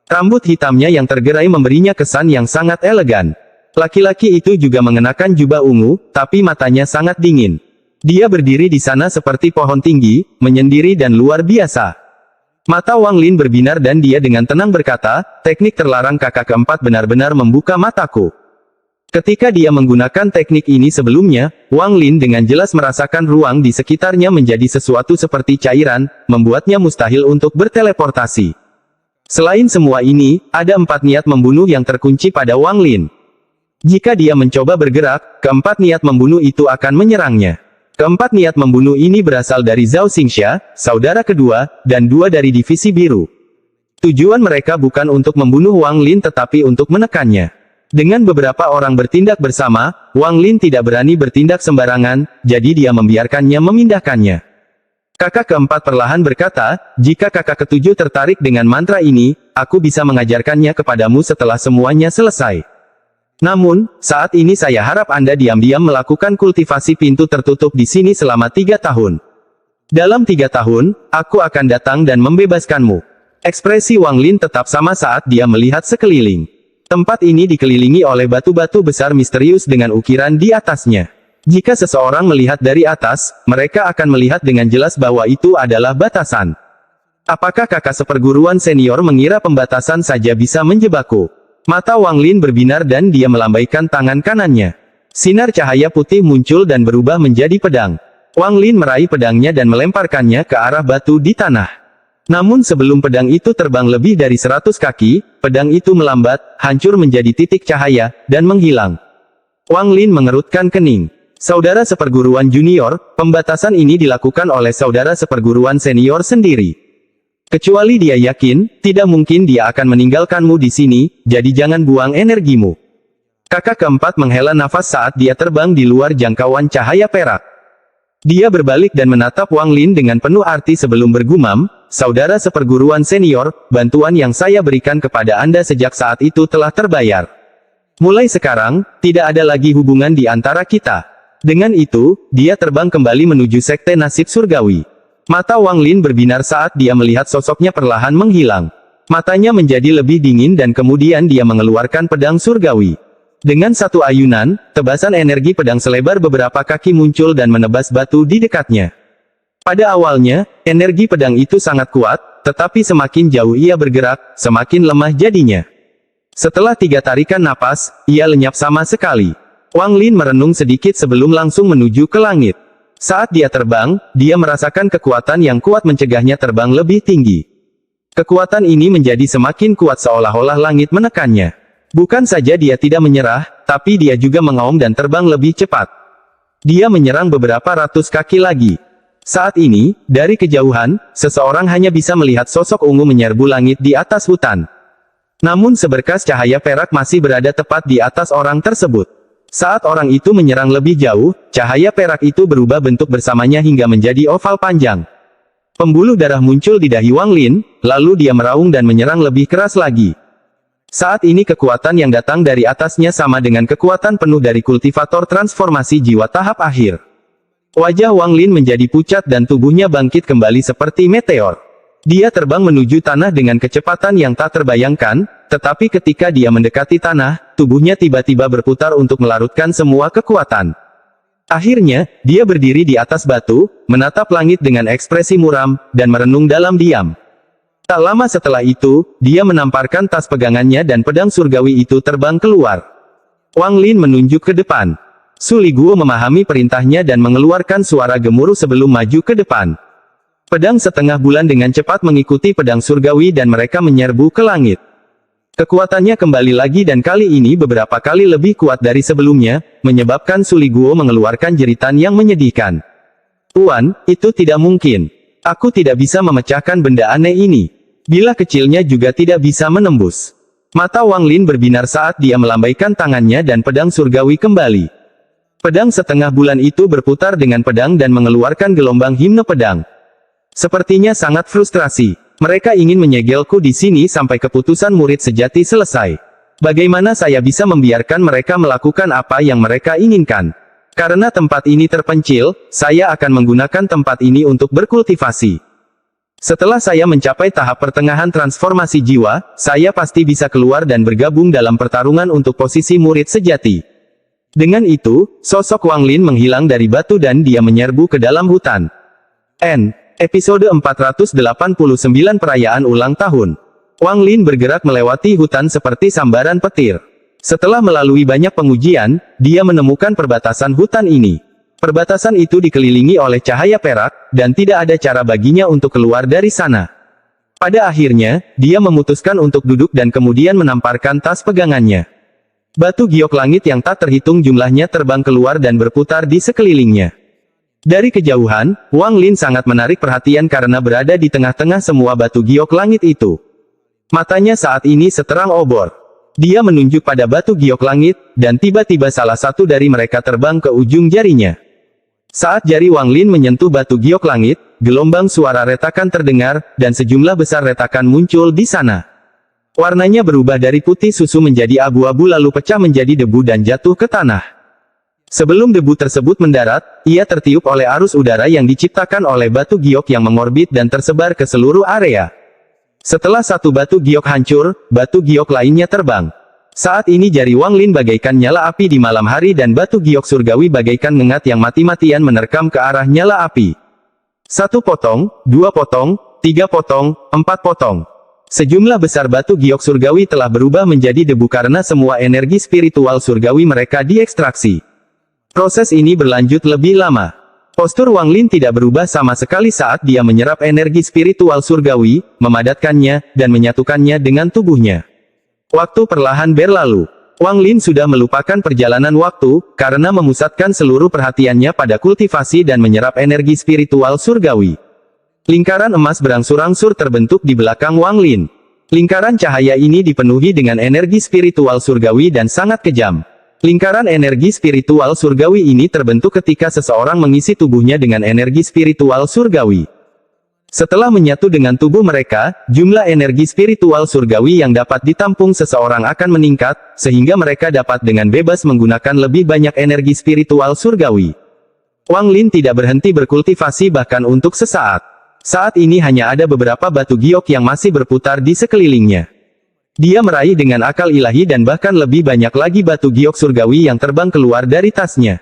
Rambut hitamnya yang tergerai memberinya kesan yang sangat elegan. Laki-laki itu juga mengenakan jubah ungu, tapi matanya sangat dingin. Dia berdiri di sana seperti pohon tinggi, menyendiri dan luar biasa. Mata Wang Lin berbinar dan dia dengan tenang berkata, "Teknik terlarang kakak keempat benar-benar membuka mataku." Ketika dia menggunakan teknik ini sebelumnya, Wang Lin dengan jelas merasakan ruang di sekitarnya menjadi sesuatu seperti cairan, membuatnya mustahil untuk berteleportasi. Selain semua ini, ada 4 niat membunuh yang terkunci pada Wang Lin. Jika dia mencoba bergerak, keempat niat membunuh itu akan menyerangnya. Keempat niat membunuh ini berasal dari Zhao Xingxia, saudara kedua, dan 2 dari divisi biru. Tujuan mereka bukan untuk membunuh Wang Lin tetapi untuk menekannya. Dengan beberapa orang bertindak bersama, Wang Lin tidak berani bertindak sembarangan, jadi dia membiarkannya memindahkannya. Kakak keempat perlahan berkata, "Jika kakak ketujuh tertarik dengan mantra ini, aku bisa mengajarkannya kepadamu setelah semuanya selesai. Namun, saat ini saya harap Anda diam-diam melakukan kultivasi pintu tertutup di sini selama 3 tahun. Dalam 3 tahun, aku akan datang dan membebaskanmu." Ekspresi Wang Lin tetap sama saat dia melihat sekeliling. Tempat ini dikelilingi oleh batu-batu besar misterius dengan ukiran di atasnya. Jika seseorang melihat dari atas, mereka akan melihat dengan jelas bahwa itu adalah batasan. Apakah kakak seperguruan senior mengira pembatasan saja bisa menjebakku? Mata Wang Lin berbinar dan dia melambaikan tangan kanannya. Sinar cahaya putih muncul dan berubah menjadi pedang. Wang Lin meraih pedangnya dan melemparkannya ke arah batu di tanah. Namun sebelum pedang itu terbang lebih dari 100 kaki, pedang itu melambat, hancur menjadi titik cahaya, dan menghilang. Wang Lin mengerutkan kening. Saudara seperguruan junior, pembatasan ini dilakukan oleh saudara seperguruan senior sendiri. Kecuali dia yakin, tidak mungkin dia akan meninggalkanmu di sini, jadi jangan buang energimu. Kakak keempat menghela nafas saat dia terbang di luar jangkauan cahaya perak. Dia berbalik dan menatap Wang Lin dengan penuh arti sebelum bergumam, "Saudara seperguruan senior, bantuan yang saya berikan kepada Anda sejak saat itu telah terbayar. Mulai sekarang, tidak ada lagi hubungan di antara kita." Dengan itu, dia terbang kembali menuju sekte nasib surgawi. Mata Wang Lin berbinar saat dia melihat sosoknya perlahan menghilang. Matanya menjadi lebih dingin dan kemudian dia mengeluarkan pedang surgawi. Dengan satu ayunan, tebasan energi pedang selebar beberapa kaki muncul dan menebas batu di dekatnya. Pada awalnya, energi pedang itu sangat kuat, tetapi semakin jauh ia bergerak, semakin lemah jadinya. Setelah 3 tarikan napas, ia lenyap sama sekali. Wang Lin merenung sedikit sebelum langsung menuju ke langit. Saat dia terbang, dia merasakan kekuatan yang kuat mencegahnya terbang lebih tinggi. Kekuatan ini menjadi semakin kuat seolah-olah langit menekannya. Bukan saja dia tidak menyerah, tapi dia juga mengaum dan terbang lebih cepat. Dia menyerang beberapa ratus kaki lagi. Saat ini, dari kejauhan, seseorang hanya bisa melihat sosok ungu menyerbu langit di atas hutan. Namun seberkas cahaya perak masih berada tepat di atas orang tersebut. Saat orang itu menyerang lebih jauh, cahaya perak itu berubah bentuk bersamanya hingga menjadi oval panjang. Pembuluh darah muncul di dahi Wang Lin, lalu dia meraung dan menyerang lebih keras lagi. Saat ini kekuatan yang datang dari atasnya sama dengan kekuatan penuh dari kultivator transformasi jiwa tahap akhir. Wajah Wang Lin menjadi pucat dan tubuhnya bangkit kembali seperti meteor. Dia terbang menuju tanah dengan kecepatan yang tak terbayangkan, tetapi ketika dia mendekati tanah, tubuhnya tiba-tiba berputar untuk melarutkan semua kekuatan. Akhirnya, dia berdiri di atas batu, menatap langit dengan ekspresi muram, dan merenung dalam diam. Tak lama setelah itu, dia menamparkan tas pegangannya dan pedang surgawi itu terbang keluar. Wang Lin menunjuk ke depan. Su Liguo memahami perintahnya dan mengeluarkan suara gemuruh sebelum maju ke depan. Pedang setengah bulan dengan cepat mengikuti pedang surgawi dan mereka menyerbu ke langit. Kekuatannya kembali lagi dan kali ini beberapa kali lebih kuat dari sebelumnya, menyebabkan Su Liguo mengeluarkan jeritan yang menyedihkan. "Tuan, itu tidak mungkin. Aku tidak bisa memecahkan benda aneh ini. Bila kecilnya juga tidak bisa menembus." Mata Wang Lin berbinar saat dia melambaikan tangannya dan pedang surgawi kembali. Pedang setengah bulan itu berputar dengan pedang dan mengeluarkan gelombang himne pedang. Sepertinya sangat frustrasi. Mereka ingin menyegelku di sini sampai keputusan murid sejati selesai. Bagaimana saya bisa membiarkan mereka melakukan apa yang mereka inginkan? Karena tempat ini terpencil, saya akan menggunakan tempat ini untuk berkultivasi. Setelah saya mencapai tahap pertengahan transformasi jiwa, saya pasti bisa keluar dan bergabung dalam pertarungan untuk posisi murid sejati. Dengan itu, sosok Wang Lin menghilang dari batu dan dia menyerbu ke dalam hutan. Episode 489 Perayaan Ulang Tahun. Wang Lin bergerak melewati hutan seperti sambaran petir. Setelah melalui banyak pengujian, dia menemukan perbatasan hutan ini. Perbatasan itu dikelilingi oleh cahaya perak, dan tidak ada cara baginya untuk keluar dari sana. Pada akhirnya, dia memutuskan untuk duduk dan kemudian menamparkan tas pegangannya. Batu giok langit yang tak terhitung jumlahnya terbang keluar dan berputar di sekelilingnya. Dari kejauhan, Wang Lin sangat menarik perhatian karena berada di tengah-tengah semua batu giok langit itu. Matanya saat ini seterang obor. Dia menunjuk pada batu giok langit, dan tiba-tiba salah satu dari mereka terbang ke ujung jarinya. Saat jari Wang Lin menyentuh batu giok langit, gelombang suara retakan terdengar, dan sejumlah besar retakan muncul di sana. Warnanya berubah dari putih susu menjadi abu-abu lalu pecah menjadi debu dan jatuh ke tanah. Sebelum debu tersebut mendarat, ia tertiup oleh arus udara yang diciptakan oleh batu giok yang mengorbit dan tersebar ke seluruh area. Setelah satu batu giok hancur, batu giok lainnya terbang. Saat ini jari Wang Lin bagaikan nyala api di malam hari dan batu giok surgawi bagaikan ngengat yang mati-matian menerkam ke arah nyala api. 1 potong, 2 potong, 3 potong, 4 potong. Sejumlah besar batu giok surgawi telah berubah menjadi debu karena semua energi spiritual surgawi mereka diekstraksi. Proses ini berlanjut lebih lama. Postur Wang Lin tidak berubah sama sekali saat dia menyerap energi spiritual surgawi, memadatkannya, dan menyatukannya dengan tubuhnya. Waktu perlahan berlalu. Wang Lin sudah melupakan perjalanan waktu, karena memusatkan seluruh perhatiannya pada kultivasi dan menyerap energi spiritual surgawi. Lingkaran emas berangsur-angsur terbentuk di belakang Wang Lin. Lingkaran cahaya ini dipenuhi dengan energi spiritual surgawi dan sangat kejam. Lingkaran energi spiritual surgawi ini terbentuk ketika seseorang mengisi tubuhnya dengan energi spiritual surgawi. Setelah menyatu dengan tubuh mereka, jumlah energi spiritual surgawi yang dapat ditampung seseorang akan meningkat, sehingga mereka dapat dengan bebas menggunakan lebih banyak energi spiritual surgawi. Wang Lin tidak berhenti berkultivasi bahkan untuk sesaat. Saat ini hanya ada beberapa batu giok yang masih berputar di sekelilingnya. Dia meraih dengan akal ilahi dan bahkan lebih banyak lagi batu giok surgawi yang terbang keluar dari tasnya.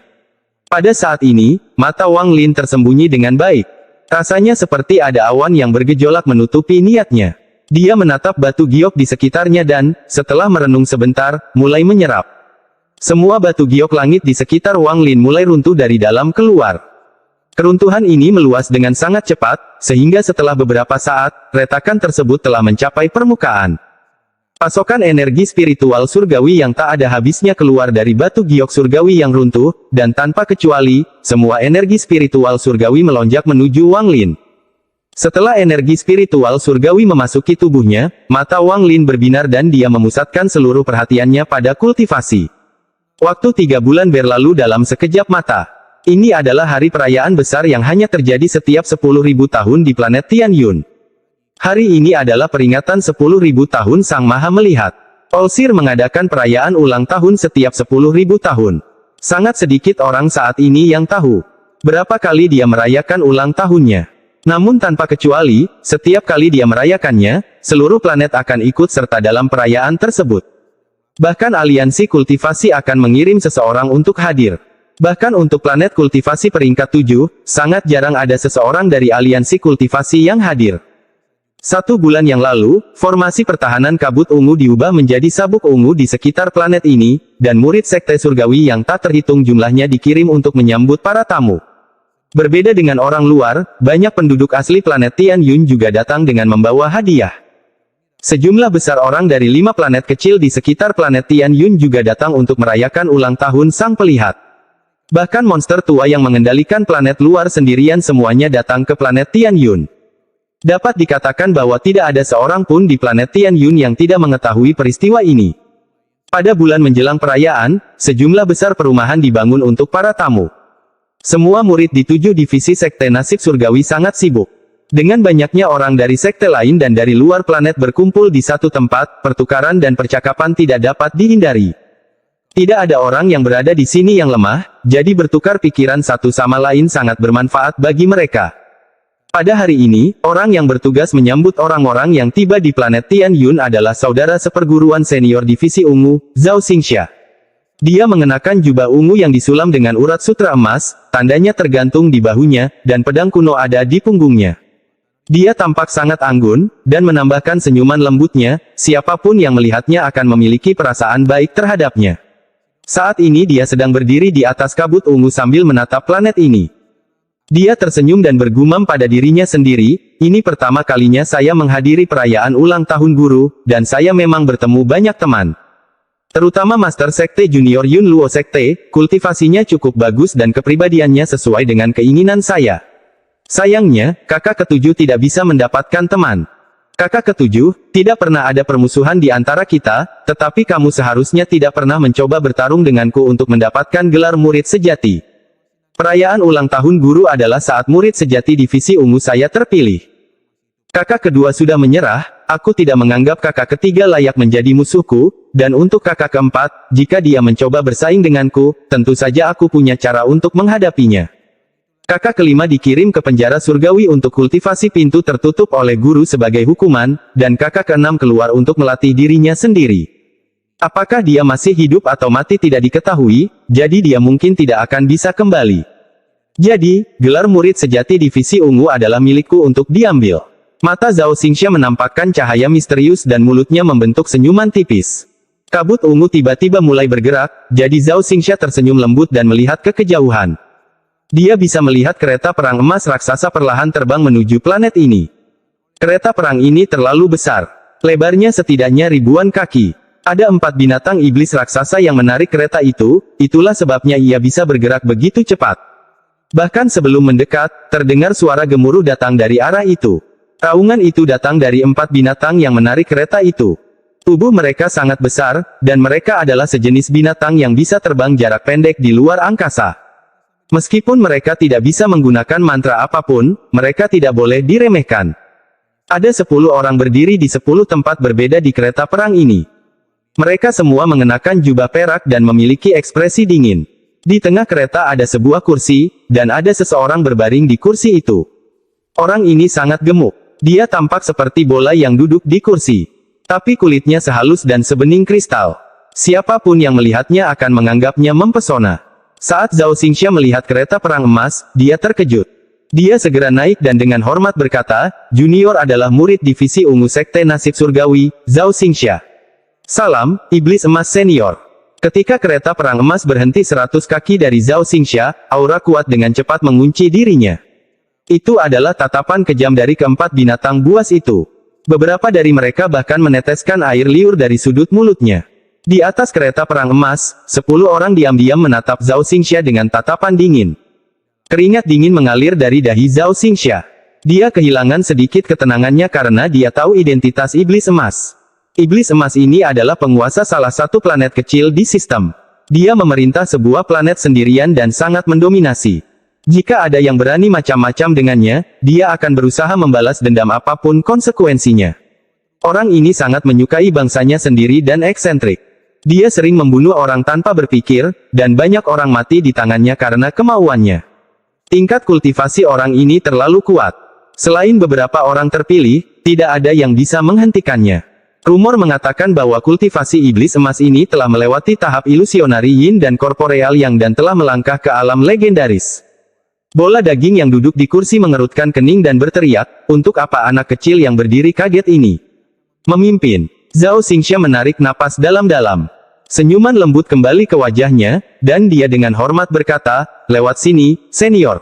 Pada saat ini, mata Wang Lin tersembunyi dengan baik. Rasanya seperti ada awan yang bergejolak menutupi niatnya. Dia menatap batu giok di sekitarnya dan, setelah merenung sebentar, mulai menyerap. Semua batu giok langit di sekitar Wang Lin mulai runtuh dari dalam keluar. Keruntuhan ini meluas dengan sangat cepat, sehingga setelah beberapa saat, retakan tersebut telah mencapai permukaan. Pasokan energi spiritual surgawi yang tak ada habisnya keluar dari batu giok surgawi yang runtuh, dan tanpa kecuali, semua energi spiritual surgawi melonjak menuju Wang Lin. Setelah energi spiritual surgawi memasuki tubuhnya, mata Wang Lin berbinar dan dia memusatkan seluruh perhatiannya pada kultivasi. Waktu 3 bulan berlalu dalam sekejap mata. Ini adalah hari perayaan besar yang hanya terjadi setiap 10.000 tahun di planet Tianyun. Hari ini adalah peringatan 10.000 tahun Sang Maha Melihat. Olsir mengadakan perayaan ulang tahun setiap 10.000 tahun. Sangat sedikit orang saat ini yang tahu berapa kali dia merayakan ulang tahunnya. Namun tanpa kecuali, setiap kali dia merayakannya, seluruh planet akan ikut serta dalam perayaan tersebut. Bahkan aliansi kultivasi akan mengirim seseorang untuk hadir. Bahkan untuk planet kultivasi peringkat 7, sangat jarang ada seseorang dari aliansi kultivasi yang hadir. 1 bulan yang lalu, formasi pertahanan kabut ungu diubah menjadi sabuk ungu di sekitar planet ini, dan murid sekte surgawi yang tak terhitung jumlahnya dikirim untuk menyambut para tamu. Berbeda dengan orang luar, banyak penduduk asli planet Tianyun juga datang dengan membawa hadiah. Sejumlah besar orang dari 5 planet kecil di sekitar planet Tianyun juga datang untuk merayakan ulang tahun Sang Pelihat. Bahkan monster tua yang mengendalikan planet luar sendirian semuanya datang ke planet Tianyun. Dapat dikatakan bahwa tidak ada seorang pun di planet Tianyun yang tidak mengetahui peristiwa ini. Pada bulan menjelang perayaan, sejumlah besar perumahan dibangun untuk para tamu. Semua murid di 7 divisi sekte nasib surgawi sangat sibuk. Dengan banyaknya orang dari sekte lain dan dari luar planet berkumpul di satu tempat, pertukaran dan percakapan tidak dapat dihindari. Tidak ada orang yang berada di sini yang lemah, jadi bertukar pikiran satu sama lain sangat bermanfaat bagi mereka. Pada hari ini, orang yang bertugas menyambut orang-orang yang tiba di planet Tianyun adalah saudara seperguruan senior divisi ungu, Zhao Xingxia. Dia mengenakan jubah ungu yang disulam dengan urat sutra emas, tandanya tergantung di bahunya, dan pedang kuno ada di punggungnya. Dia tampak sangat anggun, dan menambahkan senyuman lembutnya, siapapun yang melihatnya akan memiliki perasaan baik terhadapnya. Saat ini dia sedang berdiri di atas kabut ungu sambil menatap planet ini. Dia tersenyum dan bergumam pada dirinya sendiri, ini pertama kalinya saya menghadiri perayaan ulang tahun guru, dan saya memang bertemu banyak teman. Terutama Master Sekte Junior Yun Luo Sekte, kultivasinya cukup bagus dan kepribadiannya sesuai dengan keinginan saya. Sayangnya, kakak ketujuh tidak bisa mendapatkan teman. Kakak ketujuh, tidak pernah ada permusuhan di antara kita, tetapi kamu seharusnya tidak pernah mencoba bertarung denganku untuk mendapatkan gelar murid sejati. Perayaan ulang tahun guru adalah saat murid sejati divisi ungu saya terpilih. Kakak kedua sudah menyerah, aku tidak menganggap kakak ketiga layak menjadi musuhku, dan untuk kakak keempat, jika dia mencoba bersaing denganku, tentu saja aku punya cara untuk menghadapinya. Kakak kelima dikirim ke penjara surgawi untuk kultivasi pintu tertutup oleh guru sebagai hukuman, dan kakak keenam keluar untuk melatih dirinya sendiri. Apakah dia masih hidup atau mati tidak diketahui, jadi dia mungkin tidak akan bisa kembali. Jadi, gelar murid sejati divisi ungu adalah milikku untuk diambil. Mata Zhao Xingxia menampakkan cahaya misterius dan mulutnya membentuk senyuman tipis. Kabut ungu tiba-tiba mulai bergerak, jadi Zhao Xingxia tersenyum lembut dan melihat ke kejauhan. Dia bisa melihat kereta perang emas raksasa perlahan terbang menuju planet ini. Kereta perang ini terlalu besar. Lebarnya setidaknya ribuan kaki. Ada 4 binatang iblis raksasa yang menarik kereta itu, itulah sebabnya ia bisa bergerak begitu cepat. Bahkan sebelum mendekat, terdengar suara gemuruh datang dari arah itu. Raungan itu datang dari 4 binatang yang menarik kereta itu. Tubuh mereka sangat besar, dan mereka adalah sejenis binatang yang bisa terbang jarak pendek di luar angkasa. Meskipun mereka tidak bisa menggunakan mantra apapun, mereka tidak boleh diremehkan. Ada 10 orang berdiri di 10 tempat berbeda di kereta perang ini. Mereka semua mengenakan jubah perak dan memiliki ekspresi dingin. Di tengah kereta ada sebuah kursi, dan ada seseorang berbaring di kursi itu. Orang ini sangat gemuk. Dia tampak seperti bola yang duduk di kursi. Tapi kulitnya sehalus dan sebening kristal. Siapapun yang melihatnya akan menganggapnya mempesona. Saat Zhao Xingxia melihat kereta perang emas, dia terkejut. Dia segera naik dan dengan hormat berkata, "Junior adalah murid divisi ungu Sekte Nasib Surgawi, Zhao Xingxia. Salam, Iblis Emas Senior." Ketika kereta perang emas berhenti 100 kaki dari Zhao Xingxia, aura kuat dengan cepat mengunci dirinya. Itu adalah tatapan kejam dari keempat binatang buas itu. Beberapa dari mereka bahkan meneteskan air liur dari sudut mulutnya. Di atas kereta perang emas, 10 orang diam-diam menatap Zhao Xingxia dengan tatapan dingin. Keringat dingin mengalir dari dahi Zhao Xingxia. Dia kehilangan sedikit ketenangannya karena dia tahu identitas Iblis Emas. Iblis Emas ini adalah penguasa salah satu planet kecil di sistem. Dia memerintah sebuah planet sendirian dan sangat mendominasi. Jika ada yang berani macam-macam dengannya, dia akan berusaha membalas dendam apapun konsekuensinya. Orang ini sangat menyukai bangsanya sendiri dan eksentrik. Dia sering membunuh orang tanpa berpikir, dan banyak orang mati di tangannya karena kemauannya. Tingkat kultivasi orang ini terlalu kuat. Selain beberapa orang terpilih, tidak ada yang bisa menghentikannya. Rumor mengatakan bahwa kultivasi Iblis Emas ini telah melewati tahap ilusionari Yin dan korporeal yang dan telah melangkah ke alam legendaris. Bola daging yang duduk di kursi mengerutkan kening dan berteriak, "Untuk apa anak kecil yang berdiri kaget ini memimpin?" Zhao Xingxia menarik napas dalam-dalam. Senyuman lembut kembali ke wajahnya, dan dia dengan hormat berkata, "Lewat sini, senior."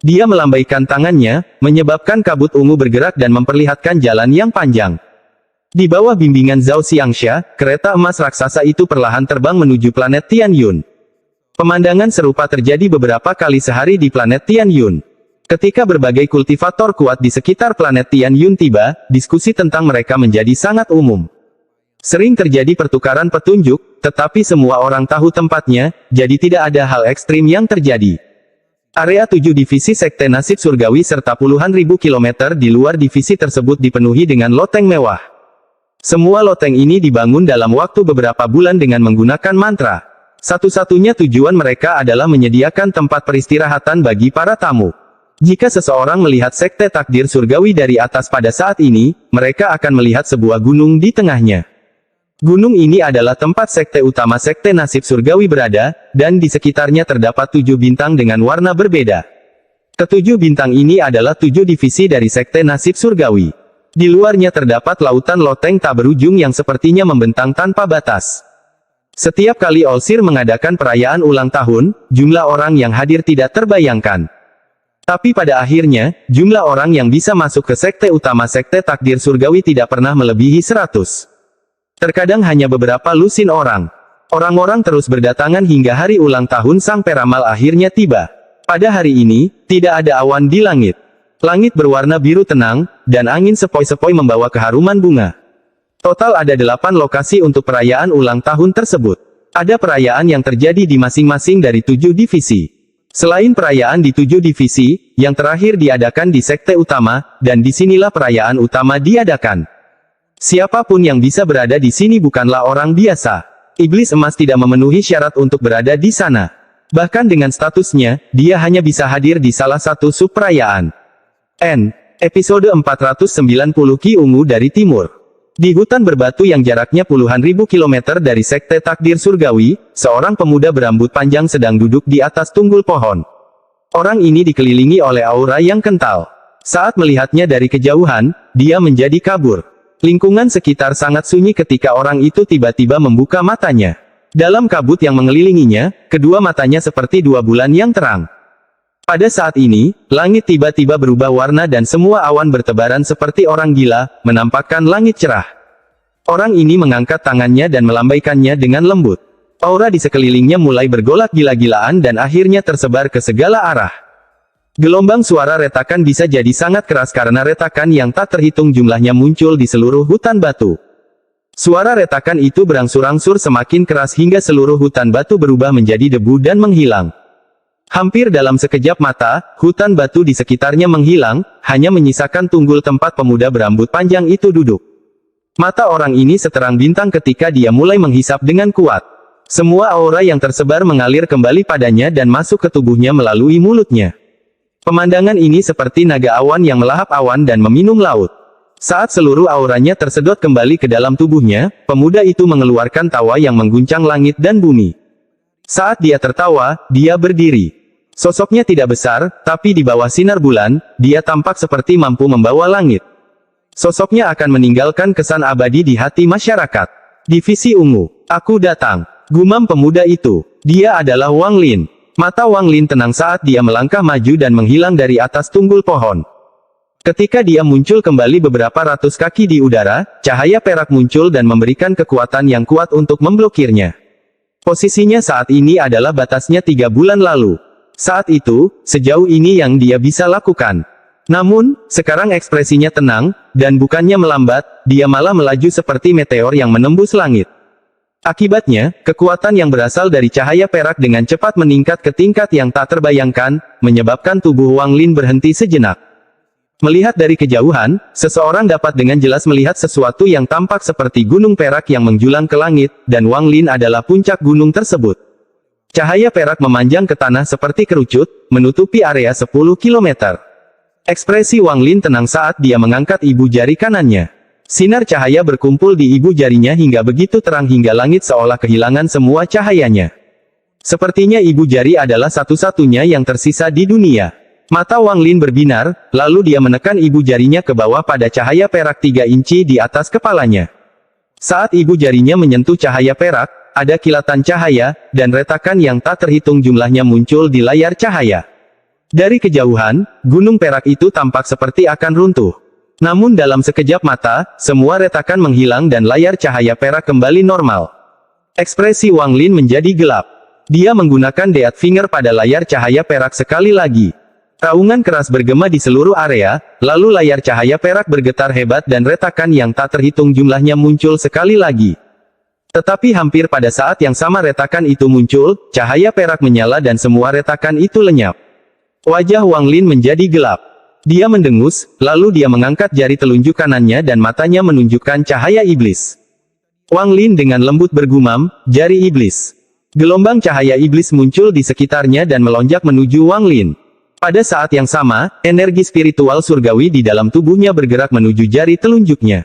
Dia melambaikan tangannya, menyebabkan kabut ungu bergerak dan memperlihatkan jalan yang panjang. Di bawah bimbingan Zhao Xingxia, kereta emas raksasa itu perlahan terbang menuju planet Tianyun. Pemandangan serupa terjadi beberapa kali sehari di planet Tianyun. Ketika berbagai kultivator kuat di sekitar planet Tianyun tiba, diskusi tentang mereka menjadi sangat umum. Sering terjadi pertukaran petunjuk, tetapi semua orang tahu tempatnya, jadi tidak ada hal ekstrim yang terjadi. Area 7 divisi Sekte Nasib Surgawi serta puluhan ribu kilometer di luar divisi tersebut dipenuhi dengan loteng mewah. Semua loteng ini dibangun dalam waktu beberapa bulan dengan menggunakan mantra. Satu-satunya tujuan mereka adalah menyediakan tempat peristirahatan bagi para tamu. Jika seseorang melihat Sekte Takdir Surgawi dari atas pada saat ini, mereka akan melihat sebuah gunung di tengahnya. Gunung ini adalah tempat sekte utama Sekte Nasib Surgawi berada, dan di sekitarnya terdapat 7 bintang dengan warna berbeda. Ketujuh bintang ini adalah 7 divisi dari Sekte Nasib Surgawi. Di luarnya terdapat lautan loteng tak berujung yang sepertinya membentang tanpa batas. Setiap kali Olsir mengadakan perayaan ulang tahun, jumlah orang yang hadir tidak terbayangkan. Tapi pada akhirnya, jumlah orang yang bisa masuk ke sekte utama Sekte Takdir Surgawi tidak pernah melebihi 100. Terkadang hanya beberapa lusin orang. Orang-orang terus berdatangan hingga hari ulang tahun sang peramal akhirnya tiba. Pada hari ini, tidak ada awan di langit. Langit berwarna biru tenang, dan angin sepoi-sepoi membawa keharuman bunga. Total ada 8 lokasi untuk perayaan ulang tahun tersebut. Ada perayaan yang terjadi di masing-masing dari 7 divisi. Selain perayaan di 7 divisi, yang terakhir diadakan di sekte utama, dan disinilah perayaan utama diadakan. Siapapun yang bisa berada di sini bukanlah orang biasa. Iblis Emas tidak memenuhi syarat untuk berada di sana. Bahkan dengan statusnya, dia hanya bisa hadir di salah satu sub-perayaan. Episode 490 Ki Ungu dari Timur. Di hutan berbatu yang jaraknya puluhan ribu kilometer dari Sekte Takdir Surgawi, seorang pemuda berambut panjang sedang duduk di atas tunggul pohon. Orang ini dikelilingi oleh aura yang kental. Saat melihatnya dari kejauhan, dia menjadi kabur. Lingkungan sekitar sangat sunyi ketika orang itu tiba-tiba membuka matanya. Dalam kabut yang mengelilinginya, kedua matanya seperti 2 bulan yang terang. Pada saat ini, langit tiba-tiba berubah warna dan semua awan bertebaran seperti orang gila, menampakkan langit cerah. Orang ini mengangkat tangannya dan melambaikannya dengan lembut. Aura di sekelilingnya mulai bergolak gila-gilaan dan akhirnya tersebar ke segala arah. Gelombang suara retakan bisa jadi sangat keras karena retakan yang tak terhitung jumlahnya muncul di seluruh hutan batu. Suara retakan itu berangsur-angsur semakin keras hingga seluruh hutan batu berubah menjadi debu dan menghilang. Hampir dalam sekejap mata, hutan batu di sekitarnya menghilang, hanya menyisakan tunggul tempat pemuda berambut panjang itu duduk. Mata orang ini seterang bintang ketika dia mulai menghisap dengan kuat. Semua aura yang tersebar mengalir kembali padanya dan masuk ke tubuhnya melalui mulutnya. Pemandangan ini seperti naga awan yang melahap awan dan meminum laut. Saat seluruh auranya tersedot kembali ke dalam tubuhnya, pemuda itu mengeluarkan tawa yang mengguncang langit dan bumi. Saat dia tertawa, dia berdiri. Sosoknya tidak besar, tapi di bawah sinar bulan, dia tampak seperti mampu membawa langit. Sosoknya akan meninggalkan kesan abadi di hati masyarakat. Divisi Ungu. Aku datang. Gumam pemuda itu. Dia adalah Wang Lin. Mata Wang Lin tenang saat dia melangkah maju dan menghilang dari atas tunggul pohon. Ketika dia muncul kembali beberapa ratus kaki di udara, cahaya perak muncul dan memberikan kekuatan yang kuat untuk memblokirnya. Posisinya saat ini adalah batasnya 3 bulan lalu. Saat itu, sejauh ini yang dia bisa lakukan. Namun, sekarang ekspresinya tenang, dan bukannya melambat, dia malah melaju seperti meteor yang menembus langit. Akibatnya, kekuatan yang berasal dari cahaya perak dengan cepat meningkat ke tingkat yang tak terbayangkan, menyebabkan tubuh Wang Lin berhenti sejenak. Melihat dari kejauhan, seseorang dapat dengan jelas melihat sesuatu yang tampak seperti gunung perak yang menjulang ke langit, dan Wang Lin adalah puncak gunung tersebut. Cahaya perak memanjang ke tanah seperti kerucut, menutupi area 10 km. Ekspresi Wang Lin tenang saat dia mengangkat ibu jari kanannya. Sinar cahaya berkumpul di ibu jarinya hingga begitu terang hingga langit seolah kehilangan semua cahayanya. Sepertinya ibu jari adalah satu-satunya yang tersisa di dunia. Mata Wang Lin berbinar, lalu dia menekan ibu jarinya ke bawah pada cahaya perak 3 inci di atas kepalanya. Saat ibu jarinya menyentuh cahaya perak, ada kilatan cahaya, dan retakan yang tak terhitung jumlahnya muncul di layar cahaya. Dari kejauhan, gunung perak itu tampak seperti akan runtuh. Namun dalam sekejap mata, semua retakan menghilang dan layar cahaya perak kembali normal. Ekspresi Wang Lin menjadi gelap. Dia menggunakan Death Finger pada layar cahaya perak sekali lagi. Raungan keras bergema di seluruh area, lalu layar cahaya perak bergetar hebat dan retakan yang tak terhitung jumlahnya muncul sekali lagi. Tetapi hampir pada saat yang sama retakan itu muncul, cahaya perak menyala dan semua retakan itu lenyap. Wajah Wang Lin menjadi gelap. Dia mendengus, lalu dia mengangkat jari telunjuk kanannya dan matanya menunjukkan cahaya iblis. Wang Lin dengan lembut bergumam, "Jari iblis." Gelombang cahaya iblis muncul di sekitarnya dan melonjak menuju Wang Lin. Pada saat yang sama, energi spiritual surgawi di dalam tubuhnya bergerak menuju jari telunjuknya.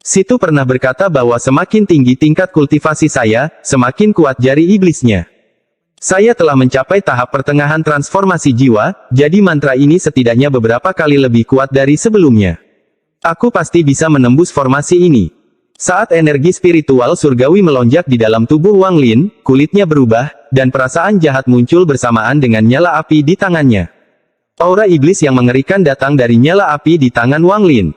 Situ pernah berkata bahwa semakin tinggi tingkat kultivasi saya, semakin kuat jari iblisnya. Saya telah mencapai tahap pertengahan transformasi jiwa, jadi mantra ini setidaknya beberapa kali lebih kuat dari sebelumnya. Aku pasti bisa menembus formasi ini. Saat energi spiritual surgawi melonjak di dalam tubuh Wang Lin, kulitnya berubah, dan perasaan jahat muncul bersamaan dengan nyala api di tangannya. Aura iblis yang mengerikan datang dari nyala api di tangan Wang Lin.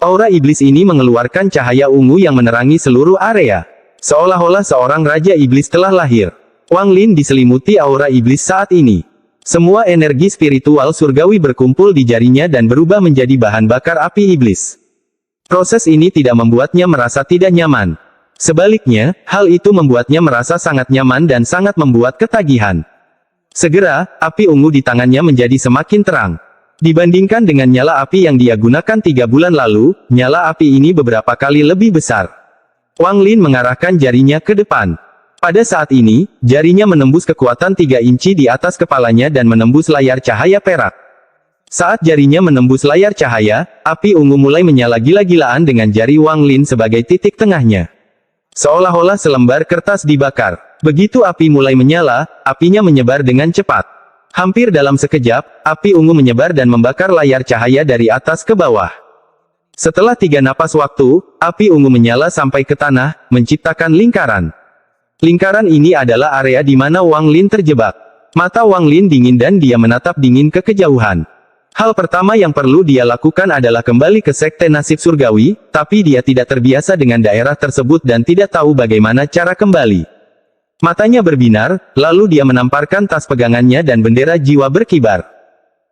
Aura iblis ini mengeluarkan cahaya ungu yang menerangi seluruh area. Seolah-olah seorang raja iblis telah lahir. Wang Lin diselimuti aura iblis saat ini. Semua energi spiritual surgawi berkumpul di jarinya dan berubah menjadi bahan bakar api iblis. Proses ini tidak membuatnya merasa tidak nyaman. Sebaliknya, hal itu membuatnya merasa sangat nyaman dan sangat membuat ketagihan. Segera, api ungu di tangannya menjadi semakin terang. Dibandingkan dengan nyala api yang dia gunakan 3 bulan lalu, nyala api ini beberapa kali lebih besar. Wang Lin mengarahkan jarinya ke depan. Pada saat ini, jarinya menembus kekuatan 3 inci di atas kepalanya dan menembus layar cahaya perak. Saat jarinya menembus layar cahaya, api ungu mulai menyala gila-gilaan dengan jari Wang Lin sebagai titik tengahnya. Seolah-olah selembar kertas dibakar. Begitu api mulai menyala, apinya menyebar dengan cepat. Hampir dalam sekejap, api ungu menyebar dan membakar layar cahaya dari atas ke bawah. Setelah 3 napas waktu, api ungu menyala sampai ke tanah, menciptakan lingkaran. Lingkaran ini adalah area di mana Wang Lin terjebak. Mata Wang Lin dingin dan dia menatap dingin ke kejauhan. Hal pertama yang perlu dia lakukan adalah kembali ke Sekte Nasib Surgawi, tapi dia tidak terbiasa dengan daerah tersebut dan tidak tahu bagaimana cara kembali. Matanya berbinar, lalu dia menamparkan tas pegangannya dan bendera jiwa berkibar.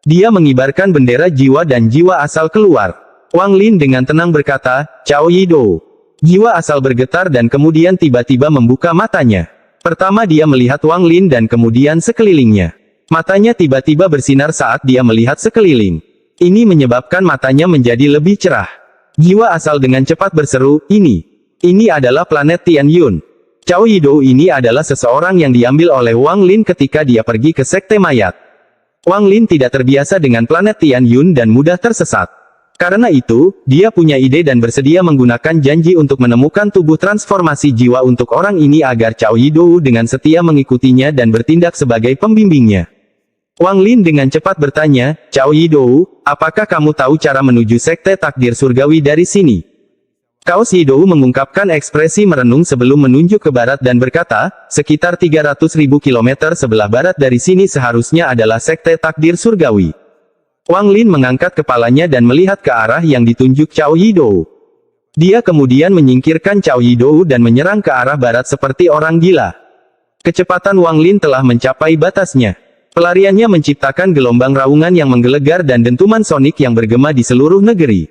Dia mengibarkan bendera jiwa dan jiwa asal keluar. Wang Lin dengan tenang berkata, "Cao Yidou." Jiwa asal bergetar dan kemudian tiba-tiba membuka matanya. Pertama dia melihat Wang Lin dan kemudian sekelilingnya. Matanya tiba-tiba bersinar saat dia melihat sekeliling. Ini menyebabkan matanya menjadi lebih cerah. Jiwa asal dengan cepat berseru, Ini adalah planet Tian Yun." Cao Yidou ini adalah seseorang yang diambil oleh Wang Lin ketika dia pergi ke Sekte Mayat. Wang Lin tidak terbiasa dengan planet Tian Yun dan mudah tersesat. Karena itu, dia punya ide dan bersedia menggunakan janji untuk menemukan tubuh transformasi jiwa untuk orang ini agar Cao Yidou dengan setia mengikutinya dan bertindak sebagai pembimbingnya. Wang Lin dengan cepat bertanya, Cao Yidou, apakah kamu tahu cara menuju sekte takdir surgawi dari sini? Cao Yidou mengungkapkan ekspresi merenung sebelum menunjuk ke barat dan berkata, sekitar 300.000 kilometer sebelah barat dari sini seharusnya adalah sekte takdir surgawi. Wang Lin mengangkat kepalanya dan melihat ke arah yang ditunjuk Cao Yidou. Dia kemudian menyingkirkan Cao Yidou dan menyerang ke arah barat seperti orang gila. Kecepatan Wang Lin telah mencapai batasnya. Pelariannya menciptakan gelombang raungan yang menggelegar dan dentuman sonik yang bergema di seluruh negeri.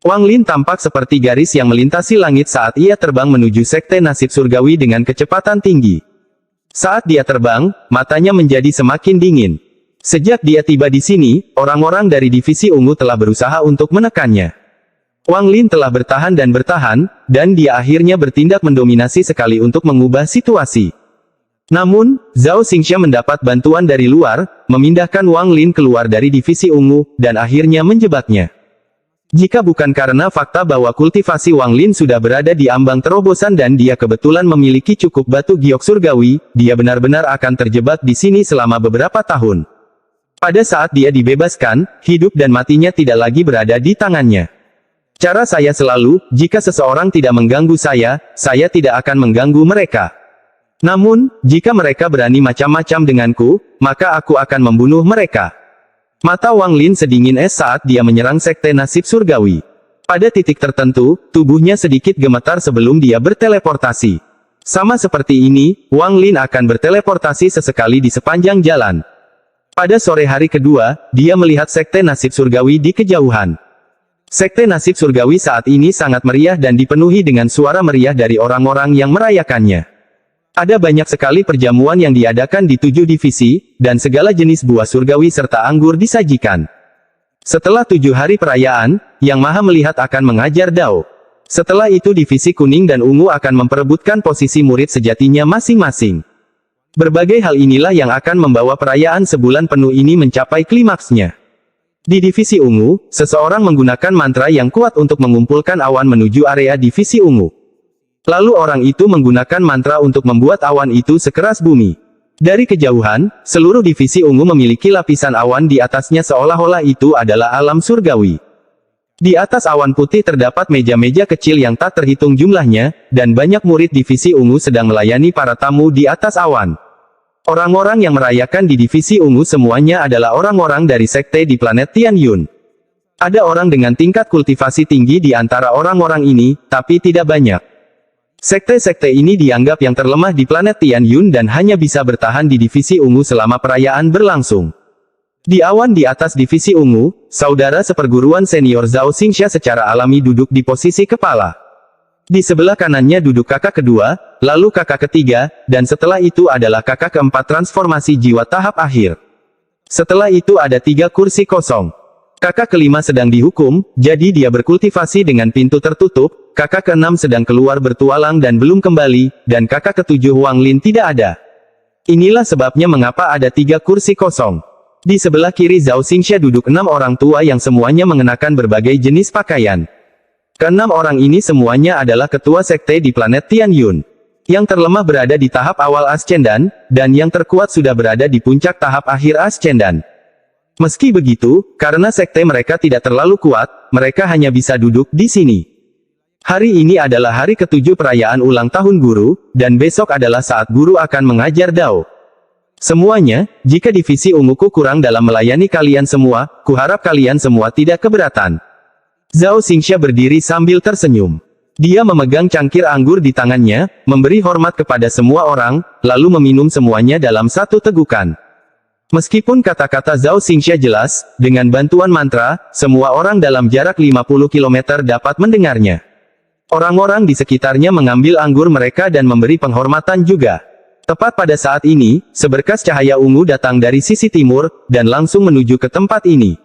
Wang Lin tampak seperti garis yang melintasi langit saat ia terbang menuju sekte nasib surgawi dengan kecepatan tinggi. Saat dia terbang, matanya menjadi semakin dingin. Sejak dia tiba di sini, orang-orang dari divisi ungu telah berusaha untuk menekannya. Wang Lin telah bertahan, dan dia akhirnya bertindak mendominasi sekali untuk mengubah situasi. Namun, Zhao Xingxia mendapat bantuan dari luar, memindahkan Wang Lin keluar dari divisi ungu, dan akhirnya menjebaknya. Jika bukan karena fakta bahwa kultivasi Wang Lin sudah berada di ambang terobosan dan dia kebetulan memiliki cukup batu giok surgawi, dia benar-benar akan terjebak di sini selama beberapa tahun. Pada saat dia dibebaskan, hidup dan matinya tidak lagi berada di tangannya. Cara saya selalu, jika seseorang tidak mengganggu saya tidak akan mengganggu mereka. Namun, jika mereka berani macam-macam denganku, maka aku akan membunuh mereka. Mata Wang Lin sedingin es saat dia menyerang sekte nasib surgawi. Pada titik tertentu, tubuhnya sedikit gemetar sebelum dia berteleportasi. Sama seperti ini, Wang Lin akan berteleportasi sesekali di sepanjang jalan. Pada sore hari kedua, dia melihat sekte nasib surgawi di kejauhan. Sekte nasib surgawi saat ini sangat meriah dan dipenuhi dengan suara meriah dari orang-orang yang merayakannya. Ada banyak sekali perjamuan yang diadakan di 7 divisi, dan segala jenis buah surgawi serta anggur disajikan. Setelah 7 hari perayaan, Yang Maha Melihat akan mengajar Dao. Setelah itu divisi kuning dan ungu akan memperebutkan posisi murid sejatinya masing-masing. Berbagai hal inilah yang akan membawa perayaan sebulan penuh ini mencapai klimaksnya. Di divisi ungu, seseorang menggunakan mantra yang kuat untuk mengumpulkan awan menuju area divisi ungu. Lalu orang itu menggunakan mantra untuk membuat awan itu sekeras bumi. Dari kejauhan, seluruh divisi ungu memiliki lapisan awan di atasnya seolah-olah itu adalah alam surgawi. Di atas awan putih terdapat meja-meja kecil yang tak terhitung jumlahnya, dan banyak murid divisi ungu sedang melayani para tamu di atas awan. Orang-orang yang merayakan di divisi ungu semuanya adalah orang-orang dari sekte di planet Tianyun. Ada orang dengan tingkat kultivasi tinggi di antara orang-orang ini, tapi tidak banyak. Sekte-sekte ini dianggap yang terlemah di planet Tianyun dan hanya bisa bertahan di divisi ungu selama perayaan berlangsung. Di awan di atas divisi ungu, saudara seperguruan senior Zhao Xingxia secara alami duduk di posisi kepala. Di sebelah kanannya duduk kakak kedua, lalu kakak ketiga, dan setelah itu adalah kakak keempat transformasi jiwa tahap akhir. Setelah itu ada 3 kursi kosong. Kakak kelima sedang dihukum, jadi dia berkultivasi dengan pintu tertutup, kakak keenam sedang keluar bertualang dan belum kembali, dan kakak ketujuh Wang Lin tidak ada. Inilah sebabnya mengapa ada 3 kursi kosong. Di sebelah kiri Zhao Xingxia duduk 6 orang tua yang semuanya mengenakan berbagai jenis pakaian. Keenam orang ini semuanya adalah ketua sekte di planet Tianyun. Yang terlemah berada di tahap awal Ascendan, dan yang terkuat sudah berada di puncak tahap akhir Ascendan. Meski begitu, karena sekte mereka tidak terlalu kuat, mereka hanya bisa duduk di sini. Hari ini adalah hari ke-7 perayaan ulang tahun guru, dan besok adalah saat guru akan mengajar Dao. Semuanya, jika divisi unguku kurang dalam melayani kalian semua, kuharap kalian semua tidak keberatan. Zhao Xingxia berdiri sambil tersenyum. Dia memegang cangkir anggur di tangannya, memberi hormat kepada semua orang, lalu meminum semuanya dalam satu tegukan. Meskipun kata-kata Zhao Xingxia jelas, dengan bantuan mantra, semua orang dalam jarak 50 km dapat mendengarnya. Orang-orang di sekitarnya mengambil anggur mereka dan memberi penghormatan juga. Tepat pada saat ini, seberkas cahaya ungu datang dari sisi timur, dan langsung menuju ke tempat ini.